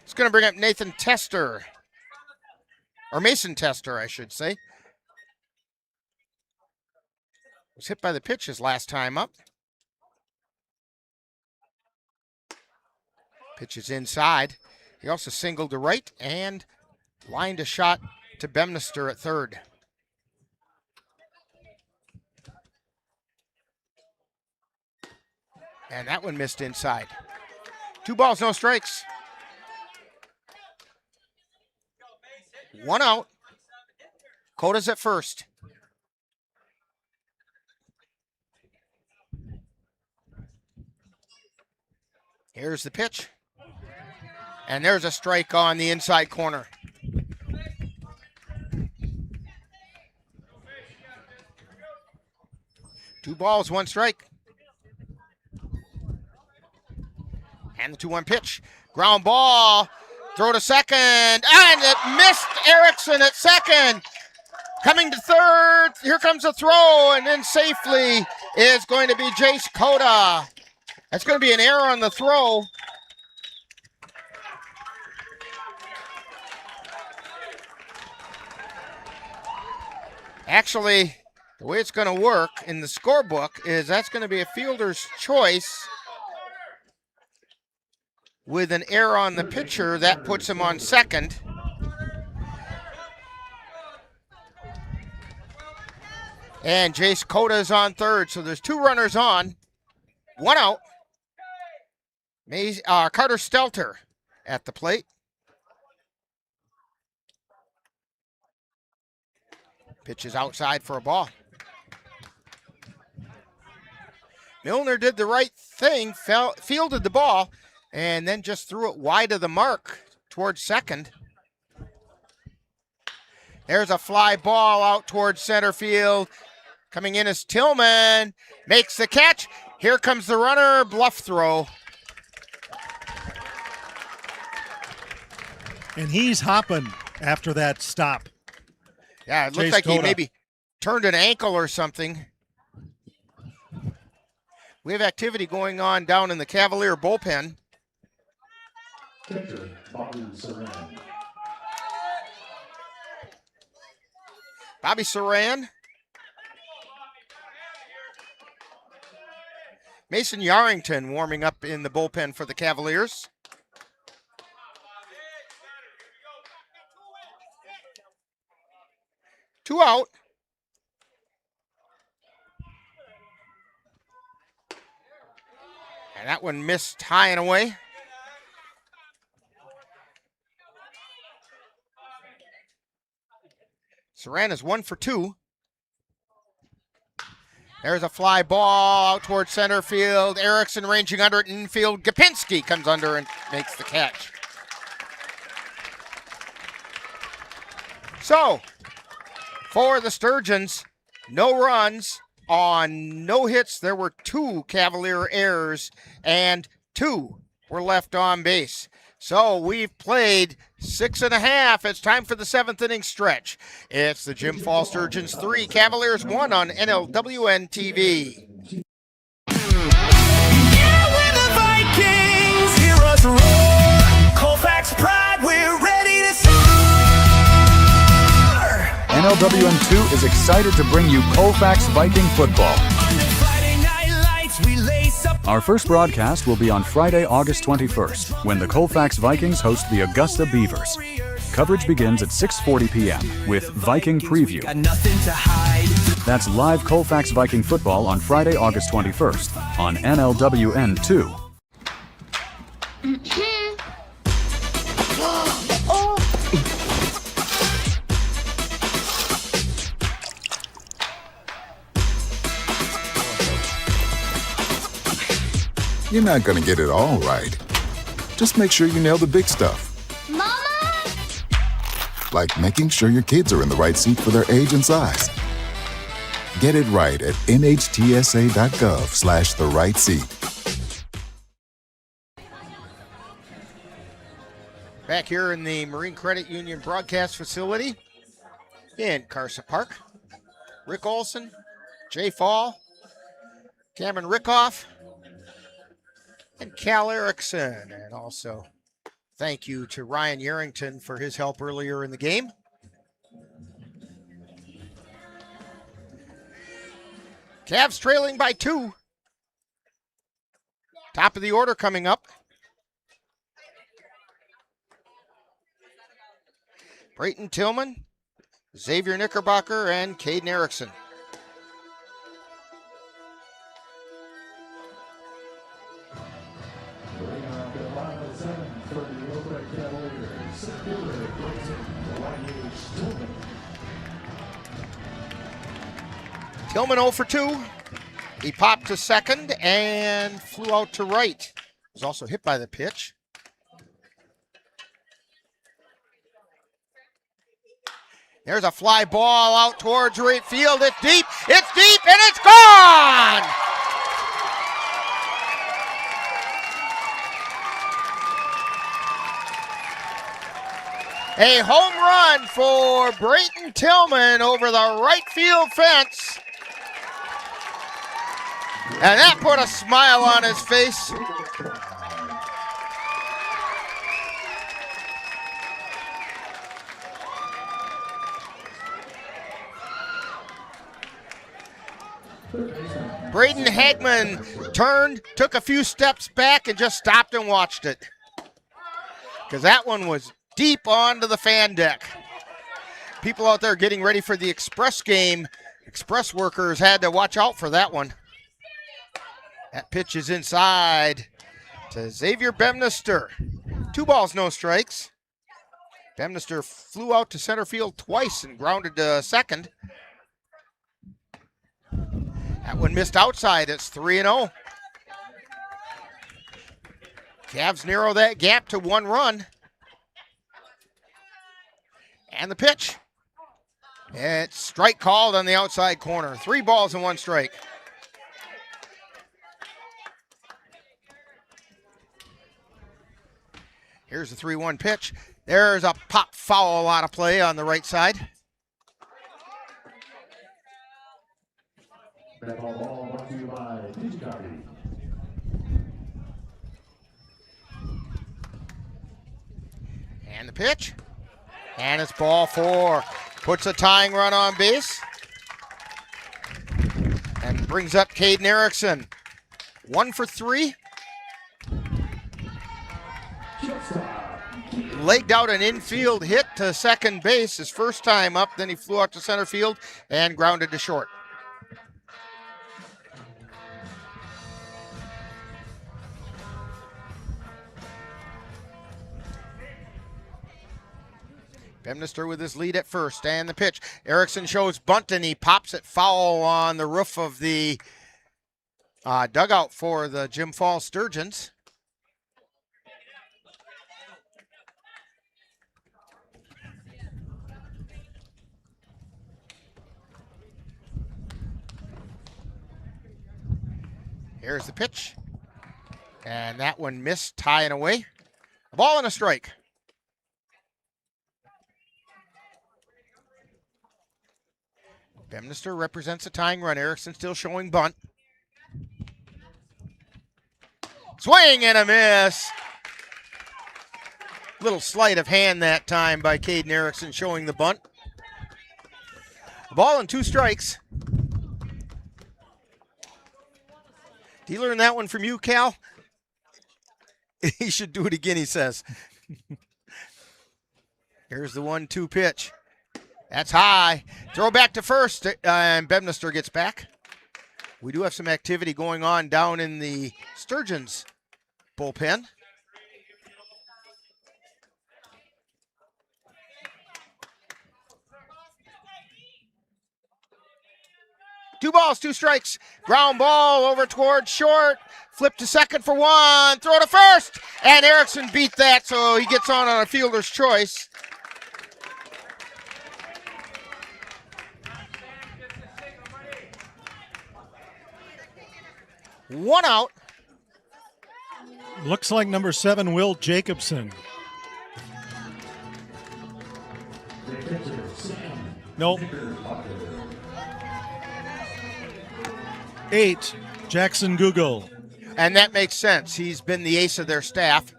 It's going to bring up Nathan Tester. Or Mason Tester, I should say. Was hit by the pitch his last time up. Pitch is inside. He also singled to right and lined a shot to Bemnister at third. And that one missed inside. 2 balls, no strikes. 1 out. Cota's at first. Here's the pitch. And there's a strike on the inside corner. Two balls, 1 strike. And the 2-1 pitch. Ground ball. Throw to second. And it missed Erickson at second. Coming to third. Here comes a throw. And then safely is going to be Jace Cota. That's going to be an error on the throw. Actually, the way it's going to work in the scorebook is that's going to be a fielder's choice. With an error on the pitcher, that puts him on second. And Jace Cota is on third, so there's 2 runners on, 1 out. Carter Stelter at the plate. Pitch is outside for a ball. Milner did the right thing, fielded the ball, and then just threw it wide of the mark towards second. There's a fly ball out towards center field. Coming in is Tillman, makes the catch. Here comes the runner, bluff throw. And he's hopping after that stop. Yeah, it looks like he maybe turned an ankle or something. We have activity going on down in the Cavalier bullpen. Bobby Saran. Mason Yarrington warming up in the bullpen for the Cavaliers. Two out. And that one missed high and away. Saran is 1 for 2. There's a fly ball out towards center field. Erickson ranging under it in field. Gapinski comes under and makes the catch. So, for the Sturgeons, no runs on no hits. There were 2 Cavalier errors and 2 were left on base. So we've played 6.5. It's time for the 7th inning stretch. It's the Jim Fall Sturgeons 3, Cavaliers 1 on NLWN-TV. Yeah, we're the Vikings. Hear us roar. Colfax pride, we're ready to soar. NLWN2 is excited to bring you Colfax Viking football. Our first broadcast will be on Friday, August 21st, when the Colfax Vikings host the Augusta Beavers. Coverage begins at 6:40 p.m. with Viking Preview. That's live Colfax Viking football on Friday, August 21st on NLWN2. You're not going to get it all right. Just make sure you nail the big stuff. Mama! Like making sure your kids are in the right seat for their age and size. Get it right at nhtsa.gov/the-right-seat. Back here in the Marine Credit Union broadcast facility in Carson Park. Rick Olson, Jay Fall, Cameron Rickoff, and Cal Erickson. And also thank you to Ryan Yarrington for his help earlier in the game. Cavs trailing by 2. Top of the order coming up. Brayton Tillman, Xavier Knickerbocker, and Caden Erickson. Tillman 0 for 2. He popped to second and flew out to right. Was also hit by the pitch. There's a fly ball out towards right field. It's deep, and it's gone! A home run for Brayton Tillman over the right field fence. And that put a smile on his face. Braden Hagman turned, took a few steps back, and just stopped and watched it. Because that one was deep onto the fan deck. People out there getting ready for the Express game. Express workers had to watch out for that one. That pitch is inside to Xavier Bemnister. 2 balls, no strikes. Bemnister flew out to center field twice and grounded to second. That one missed outside. It's 3-0. Cavs narrow that gap to 1 run. And the pitch. It's strike called on the outside corner. 3 balls and 1 strike. Here's the 3-1 pitch. There's a pop foul out of play on the right side. That ball brought to you by Digicopy. And the pitch. And it's ball 4. Puts a tying run on base. And brings up Caden Erickson. 1 for 3. Legged out an infield hit to second base his first time up. Then he flew out to center field and grounded to short. Bemnister with his lead at first, and the pitch. Erickson shows bunt, and he pops it foul on the roof of the dugout for the Jim Falls Sturgeons. Here's the pitch, and that one missed, tying away. A ball and a strike. Bemnister represents a tying run. Erickson still showing bunt. Swing and a miss. Little sleight of hand that time by Caden Erickson showing the bunt. A ball and 2 strikes. Did he learn that one from you, Cal? He should do it again, he says. Here's the 1-2 pitch. That's high. Throw back to first, and Bemnister gets back. We do have some activity going on down in the Sturgeons bullpen. Two balls, 2 strikes. Ground ball over towards short. Flip to second for 1. Throw to first. And Erickson beat that, so he gets on a fielder's choice. One out. Looks like number 7, Will Jacobson. Nope. 8, Jackson Google. And that makes sense. He's been the ace of their staff.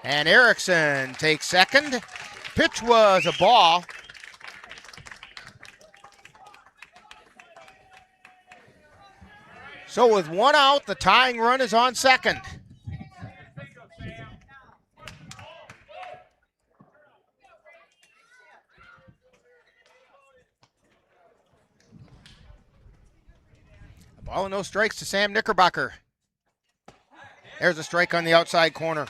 And Erickson takes second. Pitch was a ball. So with 1 out, the tying run is on second. A ball and no strikes to Sam Knickerbocker. There's a strike on the outside corner.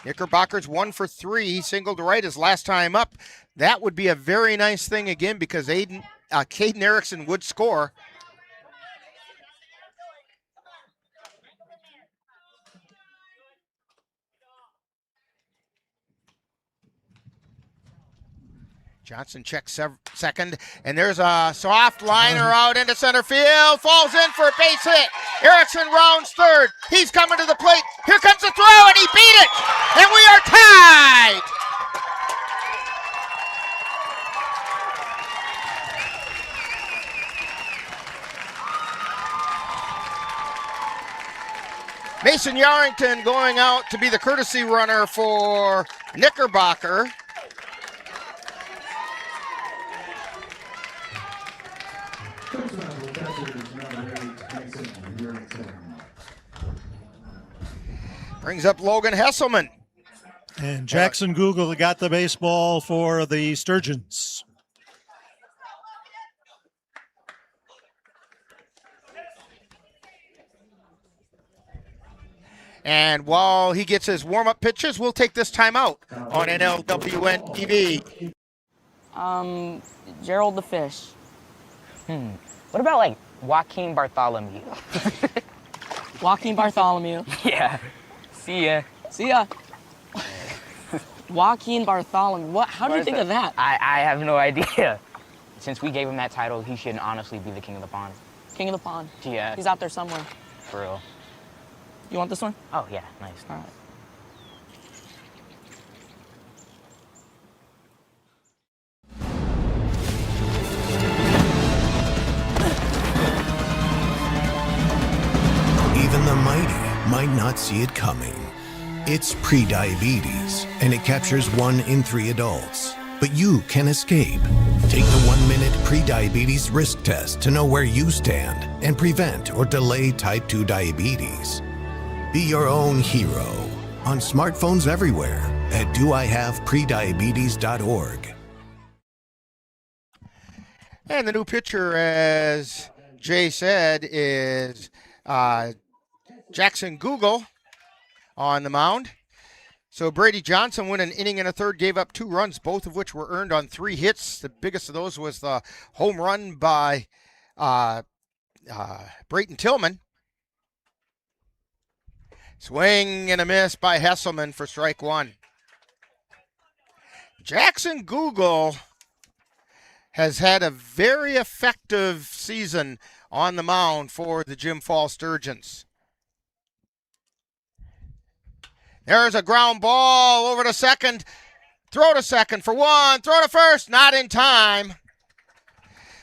Knickerbocker's 1 for 3. He singled to right his last time up. That would be a very nice thing again because Caden Erickson would score. Johnson checks second, and there's a soft liner out into center field. Falls in for a base hit. Erickson rounds third. He's coming to the plate. Here comes the throw, and he beat it. And we are tied. Mason Yarrington going out to be the courtesy runner for Knickerbocker. Brings up Logan Hesselman. And Jackson Google got the baseball for the Sturgeons. And while he gets his warm-up pitches, we'll take this time out on NLWN-TV. Gerald the Fish. What about, like, Joaquin Bartholomew? Joaquin Bartholomew. Yeah. See ya. See ya. Joaquin Bartholomew. What? How do you think of that? I have no idea. Since we gave him that title, he should honestly be the king of the pond. King of the pond? Yeah. He's out there somewhere. For real. You want this one? Oh, yeah. Nice. All right. Even the mighty might not see it coming. It's prediabetes, and it captures 1 in 3 adults. But you can escape. Take the 1-minute prediabetes risk test to know where you stand and prevent or delay type 2 diabetes. Be your own hero on smartphones everywhere at doihaveprediabetes.org. And the new pitcher, as Jay said, is Jackson Google on the mound. So Brady Johnson went an inning and a third, gave up 2 runs, both of which were earned on 3 hits. The biggest of those was the home run by Brayton Tillman. Swing and a miss by Hesselman for strike 1. Jackson Google has had a very effective season on the mound for the Jim Falls Sturgeons. There's a ground ball over to second. Throw to second for 1. Throw to first. Not in time.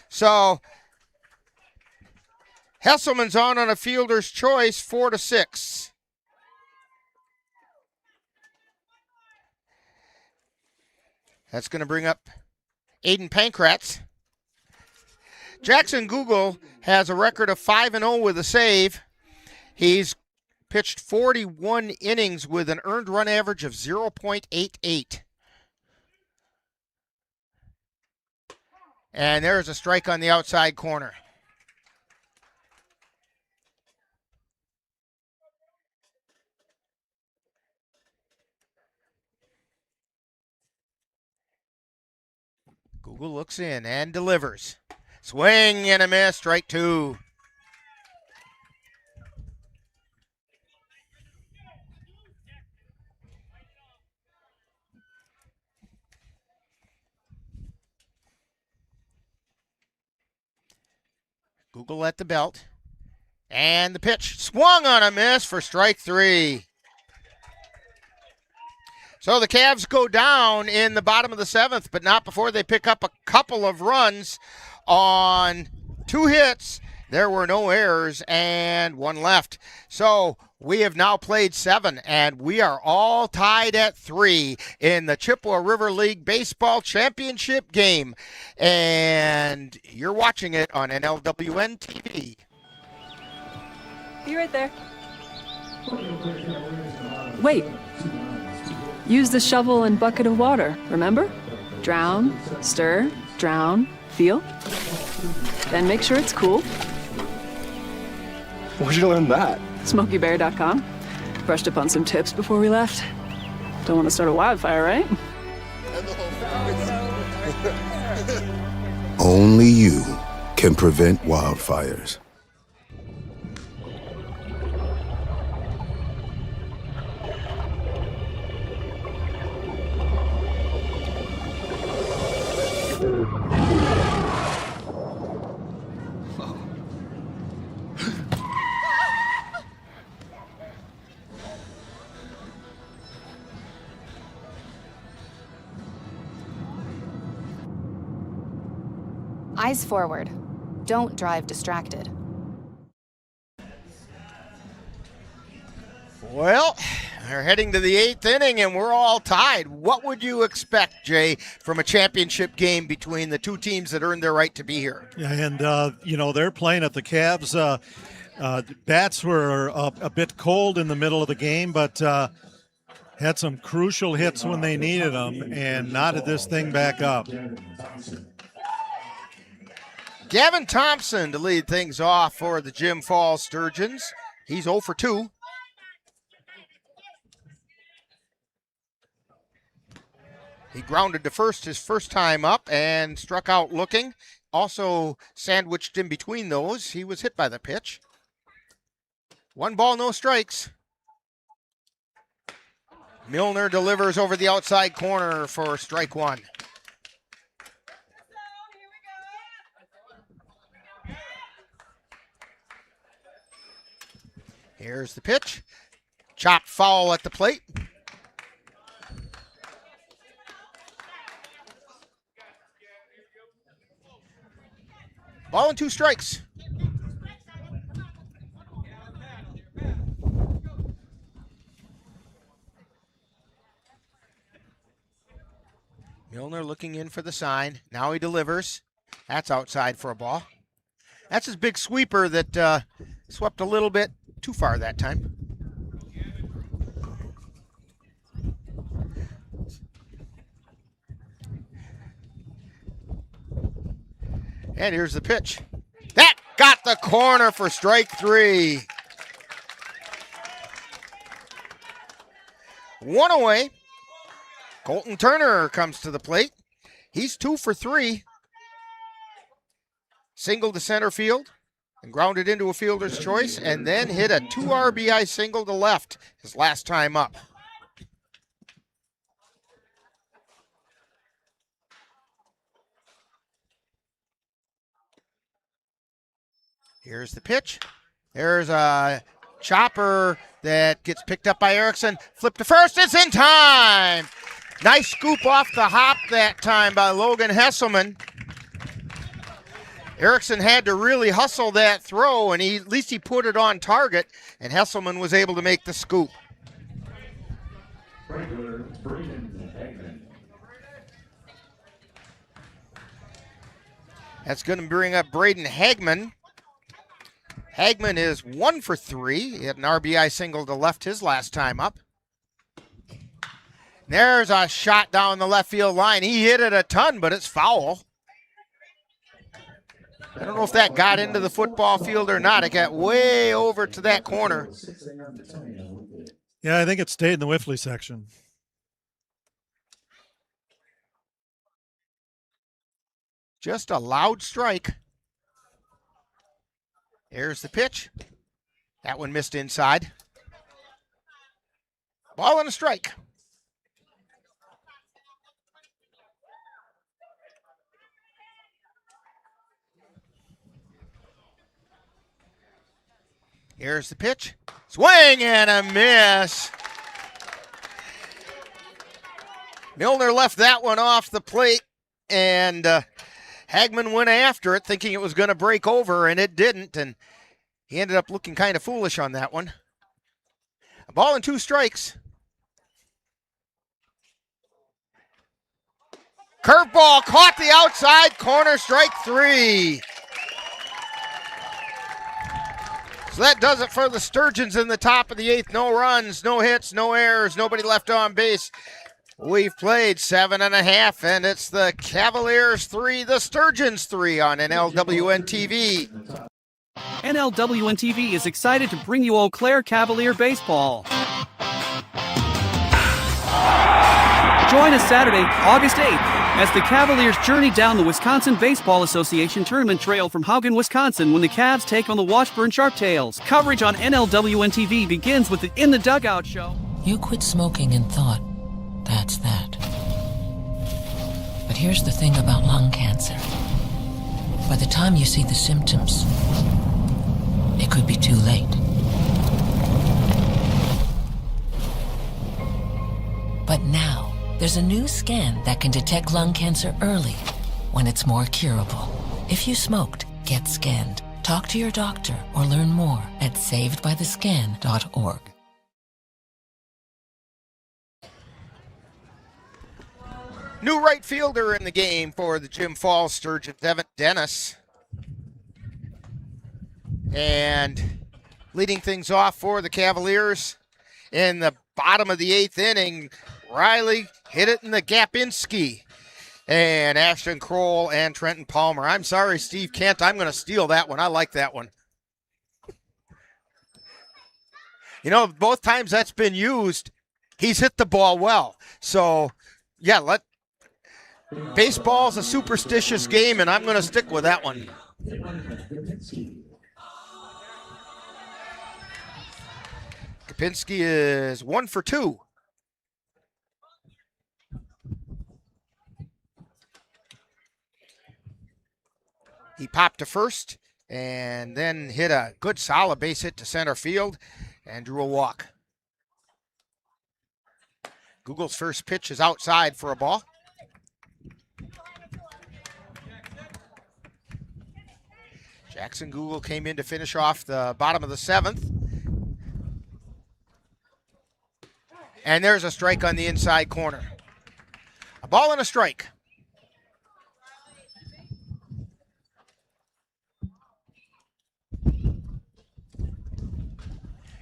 So Hesselman's on a fielder's choice, 4-6. That's going to bring up Aiden Pankratz. Jackson Google has a record of 5-0 with a save. He's pitched 41 innings with an earned run average of 0.88. And there's a strike on the outside corner. Google looks in and delivers. Swing and a miss, strike 2. Google at the belt. And the pitch swung on a miss for strike 3. So the Cavs go down in the bottom of the 7th, but not before they pick up a couple of runs on 2 hits. There were no errors and 1 left. So we have now played 7, and we are all tied at 3 in the Chippewa River League Baseball Championship game. And you're watching it on NLWN-TV. Be right there. Wait. Use the shovel and bucket of water, remember? Drown, stir, drown, feel. Then make sure it's cool. Where'd you learn that? SmokeyBear.com. Brushed up on some tips before we left. Don't want to start a wildfire, right? Only you can prevent wildfires. Eyes forward. Don't drive distracted. Well, they're heading to the 8th inning, and we're all tied. What would you expect, Jay, from a championship game between the 2 teams that earned their right to be here? Yeah, and, they're playing at the Cavs. Bats were a bit cold in the middle of the game, but had some crucial hits when they needed them and knotted this thing back up. Gavin Thompson to lead things off for the Jim Falls Sturgeons. He's 0 for 2. He grounded to first his first time up and struck out looking. Also sandwiched in between those, he was hit by the pitch. 1 ball, no strikes. Milner delivers over the outside corner for strike 1. Here's the pitch. Chopped foul at the plate. Ball and 2 strikes. Milner looking in for the sign. Now he delivers. That's outside for a ball. That's his big sweeper that swept a little bit too far that time. And here's the pitch. That got the corner for strike 3. 1 away. Colton Turner comes to the plate. He's 2 for 3. Single to center field and grounded into a fielder's choice, and then hit a 2 RBI single to left his last time up. Here's the pitch. There's a chopper that gets picked up by Erickson. Flip to first. It's in time. Nice scoop off the hop that time by Logan Hesselman. Erickson had to really hustle that throw, and at least he put it on target, and Hesselman was able to make the scoop. That's going to bring up Braden Hagman. Hagman is 1 for 3. He had an RBI single to left his last time up. There's a shot down the left field line. He hit it a ton, but it's foul. I don't know if that got into the football field or not. It got way over to that corner. Yeah, I think it stayed in the Whiffley section. Just a loud strike. Here's the pitch. That one missed inside. Ball and a strike. Here's the pitch. Swing and a miss. Milner left that one off the plate, and Hagman went after it thinking it was going to break over, and it didn't, and he ended up looking kind of foolish on that one. A ball and 2 strikes. Curveball caught the outside corner, strike 3. So that does it for the Sturgeons in the top of the 8th. No runs, no hits, no errors, nobody left on base. We've played 7.5, and it's the Cavaliers 3, the Sturgeons 3 on NLWN-TV. NLWN-TV is excited to bring you Eau Claire Cavalier baseball. Join us Saturday, August 8th, as the Cavaliers journey down the Wisconsin Baseball Association Tournament Trail from Haugen, Wisconsin, when the Cavs take on the Washburn Sharptails. Coverage on NLWN-TV begins with the In the Dugout show. You quit smoking and thought, that's that. But here's the thing about lung cancer. By the time you see the symptoms, it could be too late. But now, there's a new scan that can detect lung cancer early, when it's more curable. If you smoked, get scanned. Talk to your doctor or learn more at savedbythescan.org. New right fielder in the game for the Jim Falls Sturgeons, Evan Dennis. And leading things off for the Cavaliers in the bottom of the 8th inning, Riley hit it in the Gapinski. And Ashton Kroll and Trenton Palmer. I'm sorry, Steve Kent. I'm going to steal that one. I like that one. You know, both times that's been used, he's hit the ball well. So, yeah, Baseball's a superstitious game, and I'm going to stick with that one. Kapinski is 1 for 2. He popped to first and then hit a good solid base hit to center field and drew a walk. Google's first pitch is outside for a ball. Jackson Google came in to finish off the bottom of the 7th. And there's a strike on the inside corner. A ball and a strike.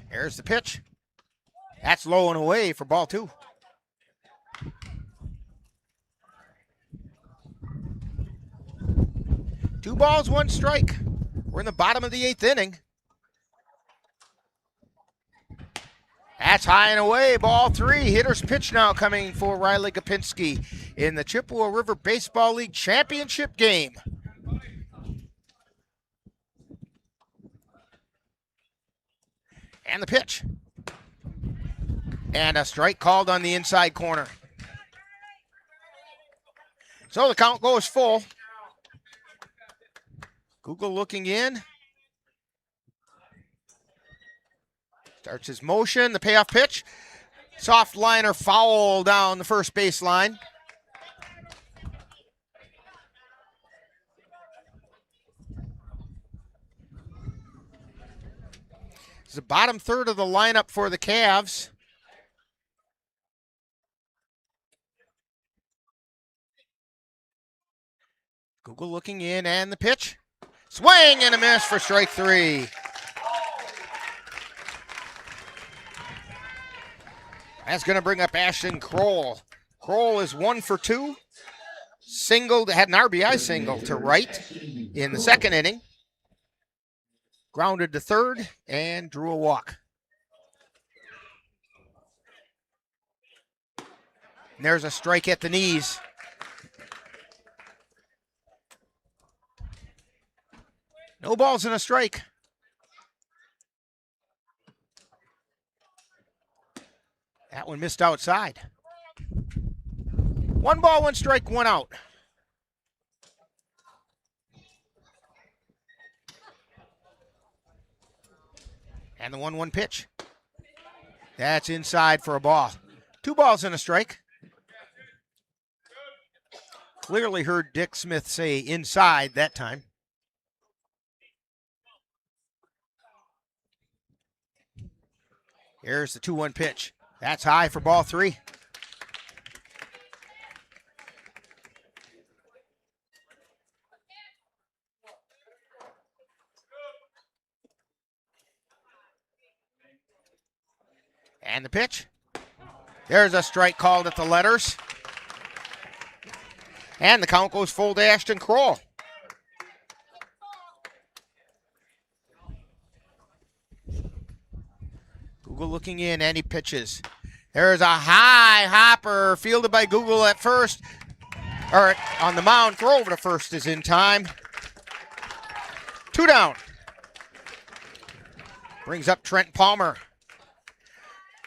There's the pitch. That's low and away for ball 2. Two balls, one strike. We're in the bottom of the 8th inning. That's high and away, ball 3. Hitter's pitch now coming for Riley Kapinski in the Chippewa River Baseball League Championship game. And the pitch. And a strike called on the inside corner. So the count goes full. Google looking in. Starts his motion, the payoff pitch. Soft liner foul down the first base line. It's the bottom third of the lineup for the Cavs. Google looking in and the pitch. Swing and a miss for strike 3. That's going to bring up Ashton Kroll. Kroll is 1 for 2. Singled, had an RBI single to right in the 2nd inning. Grounded to 3rd and drew a walk. And there's a strike at the knees. No balls and a strike. That one missed outside. 1 ball, 1 strike, 1 out. And the 1-1 pitch. That's inside for a ball. 2 balls and a strike. Clearly heard Dick Smith say inside that time. Here's the 2-1 pitch. That's high for ball 3. And the pitch. There's a strike called at the letters. And the count goes full to Ashton Kroll. Google looking in and he pitches. There's a high hopper fielded by Google at first. Or on the mound, throw over to first is in time. 2 down. Brings up Trent Palmer.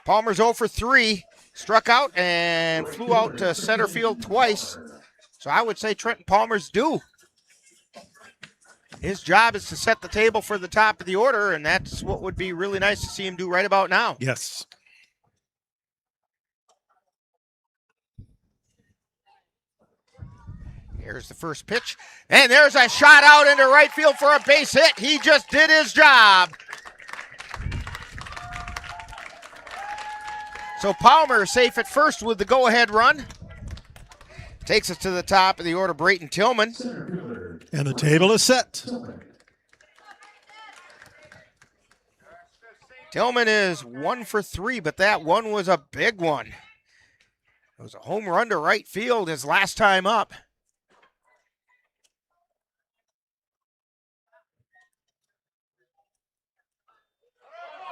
Palmer's 0 for 3. Struck out and flew out to center field twice. So I would say Trenton Palmer's due. His job is to set the table for the top of the order, and that's what would be really nice to see him do right about now. Yes. Here's the first pitch, and there's a shot out into right field for a base hit. He just did his job. So Palmer safe at first with the go-ahead run. Takes us to the top of the order, Brayton Tillman. And the table is set. Tillman is 1 for 3, but that one was a big one. It was a home run to right field his last time up.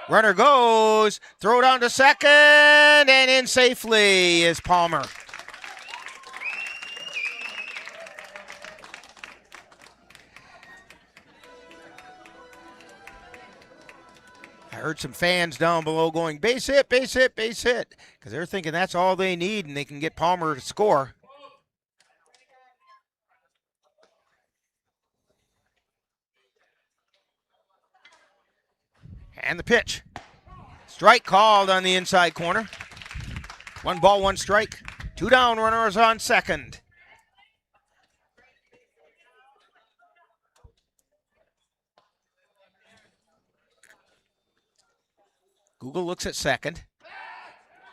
Runner goes, throw down to second, and in safely is Palmer. I heard some fans down below going, base hit, base hit, base hit, because they're thinking that's all they need and they can get Palmer to score. And the pitch. Strike called on the inside corner. 1 ball, 1 strike. 2 down, runners on second. Google looks at second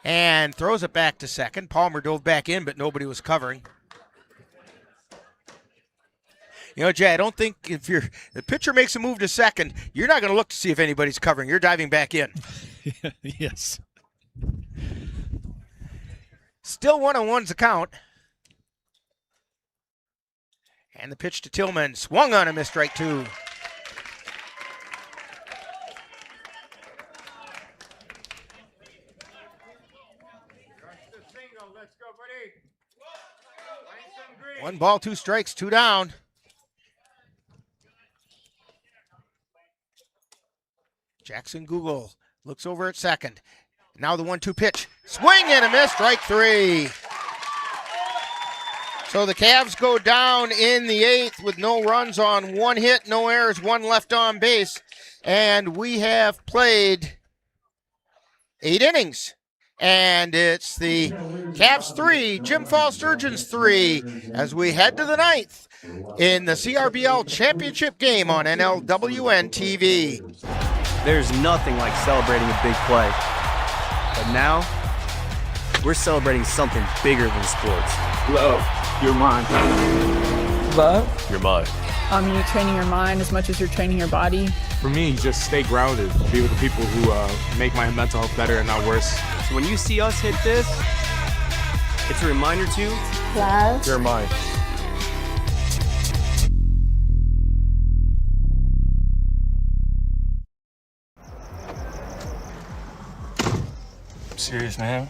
and throws it back to second. Palmer dove back in, but nobody was covering. You know, Jay, I don't think if the pitcher makes a move to second, you're not going to look to see if anybody's covering. You're diving back in. Yes. Still 1-on-1's the count. And the pitch to Tillman. Swung on a missed strike 2. One ball, 2 strikes, 2 down. Jackson Google looks over at second. Now the 1-2 pitch. Swing and a miss, strike 3. So the Cavs go down in the 8th with no runs on 1 hit, no errors, 1 left on base. And we have played 8 innings. And it's the Cavs 3, Jim Falls Sturgeons 3, as we head to the 9th in the CRBL championship game on NLWN-TV. There's nothing like celebrating a big play. But now, we're celebrating something bigger than sports. Love, your mind. Love? Your mind. You're training your mind as much as you're training your body. For me, just stay grounded. Be with the people who make my mental health better and not worse. So when you see us hit this, it's a reminder to love your mind. I'm serious, man.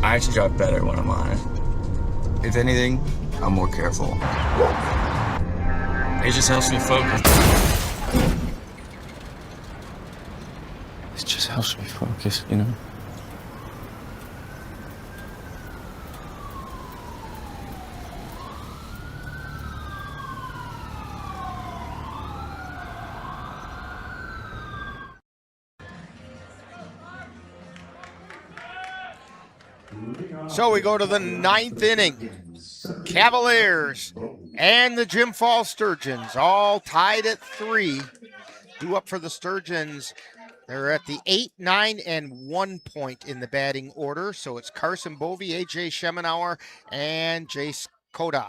I actually got better when I'm on it. If anything, I'm more careful. It just helps me focus. It just helps me focus, you know? So we go to the 9th inning. Cavaliers and the Jim Falls Sturgeons all tied at 3. Due up for the Sturgeons. They're at the 8, 9, and 1 point in the batting order. So it's Carson Bovey, A.J. Schemenauer, and Jace Koda.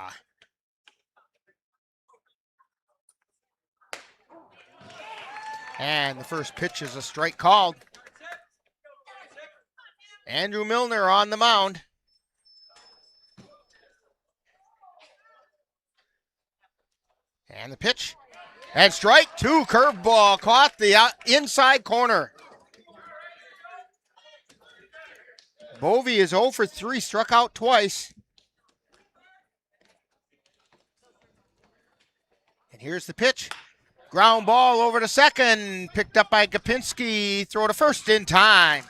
And the first pitch is a strike called. Andrew Milner on the mound. And the pitch. And strike 2, curveball, caught the inside corner. Bovey is 0 for 3, struck out twice. And here's the pitch. Ground ball over to second, picked up by Gopinski, throw to first in time.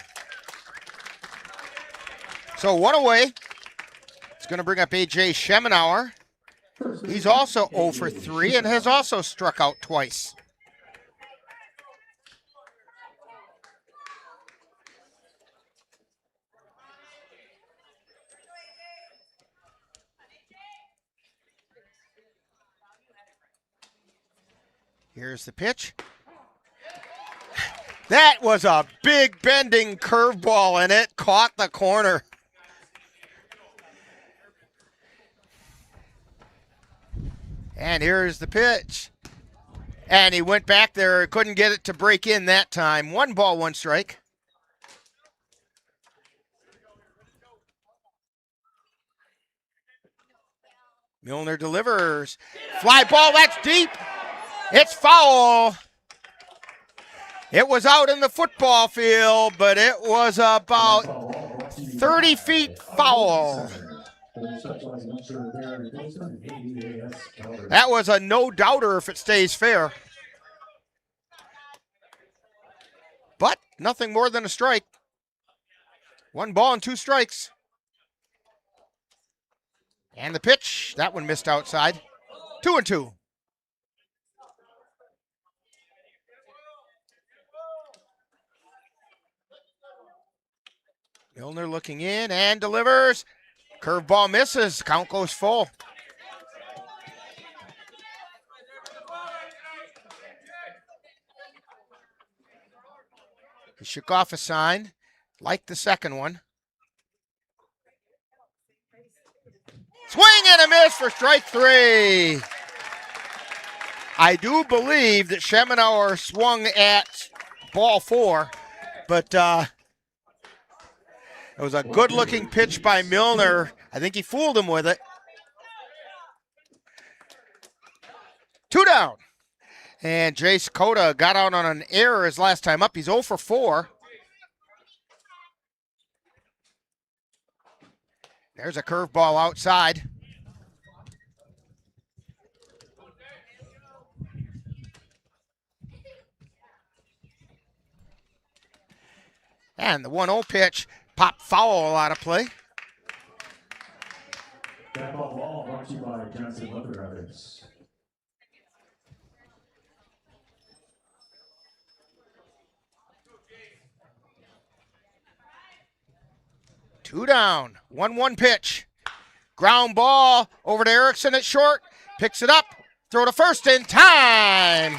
So 1 away. It's going to bring up A.J. Schemenauer. He's also 0 for 3 and has also struck out twice. Here's the pitch. That was a big bending curveball and it caught the corner. And here's the pitch. And he went back there, couldn't get it to break in that time. 1 ball, 1 strike. Milner delivers. Fly ball, that's deep. It's foul. It was out in the football field, but it was about 30 feet foul. That was a no-doubter if it stays fair. nothing more than a strike. 1 ball and 2 strikes. And the pitch, that one missed outside. 2-2. Milner looking in and delivers. Curveball misses. Count goes full. He shook off a sign, like the second one. Swing and a miss for strike 3. I do believe that Schemenauer swung at ball 4, but it was a good-looking pitch by Milner. I think he fooled him with it. 2 down. And Jace Cota got out on an error his last time up. He's 0 for 4. There's a curveball outside. And the 1-0 pitch popped foul out of play. That ball brought to you by Johnson Leather Brothers. Two down, 1-1 pitch. Ground ball over to Erickson at short. Picks it up, throw to first in time.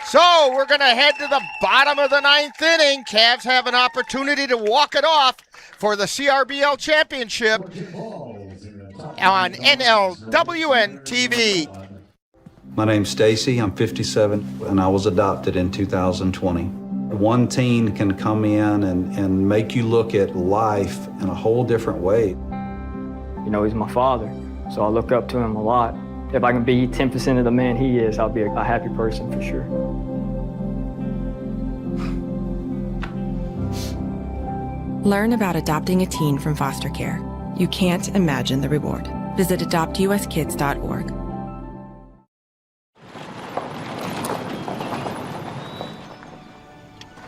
So we're going to head to the bottom of the 9th inning. Cavs have an opportunity to walk it off for the CRBL championship on NLWN-TV. My name's Stacy, I'm 57, and I was adopted in 2020. One teen can come in and make you look at life in a whole different way. You know, he's my father, so I look up to him a lot. If I can be 10% of the man he is, I'll be a happy person for sure. Learn about adopting a teen from foster care. You can't imagine the reward. Visit adoptuskids.org.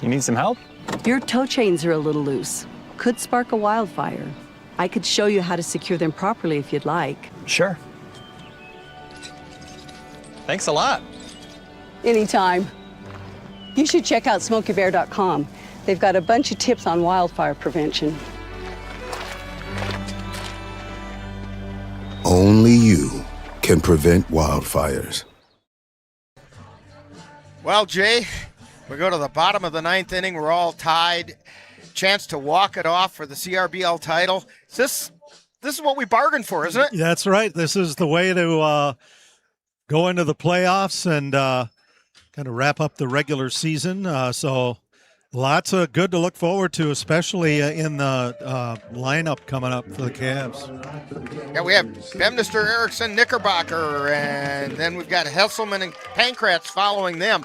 You need some help? Your tow chains are a little loose. Could spark a wildfire. I could show you how to secure them properly if you'd like. Sure. Thanks a lot. Anytime. You should check out SmokeyBear.com. They've got a bunch of tips on wildfire prevention. Only you can prevent wildfires. Well, Jay, we go to the bottom of the 9th inning. We're all tied. Chance to walk it off for the CRBL title. This is what we bargained for, isn't it? That's right. This is the way to go into the playoffs and kind of wrap up the regular season. So lots of good to look forward to, especially in the lineup coming up for the Cavs. Yeah, we have Bemnister, Erickson, Knickerbocker, and then we've got Hesselman and Pankratz following them.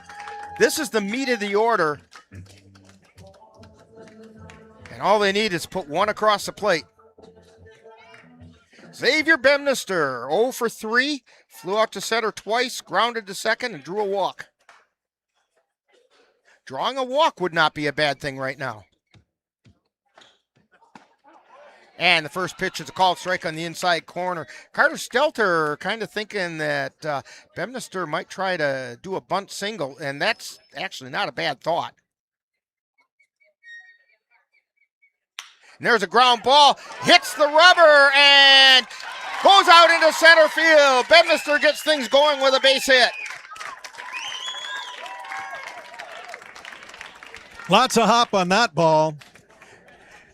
This is the meat of the order. And all they need is put one across the plate. Xavier Bemnister, 0 for 3, flew out to center twice, grounded to second, and drew a walk. Drawing a walk would not be a bad thing right now. And the first pitch is a called strike on the inside corner. Carter Stelter kind of thinking that Bemnister might try to do a bunt single, and that's actually not a bad thought. And there's a ground ball, hits the rubber, and goes out into center field. Bemnister gets things going with a base hit. Lots of hop on that ball.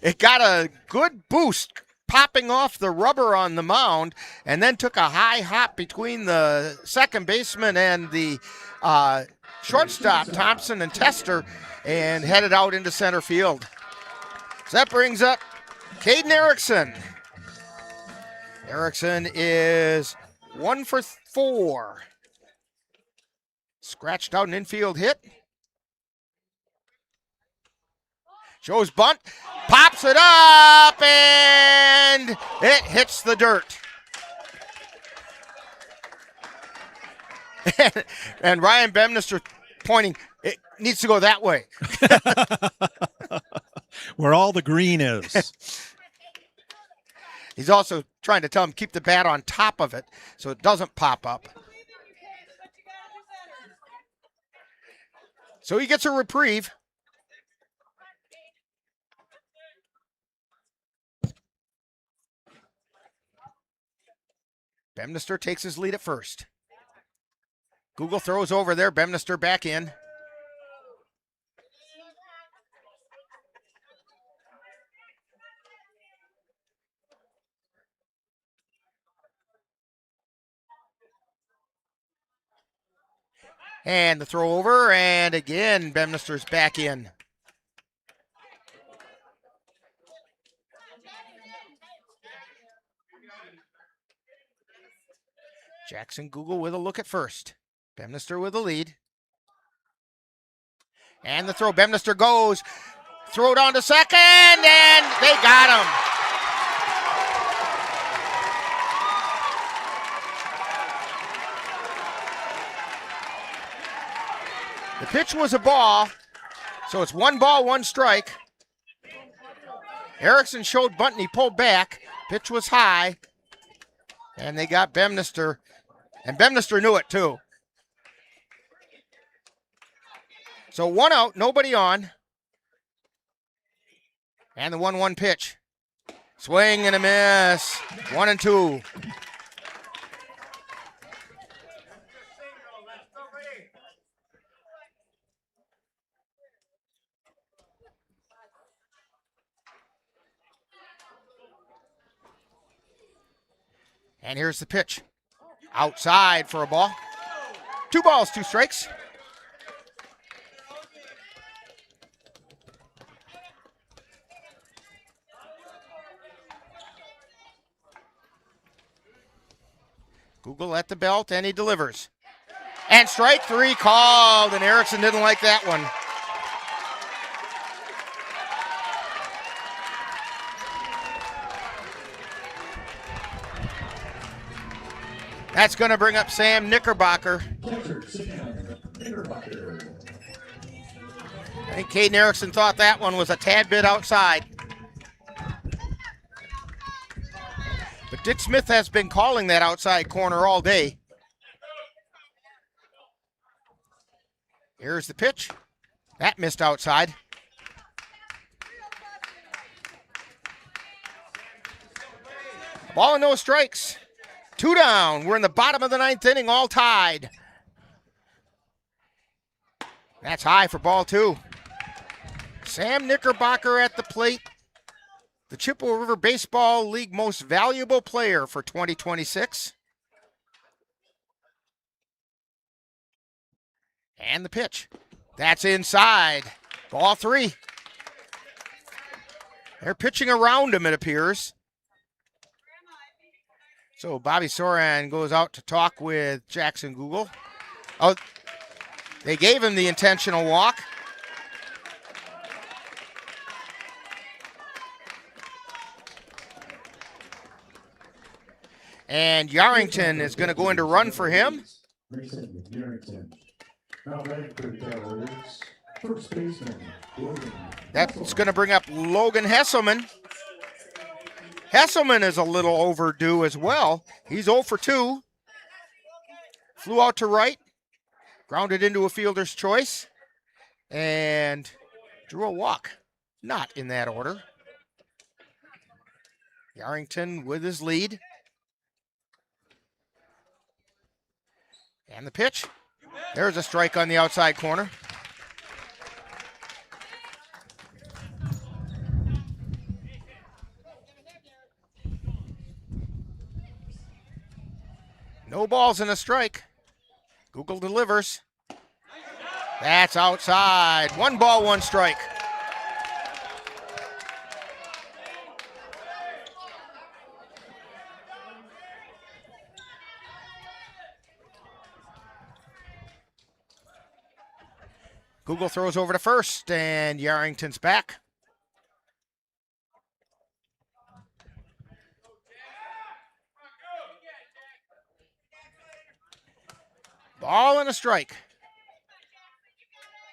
It got a good boost popping off the rubber on the mound, and then took a high hop between the second baseman and the shortstop, Thompson and Tester, and headed out into center field. So that brings up Caden Erickson. Erickson is 1 for 4. Scratched out an infield hit. Shows bunt, pops it up, and it hits the dirt. And Ryan Bemnister pointing, needs to go that way. Where all the green is. He's also trying to tell him keep the bat on top of it so it doesn't pop up. So he gets a reprieve. Bemnister takes his lead at first. Google throws over there. Bemnister back in. And the throw over, and again, Bemnister's back in. Jackson Google with a look at first. Bemnister with the lead. And the throw, Bemnister goes. Throw down to second, and they got him. The pitch was a ball, so it's 1 ball, 1 strike. Erickson showed bunt, he pulled back. Pitch was high, and they got Bemnister, and Bemnister knew it too. So 1 out, nobody on. And the 1-1 pitch. Swing and a miss. 1-2. And here's the pitch. Outside for a ball. 2 balls, 2 strikes. Google at the belt, and he delivers. And strike 3 called, and Erickson didn't like that one. That's going to bring up Sam Knickerbocker. I think Caden Erickson thought that one was a tad bit outside. But Dick Smith has been calling that outside corner all day. Here's the pitch. That missed outside. Ball and no strikes. 2 down. We're in the bottom of the 9th inning, all tied. That's high for ball 2. Sam Knickerbocker at the plate. The Chippewa River Baseball League most valuable player for 2026. And the pitch. That's inside. Ball 3. They're pitching around him, it appears. So Bobby Soran goes out to talk with Jackson Google. Oh, they gave him the intentional walk. And Yarrington is going to go into run for him. That's going to bring up Logan Hesselman. Hesselman is a little overdue as well. He's 0 for 2. Flew out to right, grounded into a fielder's choice, and drew a walk. Not in that order. Yarrington with his lead. And the pitch. There's a strike on the outside corner. No balls and a strike. Google delivers. That's outside. 1 ball, 1 strike. Google throws over to first, and Yarrington's back. Ball and a strike.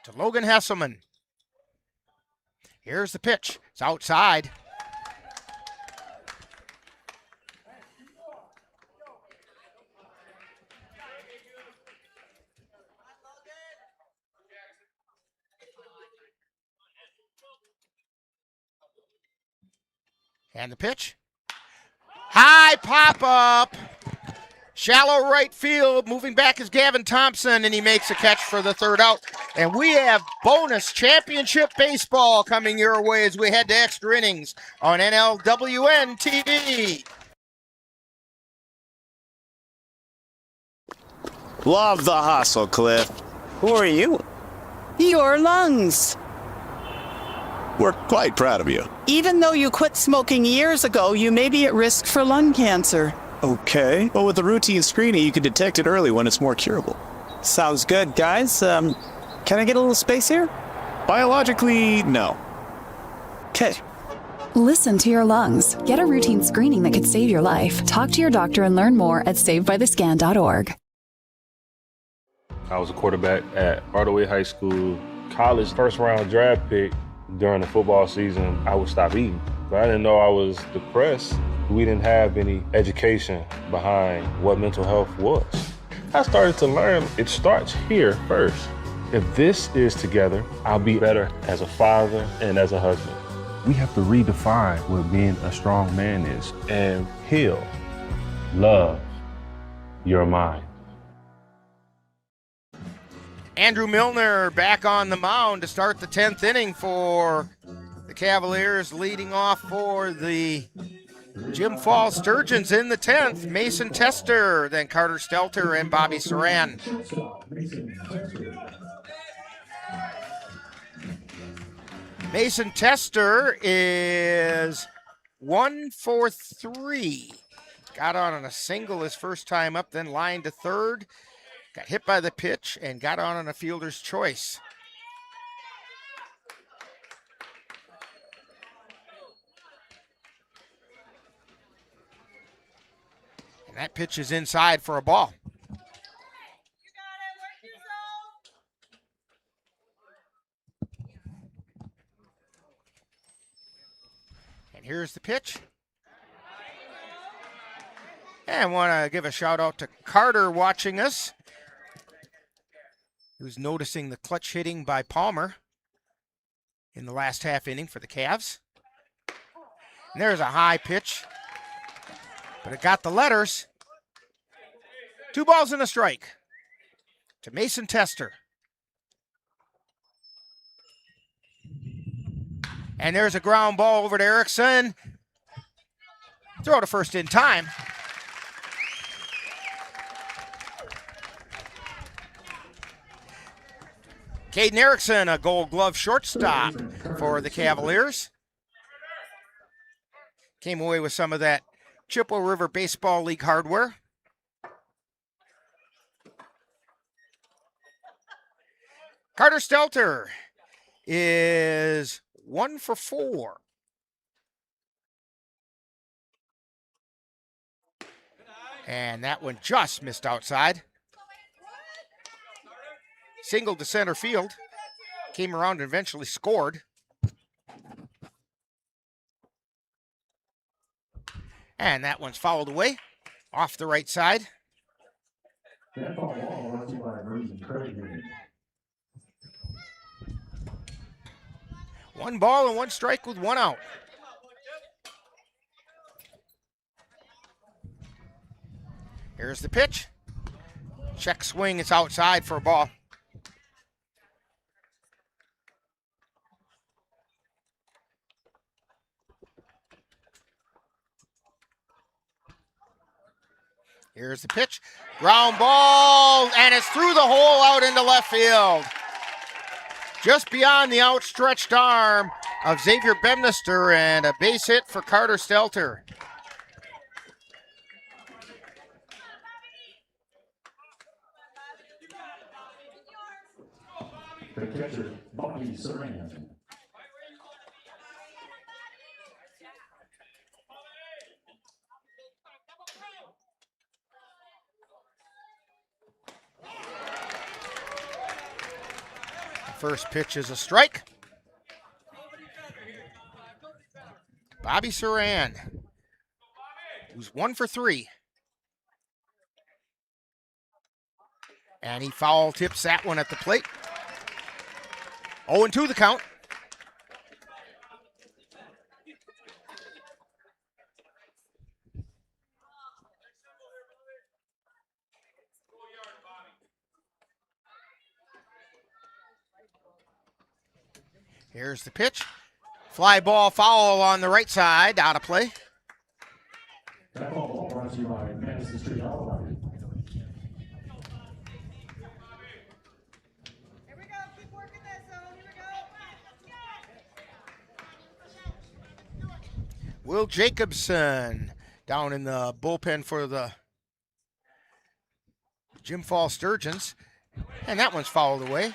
to Logan Hesselman. Here's the pitch. It's outside. And the pitch. High pop up. Shallow right field. Moving back is Gavin Thompson, and he makes a catch for the third out. And we have bonus championship baseball coming your way as we head to extra innings on NLWN-TV. Love the hustle, Cliff. Who are you? Your lungs. We're quite proud of you. Even though you quit smoking years ago, you may be at risk for lung cancer. Okay. Well, with the routine screening, you can detect it early when it's more curable. Sounds good, guys. Can I get a little space here? Biologically, no. Okay. Listen to your lungs. Get a routine screening that could save your life. Talk to your doctor and learn more at savedbythescan.org. I was a quarterback at Hardaway High School. College first-round draft pick. During the football season, I would stop eating. But I didn't know I was depressed. We didn't have any education behind what mental health was. I started to learn it starts here first. If this is together, I'll be better as a father and as a husband. We have to redefine what being a strong man is and heal, love your mind. Andrew Milner back on the mound to start the 10th inning for the Cavaliers, leading off for the Jim Falls Sturgeons in the 10th. Mason Tester, then Carter Stelter and Bobby Saran. Mason Tester is 1 for 3. Got on a single his first time up, then lined to third. Got hit by the pitch and got on a fielder's choice. And that pitch is inside for a ball. And here's the pitch. And want to give a shout out to Carter watching us, who's noticing the clutch hitting by Palmer in the last half inning for the Cavs. And there's a high pitch, but it got the letters. 2 balls and a strike to Mason Tester. And there's a ground ball over to Erickson. Throw to first in time. Caden Erickson, a Gold Glove shortstop for the Cavaliers. Came away with some of that Chippewa River Baseball League hardware. Carter Stelter is 1 for 4. And that one just missed outside. Single to center field. Came around and eventually scored. And that one's fouled away off the right side. One ball and one strike with one out. Here's the pitch. Check swing, it's outside for a ball. Here's the pitch. Ground ball, and it's through the hole out into left field. Just beyond the outstretched arm of Xavier Bemnister, and a base hit for Carter Stelter. The catcher, Bobby Saran. First pitch is a strike. Bobby Saran, who's 1 for 3. And he foul tips that one at the plate. 0-2 the count. Here's the pitch. Fly ball foul on the right side, out of play. That ball brought to you by Madison Street Auto. Will Jacobson down in the bullpen for the Jim Fall Sturgeons. And that one's fouled away.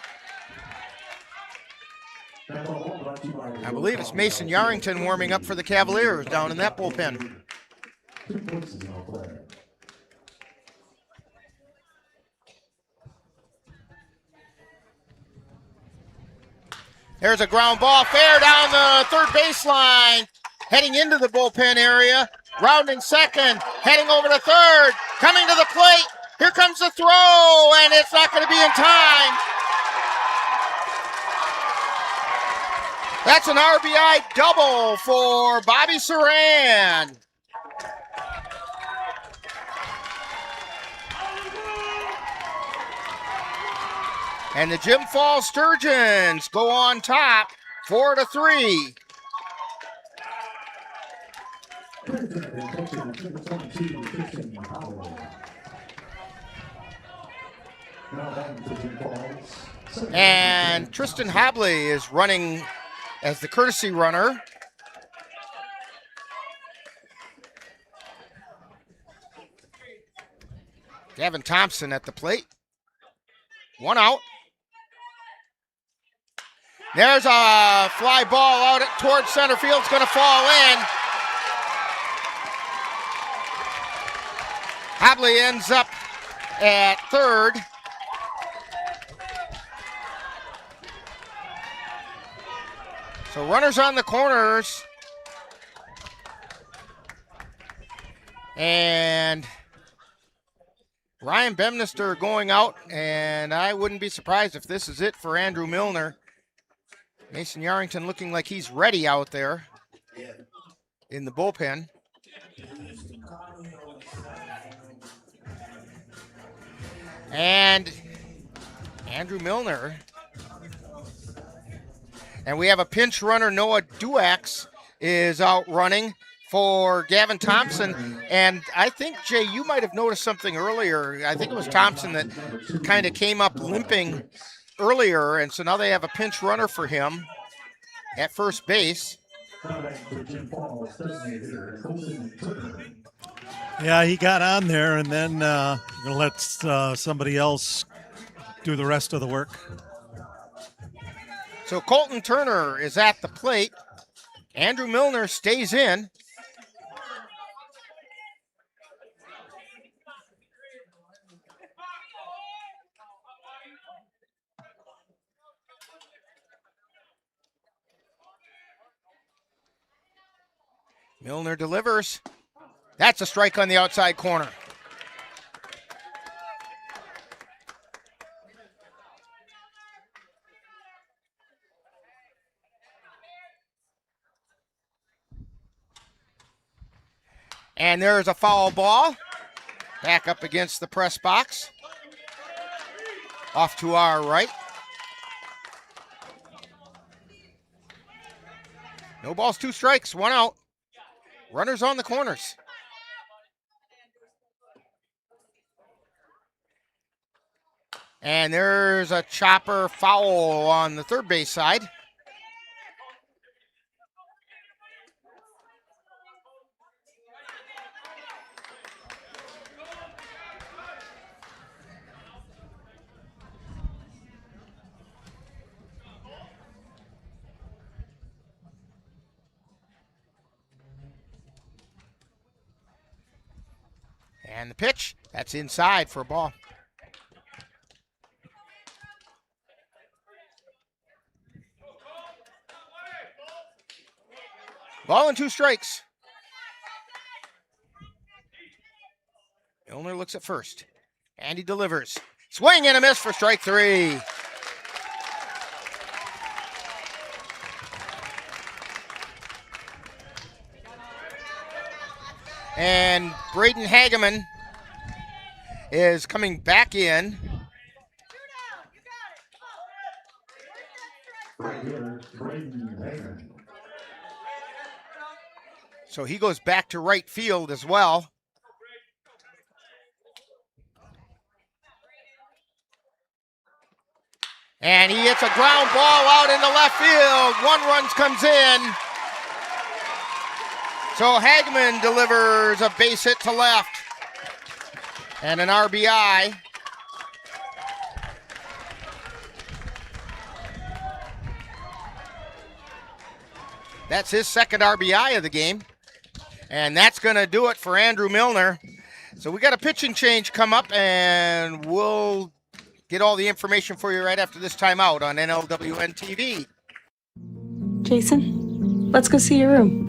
I believe it's Mason Yarrington warming up for the Cavaliers down in that bullpen. There's a ground ball fair down the third baseline, heading into the bullpen area. Rounding second, heading over to third, coming to the plate. Here comes the throw, and it's not going to be in time. That's an RBI double for Bobby Saran. And the Jim Fall Sturgeons go on top, 4-3. And Tristan Habley is running as the courtesy runner. Gavin Thompson at the plate. 1 out. There's a fly ball out towards center field. It's going to fall in. Habley ends up at third. So runners on the corners. And Ryan Bemnister going out, and I wouldn't be surprised if this is it for Andrew Milner. Mason Yarrington looking like he's ready out there in the bullpen. And Andrew Milner. And we have a pinch runner, Noah Duax, is out running for Gavin Thompson. And I think, Jay, you might have noticed something earlier. I think it was Thompson that kind of came up limping earlier, and so now they have a pinch runner for him at first base. Yeah, he got on there, and then going to let somebody else do the rest of the work. So Colton Turner is at the plate. Andrew Milner stays in. Milner delivers. That's a strike on the outside corner. And there's a foul ball. Back up against the press box. Off to our right. No balls, 2 strikes, 1 out. Runners on the corners. And there's a chopper foul on the third base side. And the pitch, that's inside for a ball. Ball and 2 strikes. Milner looks at first. And he delivers. Swing and a miss for strike 3. And Braden Hageman is coming back in. So he goes back to right field as well. And he hits a ground ball out into left field. 1 run comes in. So Hagman delivers a base hit to left and an RBI. That's his second RBI of the game. And that's going to do it for Andrew Milner. So we got a pitching change come up, and we'll get all the information for you right after this timeout on NLWN-TV. Jason, let's go see your room.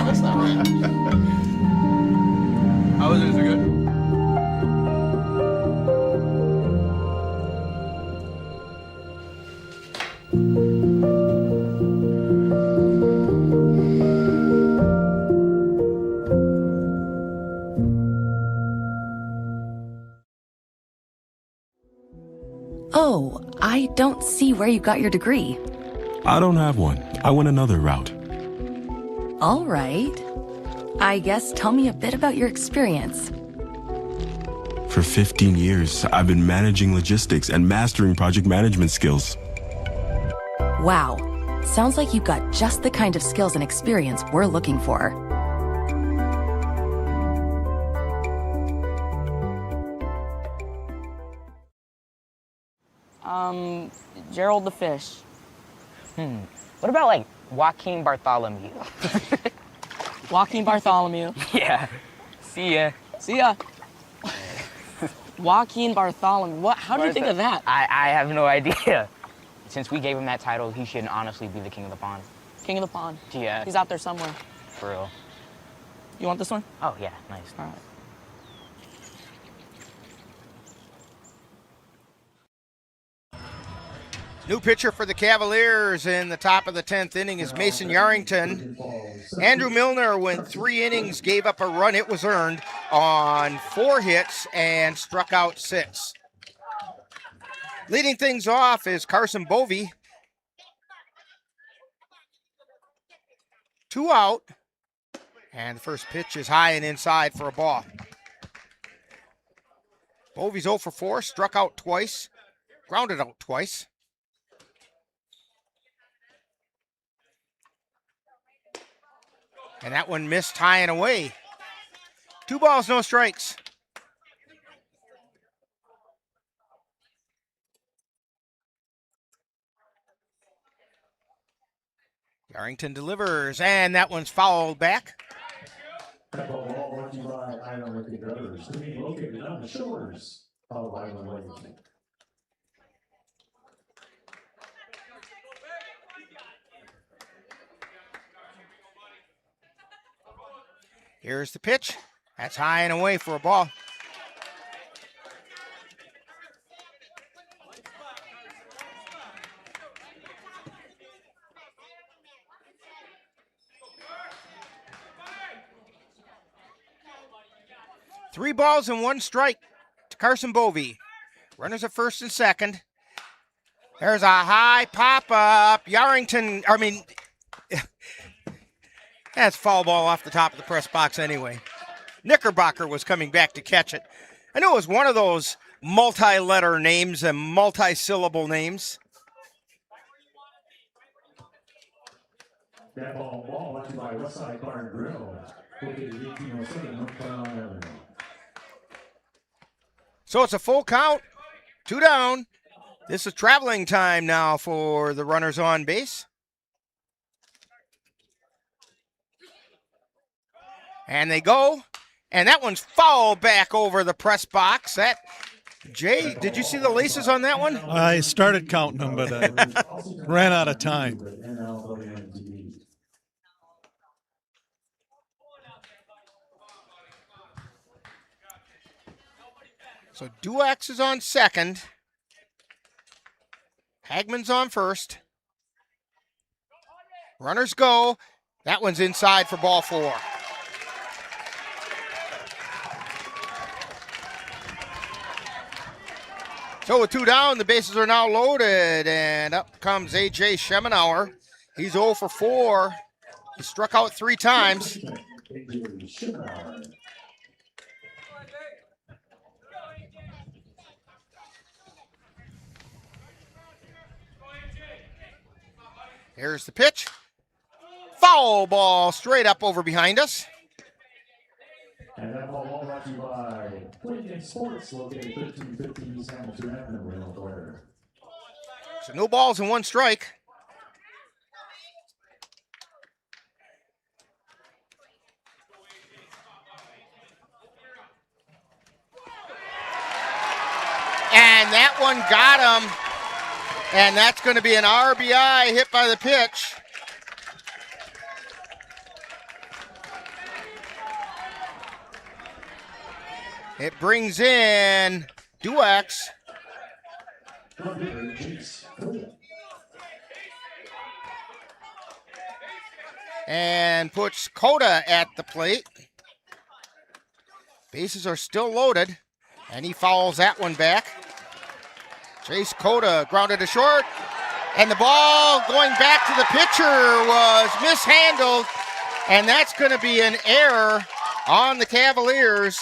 That's not right. How was it? Is it good? Oh, I don't see where you got your degree. I don't have one. I went another route. All right. I guess tell me a bit about your experience. For 15 years, I've been managing logistics and mastering project management skills. Wow. Sounds like you've got just the kind of skills and experience we're looking for. Gerald the Fish. What about like Joaquin Bartholomew? Joaquin Bartholomew. Yeah. See ya. See ya. Joaquin Bartholomew. What? How did you think of that? I have no idea. Since we gave him that title, he should honestly be the king of the pond. King of the pond. Yeah. He's out there somewhere. For real. You want this one? Oh, yeah. Nice. All right. New pitcher for the Cavaliers in the top of the 10th inning is Mason Yarrington. Andrew Milner went 3 innings, gave up a run. It was earned on 4 hits and struck out 6. Leading things off is Carson Bovey. 2 out. And the first pitch is high and inside for a ball. Bovey's 0 for 4, struck out twice, grounded out twice. And that one missed high and away. 2 balls, no strikes. Yarrington delivers, and that one's fouled back. That ball brought to you by Island Lake Brothers, to be located on the shores of Island Lake. Here's the pitch. That's high and away for a ball. Three balls and 1 strike to Carson Bovey. Runners at first and second. There's a high pop-up. That's foul ball off the top of the press box anyway. Knickerbocker was coming back to catch it. I knew it was one of those multi-letter names and multi-syllable names. That ball brought to you by Westside Bar and Grill, located at 1807 North Carolina Avenue. So it's a full count, 2 down. This is traveling time now for the runners on base. And they go, and that one's fouled back over the press box. That Jay, did you see the laces on that one? I started counting them, but I ran out of time. NLWN-TV. So Duax is on second. Hagman's on first. Runners go. That one's inside for ball 4. So with 2 down, the bases are now loaded, and up comes A.J. Schemenauer. He's 0 for 4. He struck out 3 times. Here's the pitch. Foul ball straight up over behind us. And that ball brought to you by Playing Sports, located 1350 East Hamilton Avenue, Delaware. So no balls and 1 strike. And that one got him. And that's going to be an RBI hit by the pitch. It brings in Duax. And puts Coda at the plate. Bases are still loaded. And he fouls that one back. Chase Coda grounded to short. And the ball going back to the pitcher was mishandled. And that's going to be an error on the Cavaliers.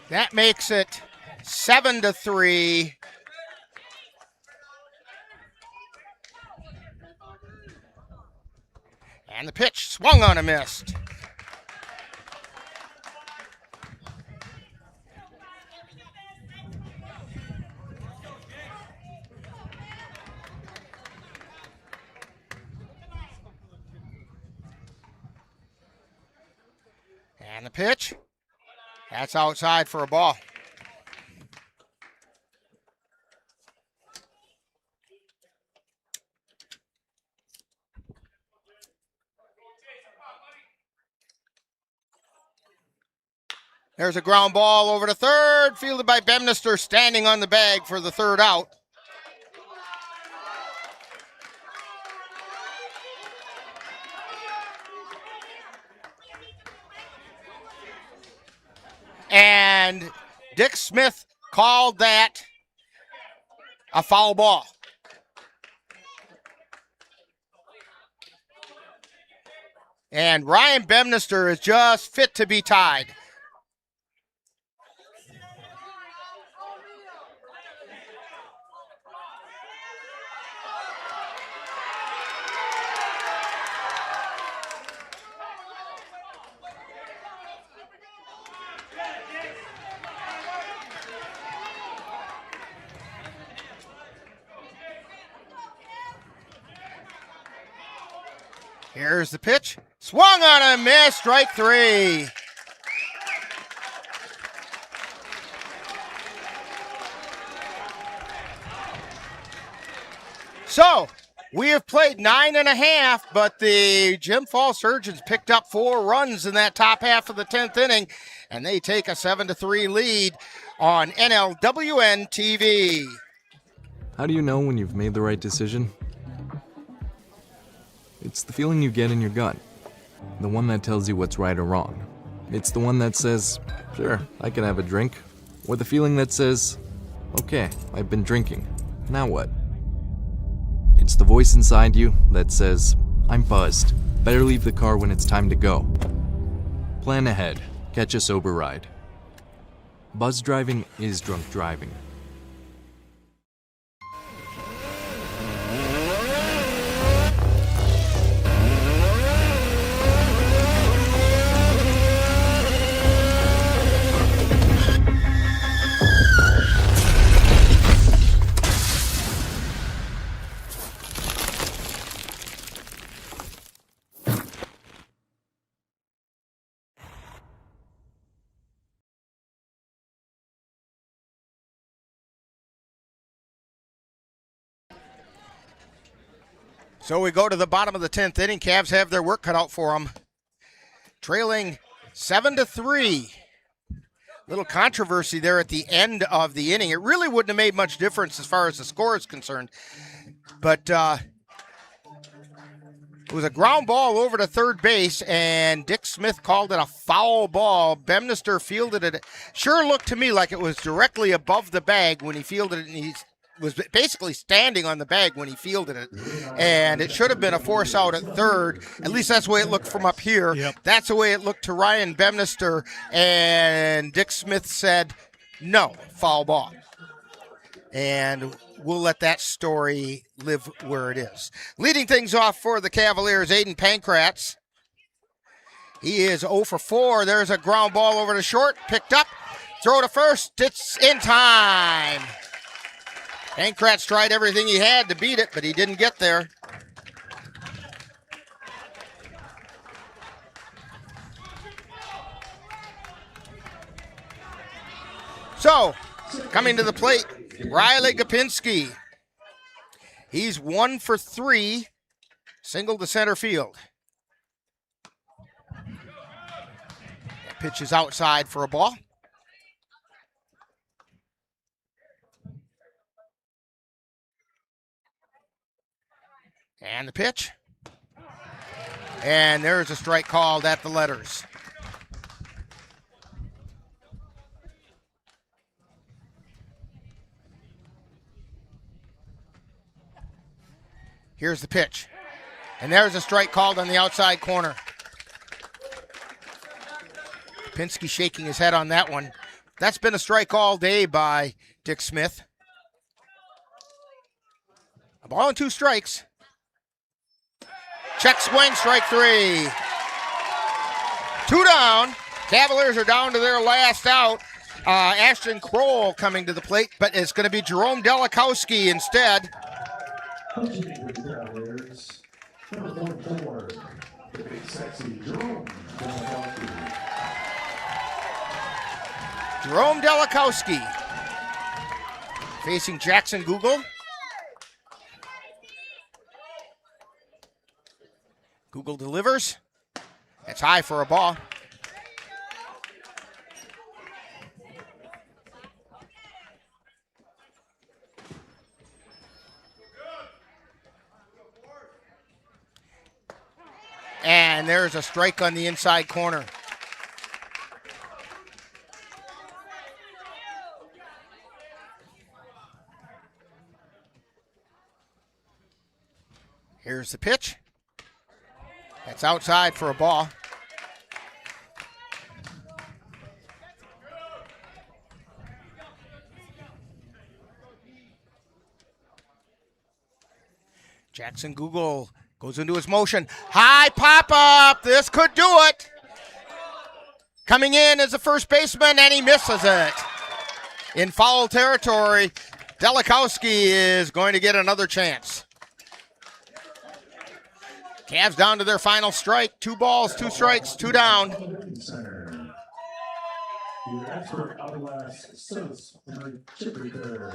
That makes it 7-3. And the pitch swung on and missed. And the pitch. That's outside for a ball. There's a ground ball over to third, fielded by Bemnister, standing on the bag for the 3rd out. And Dick Smith called that a foul ball. And Ryan Bemnister is just fit to be tied. Here's the pitch. Swung on a miss, strike 3. So, we have played 9.5, but the Jim Falls Sturgeons picked up 4 runs in that top half of the 10th inning, and they take a 7-3 lead on NLWN-TV. How do you know when you've made the right decision? It's the feeling you get in your gut. The one that tells you what's right or wrong. It's the one that says, sure, I can have a drink. Or the feeling that says, okay, I've been drinking. Now what? It's the voice inside you that says, I'm buzzed. Better leave the car when it's time to go. Plan ahead. Catch a sober ride. Buzz driving is drunk driving. So we go to the bottom of the 10th inning. Cavs have their work cut out for them. Trailing 7-3. Little controversy there at the end of the inning. It really wouldn't have made much difference as far as the score is concerned. But it was a ground ball over to third base, and Dick Smith called it a foul ball. Bemnister fielded it. Sure looked to me like it was directly above the bag when he fielded it, and he was basically standing on the bag when he fielded it. And it should have been a force out at third. At least that's the way it looked from up here. Yep. That's the way it looked to Ryan Bemnister, and Dick Smith said, no, foul ball. And we'll let that story live where it is. Leading things off for the Cavaliers, Aiden Pankratz. He is 0 for 4. There's a ground ball over to short. Picked up. Throw to first. It's in time. Pankratz tried everything he had to beat it, but he didn't get there. So, coming to the plate, Riley Gopinski. He's 1 for 3, single to center field. That pitch is outside for a ball. And the pitch. And there's a strike called at the letters. Here's the pitch. And there's a strike called on the outside corner. Pinsky shaking his head on that one. That's been a strike all day by Dick Smith. A ball and 2 strikes. Check swing, strike 3. 2 down. Cavaliers are down to their last out. Ashton Kroll coming to the plate, but it's going to be Jerome Delikowski instead. Coaching with the Cavaliers, number 44, the big sexy Jerome Delikowski. Jerome Delikowski facing Jackson Google. Google delivers. That's high for a ball. And there's a strike on the inside corner. Here's the pitch. That's outside for a ball. Jackson Google goes into his motion. High pop up. This could do it. Coming in as a first baseman, and he misses it. In foul territory, Delikowski is going to get another chance. Cavs down to their final strike. 2 balls, 2 strikes, 2 down. Your expert outlast says Chippewa.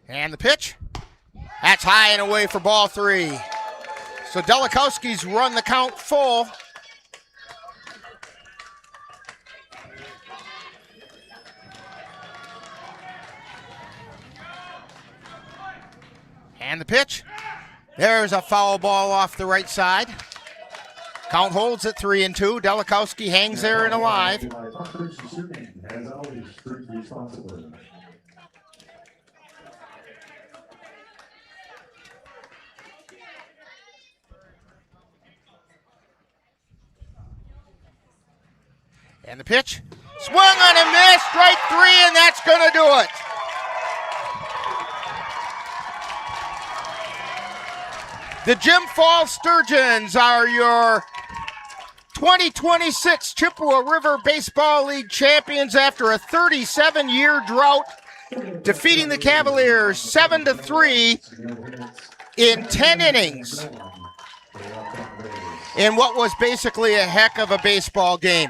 And the pitch. That's high and away for ball 3. So Delikowski's run the count full. And the pitch. There's a foul ball off the right side. Count holds at 3-2. Delikowski hangs there and alive. As always, strict responsibility. And the pitch. Swung on a miss, strike 3, and that's going to do it. The Jim Falls Sturgeons are your 2026 Chippewa River Baseball League champions after a 37-year drought. defeating the Cavaliers 7-3 in 10 innings in what was basically a heck of a baseball game.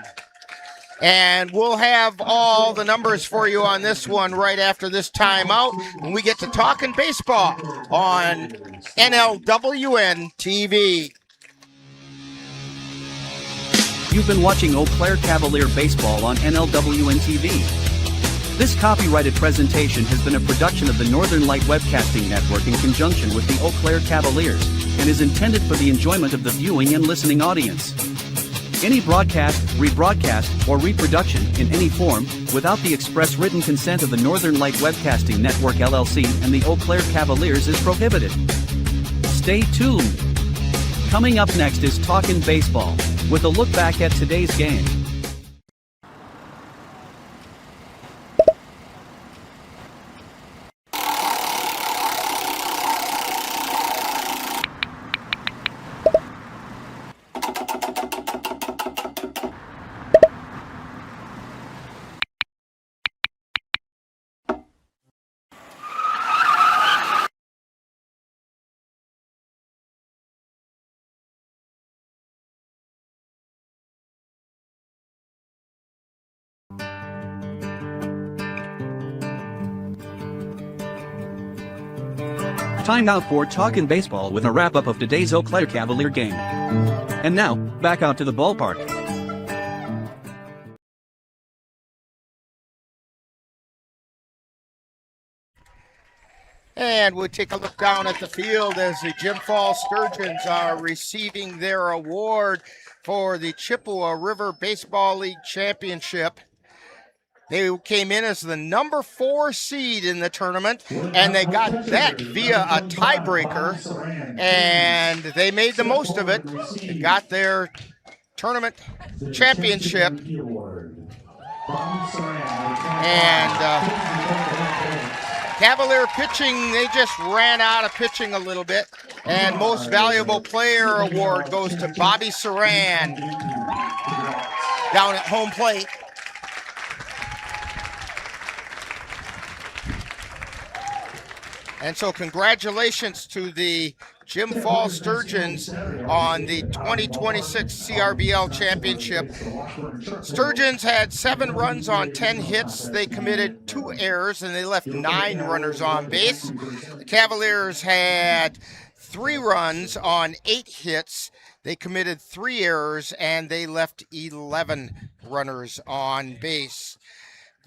And we'll have all the numbers for you on this one right after this timeout when we get to talking baseball on NLWN-TV. You've been watching Eau Claire Cavalier Baseball on NLWN-TV. This copyrighted presentation has been a production of the Northern Light Webcasting Network in conjunction with the Eau Claire Cavaliers and is intended for the enjoyment of the viewing and listening audience. Any broadcast, rebroadcast, or reproduction in any form without the express written consent of the Northern Light Webcasting Network LLC and the Eau Claire Cavaliers is prohibited. Stay tuned. Coming up next is Talkin' Baseball, with a look back at today's game. Time now for Talkin' Baseball with a wrap-up of today's Eau Claire Cavalier game. And now, back out to the ballpark. And we'll take a look down at the field as the Jim Falls Sturgeons are receiving their award for the Chippewa River Baseball League Championship. They came in as the number 4 seed in the tournament, and they got that via a tiebreaker, and they made the most of it. They got their tournament championship. And Cavalier pitching, they just ran out of pitching a little bit, and Most Valuable Player award goes to Bobby Saran down at home plate. And so congratulations to the Jim Falls Sturgeons on the 2026 CRBL Championship. Sturgeons had 7 runs on 10 hits. They committed 2 errors, and they left 9 runners on base. The Cavaliers had 3 runs on 8 hits. They committed 3 errors, and they left 11 runners on base.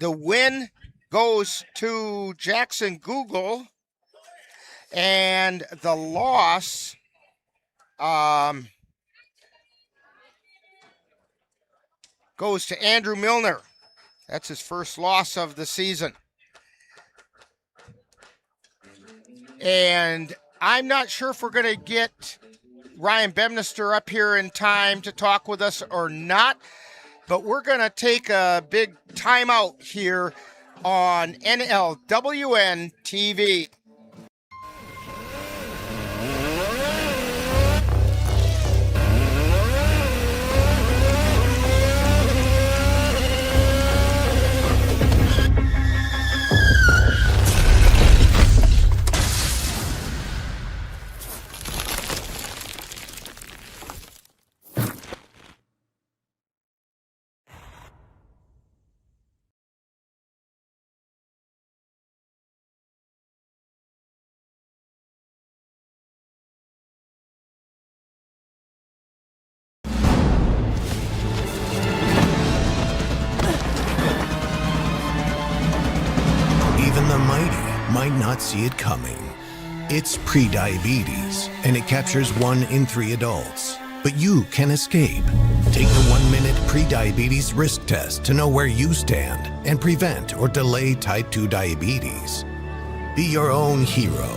The win goes to Jackson Google. And the loss goes to Andrew Milner. That's his first loss of the season. And I'm not sure if we're going to get Ryan Bemnister up here in time to talk with us or not, but we're going to take a big timeout here on NLWN-TV. Might not see it coming. It's prediabetes, and it captures 1 in 3 adults. But you can escape. Take the 1-minute prediabetes risk test to know where you stand and prevent or delay type 2 diabetes. Be your own hero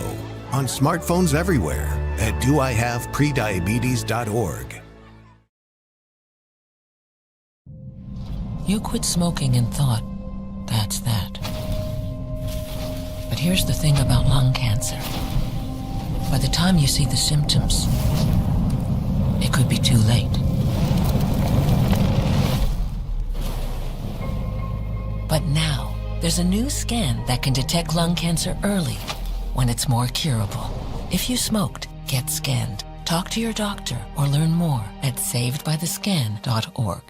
on smartphones everywhere at doihaveprediabetes.org. You quit smoking and thought, that's that. But here's the thing about lung cancer. By the time you see the symptoms, it could be too late. But now, There's a new scan that can detect lung cancer early when it's more curable. If you smoked, get scanned. Talk to your doctor or learn more at savedbythescan.org.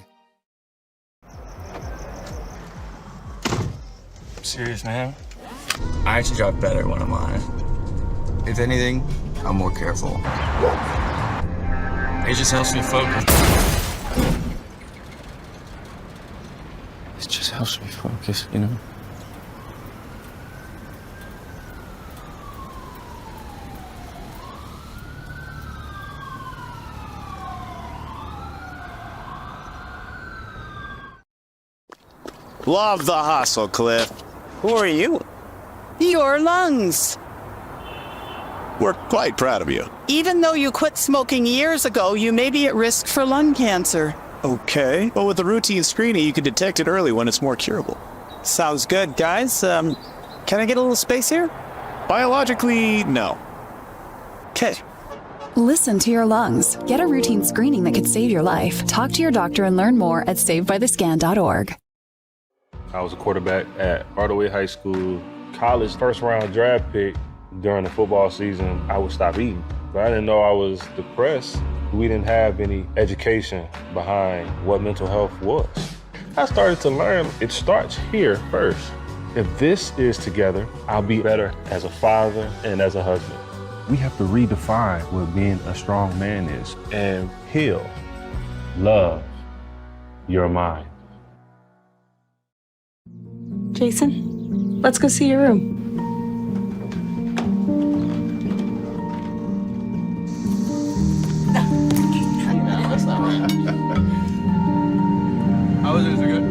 Serious, man. I actually drive better when I'm on it. If anything, I'm more careful. It just helps me focus. It just helps me focus, you know? Love the hustle, Cliff. Who are you? Your lungs. We're quite proud of you. Even though you quit smoking years ago, you may be at risk for lung cancer. Okay. But with the routine screening, you can detect it early when it's more curable. Sounds good, guys. Can I get a little space here? Biologically, no. Okay. Listen to your lungs. Get a routine screening that could save your life. Talk to your doctor and learn more at savedbythescan.org. I was a quarterback at Hardaway High School. College first-round draft pick. During the football season, I would stop eating. But I didn't know I was depressed. We didn't have any education behind what mental health was. I started to learn it starts here first. If this is together, I'll be better as a father and as a husband. We have to redefine what being a strong man is and heal, love your mind. Jason, let's go see your room. That's not right. How was it? Is it good?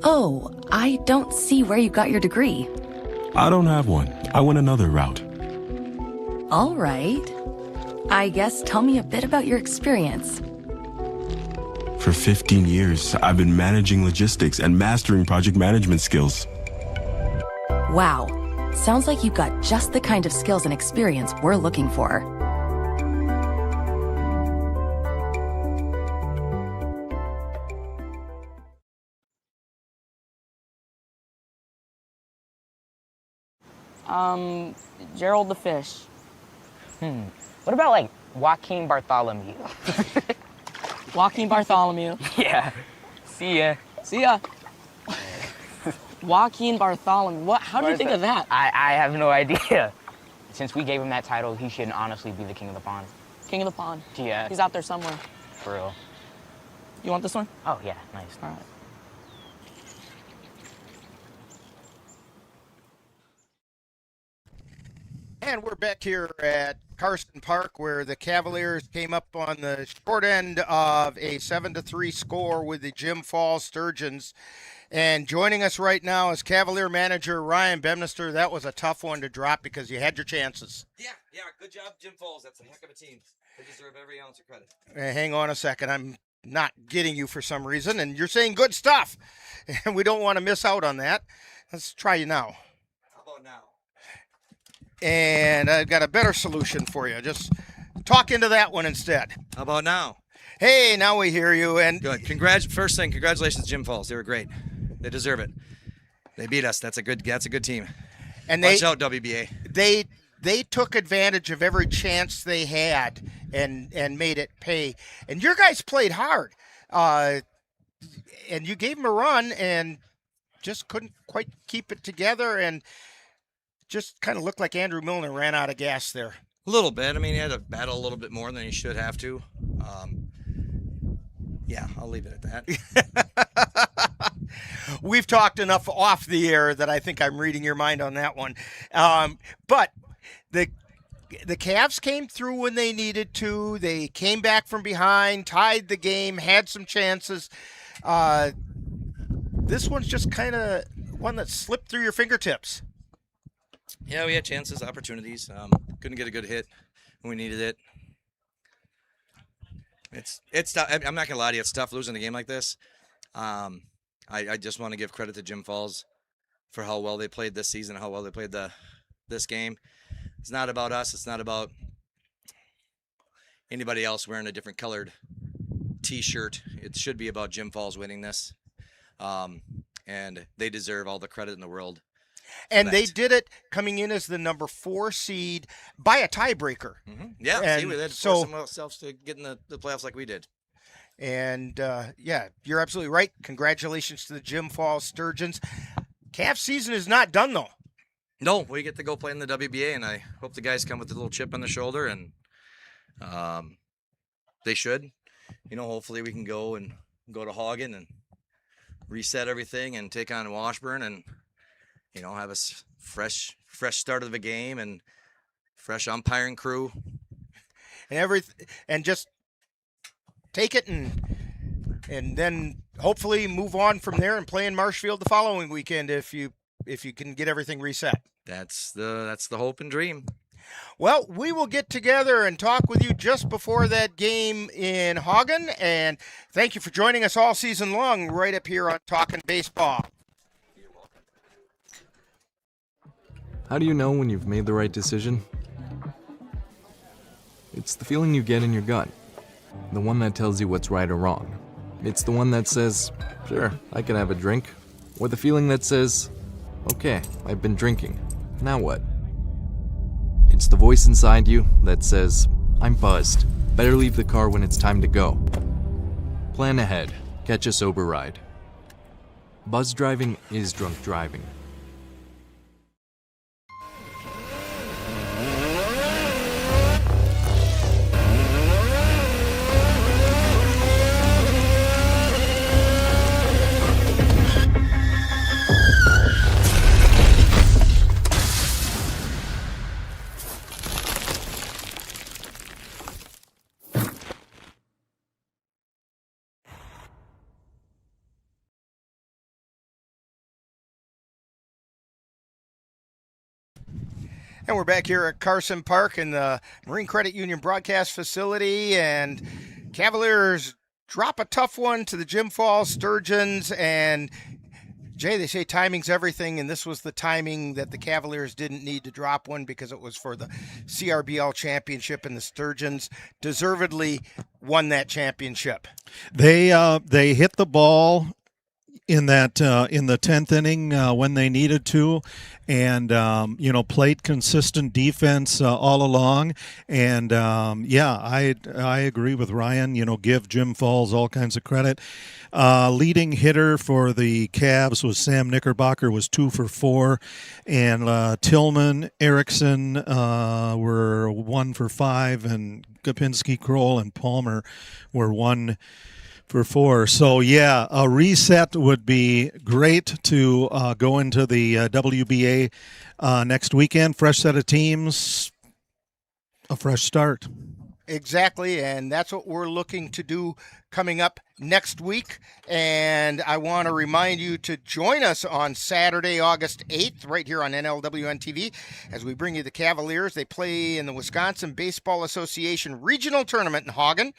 Oh, I don't see where you got your degree. I don't have one. I went another route. All right. I guess tell me a bit about your experience. For 15 years, I've been managing logistics and mastering project management skills. Wow. Sounds like you've got just the kind of skills and experience we're looking for. Gerald the Fish. What about like Joaquin Bartholomew? Joaquin Bartholomew. Yeah. See ya. See ya. Joaquin Bartholomew. What? How do you think of that? I have no idea. Since we gave him that title, he should honestly be the king of the pond. King of the pond. Yeah. He's out there somewhere. For real. You want this one? Oh, yeah. Nice. All right. And we're back here at Carson Park, where the Cavaliers came up on the short end of a 7-3 score with the Jim Falls Sturgeons. And joining us right now is Cavalier manager Ryan Bemnister. That was a tough one to drop because you had your chances. Yeah, good job, Jim Falls. That's a heck of a team. They deserve every ounce of credit. Hang on a second. I'm not getting you for some reason, and you're saying good stuff. And we don't want to miss out on that. Let's try you now. How about now? And I've got a better solution for you. Just talk into that one instead. How about now? Hey, now we hear you. And good. First thing, congratulations, Jim Falls. They were great. They deserve it. They beat us. That's a good team. And watch out, WBA. They took advantage of every chance they had and made it pay. And your guys played hard. And you gave them a run and just couldn't quite keep it together, and just kind of looked like Andrew Milner ran out of gas there. A little bit. I mean, he had to battle a little bit more than he should have to. Yeah, I'll leave it at that. We've talked enough off the air that I think I'm reading your mind on that one. But the Cavs came through when they needed to. They came back from behind, tied the game, had some chances. This one's just kind of one that slipped through your fingertips. Yeah, we had chances, opportunities. Couldn't get a good hit when we needed it. It's tough. I'm not gonna lie to you. It's tough losing a game like this. I just want to give credit to Jim Falls. for how well they played this season, how well they played this game. It's not about us. It's not about anybody else wearing a different colored T-shirt. It should be about Jim Falls winning this, and they deserve all the credit in the world. And they did it coming in as the number 4 seed by a tiebreaker. Yeah, and see, they had to so force themselves to get in the playoffs like we did. And yeah, you're absolutely right. Congratulations to the Jim Falls Sturgeons. Cavs season is not done though. No, we get to go play in the WBA, and I hope the guys come with a little chip on the shoulder, and they should. You know, hopefully we can go to Hagen and reset everything and take on Washburn and, you know, have a fresh start of the game and fresh umpiring crew. And just take it and then hopefully move on from there and play in Marshfield the following weekend if you can get everything reset. That's the hope and dream. Well, we will get together and talk with you just before that game in Hagen, and thank you for joining us all season long right up here on Talkin' Baseball. How do you know when you've made the right decision? It's the feeling you get in your gut. The one that tells you what's right or wrong. It's the one that says, sure, I can have a drink. Or the feeling that says, okay, I've been drinking. Now what? It's the voice inside you that says, I'm buzzed. Better leave the car when it's time to go. Plan ahead. Catch a sober ride. Buzz driving is drunk driving. And we're back here at Carson Park in the Marine Credit Union broadcast facility, and Cavaliers drop a tough one to the Jim Falls Sturgeons. And Jay, they say timing's everything, and this was the timing that the Cavaliers didn't need to drop one because it was for the CRBL championship, and the Sturgeons deservedly won that championship. They hit the ball in that in the 10th inning when they needed to, and played consistent defense all along. And I agree with Ryan. Give Jim Falls all kinds of credit. Leading hitter for the Cavs was Sam Knickerbocker, was 2 for 4, and Tillman, Erickson were 1 for 5, and Kapinski, Kroll, and Palmer were 1 for 4. So, yeah, a reset would be great to go into the WBA next weekend. Fresh set of teams, a fresh start. Exactly, and that's what we're looking to do coming up next week. And I want to remind you to join us on Saturday, August 8th, right here on NLWN-TV, as we bring you the Cavaliers. They play in the Wisconsin Baseball Association Regional Tournament in Hagen.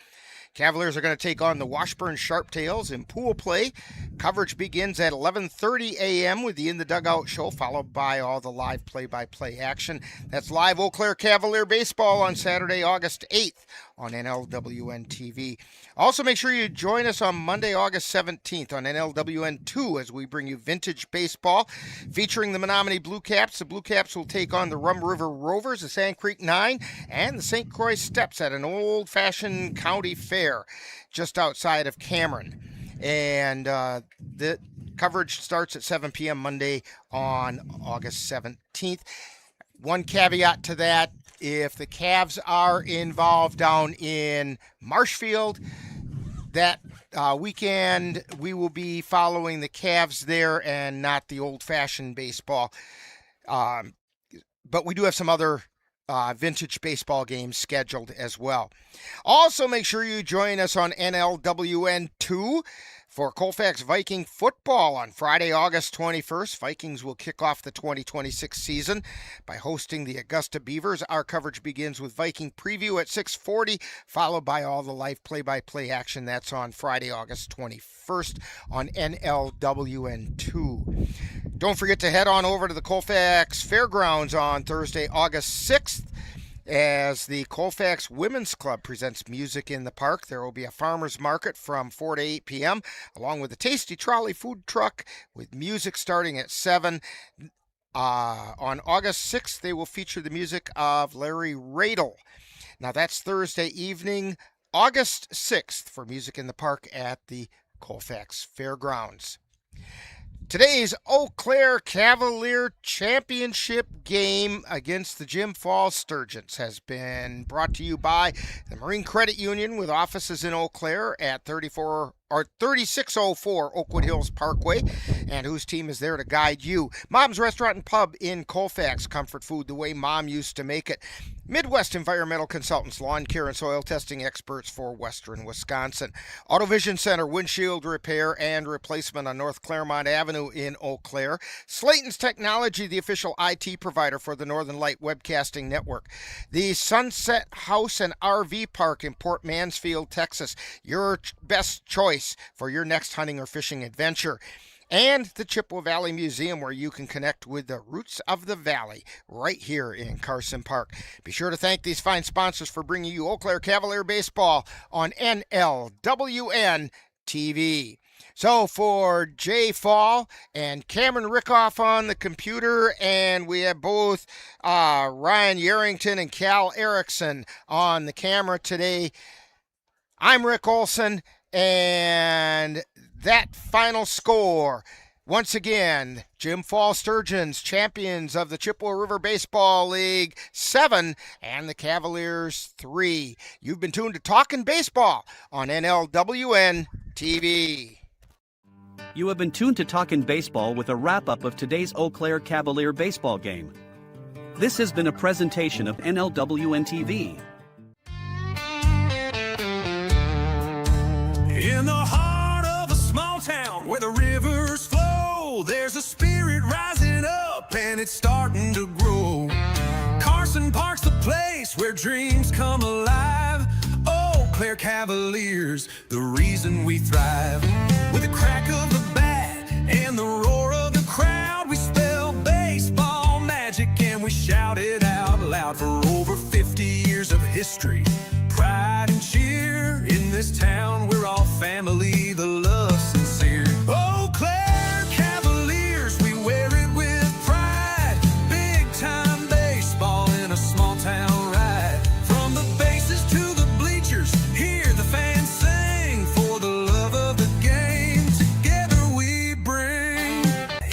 Cavaliers are going to take on the Washburn Sharptails in pool play. Coverage begins at 11:30 a.m. with the In the Dugout show, followed by all the live play-by-play action. That's live Eau Claire Cavalier baseball on Saturday, August 8th on NLWN-TV. Also, make sure you join us on Monday, August 17th on NLWN-2 as we bring you vintage baseball featuring the Menominee Blue Caps. The Blue Caps will take on the Rum River Rovers, the Sand Creek Nine, and the St. Croix Steps at an old-fashioned county fair just outside of Cameron. And the coverage starts at 7 p.m. Monday on August 17th. One caveat to that: if the Cavs are involved down in Marshfield that weekend, we will be following the Cavs there and not the old-fashioned baseball. But we do have some other vintage baseball games scheduled as well. Also, make sure you join us on NLWN-2 for Colfax Viking football on Friday, August 21st. Vikings will kick off the 2026 season by hosting the Augusta Beavers. Our coverage begins with Viking preview at 6:40, followed by all the live play-by-play action. That's on Friday, August 21st on NLWN-2. Don't forget to head on over to the Colfax Fairgrounds on Thursday, August 6th, as the Colfax Women's Club presents Music in the Park. There will be a farmer's market from 4 to 8 p.m., along with a tasty trolley food truck with music starting at 7. On August 6th, they will feature the music of Larry Radel. Now, that's Thursday evening, August 6th, for Music in the Park at the Colfax Fairgrounds. Today's Eau Claire Cavalier Championship game against the Jim Falls Sturgeons has been brought to you by the Marine Credit Union, with offices in Eau Claire at 3604 Oakwood Hills Parkway, and whose team is there to guide you. Mom's Restaurant and Pub in Colfax, comfort food the way Mom used to make it. Midwest Environmental Consultants, lawn care and soil testing experts for Western Wisconsin. AutoVision Center, windshield repair and replacement on North Claremont Avenue in Eau Claire. Slayton's Technology, the official IT provider for the Northern Light Webcasting Network. The Sunset House and RV Park in Port Mansfield, Texas, your best choice for your next hunting or fishing adventure. And the Chippewa Valley Museum, where you can connect with the roots of the valley right here in Carson Park. Be sure to thank these fine sponsors for bringing you Eau Claire Cavalier baseball on NLWN-TV. So for Jay Fall and Cameron Rickoff on the computer, and we have both Ryan Yarrington and Cal Erickson on the camera today, I'm Rick Olson, and that final score, once again, Jim Falls Sturgeons, champions of the Chippewa River Baseball League, 7, and the Cavaliers 3. You've been tuned to Talkin' Baseball on NLWN-TV. You have been tuned to Talkin' Baseball with a wrap-up of today's Eau Claire Cavalier baseball game. This has been a presentation of NLWN-TV. In the heart of a small town where the rivers flow, there's a spirit rising up and it's starting to grow. Carson Park's the place where dreams come alive. Eau Claire Cavaliers, the reason we thrive. With the crack of the bat and the roar of the crowd, we spell baseball magic and we shout it out loud. For over 50 years of history, pride and cheer in this town, we're all family, the love sincere. Eau Claire Cavaliers, we wear it with pride. Big time baseball in a small town ride. From the bases to the bleachers, hear the fans sing. For the love of the game, together we bring.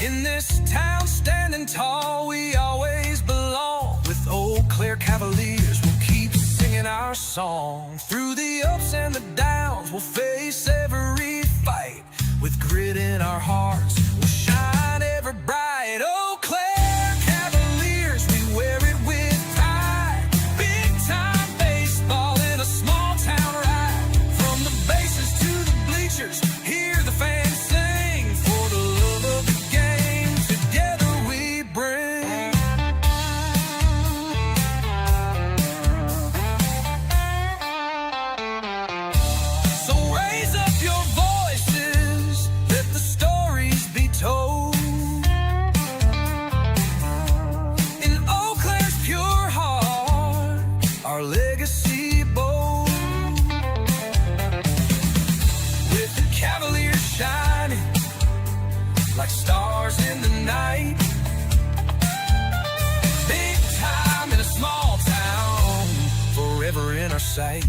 In this town standing tall, we always belong. With Eau Claire Cavaliers, we'll keep singing our song. Through the ups and the downs, we'll face every fight. With grit in our hearts, we'll shine ever bright. Eau Claire Cavaliers, we wear it with pride. Big time baseball in a small town ride. From the bases to the bleachers, hear the fans sing. For the love of the game, together we bring. So raise up your voices, let the stories be told. In Eau Claire's pure heart, our legacy bold. With the Cavaliers shining like stars in the night. Big time in a small town, forever in our sight.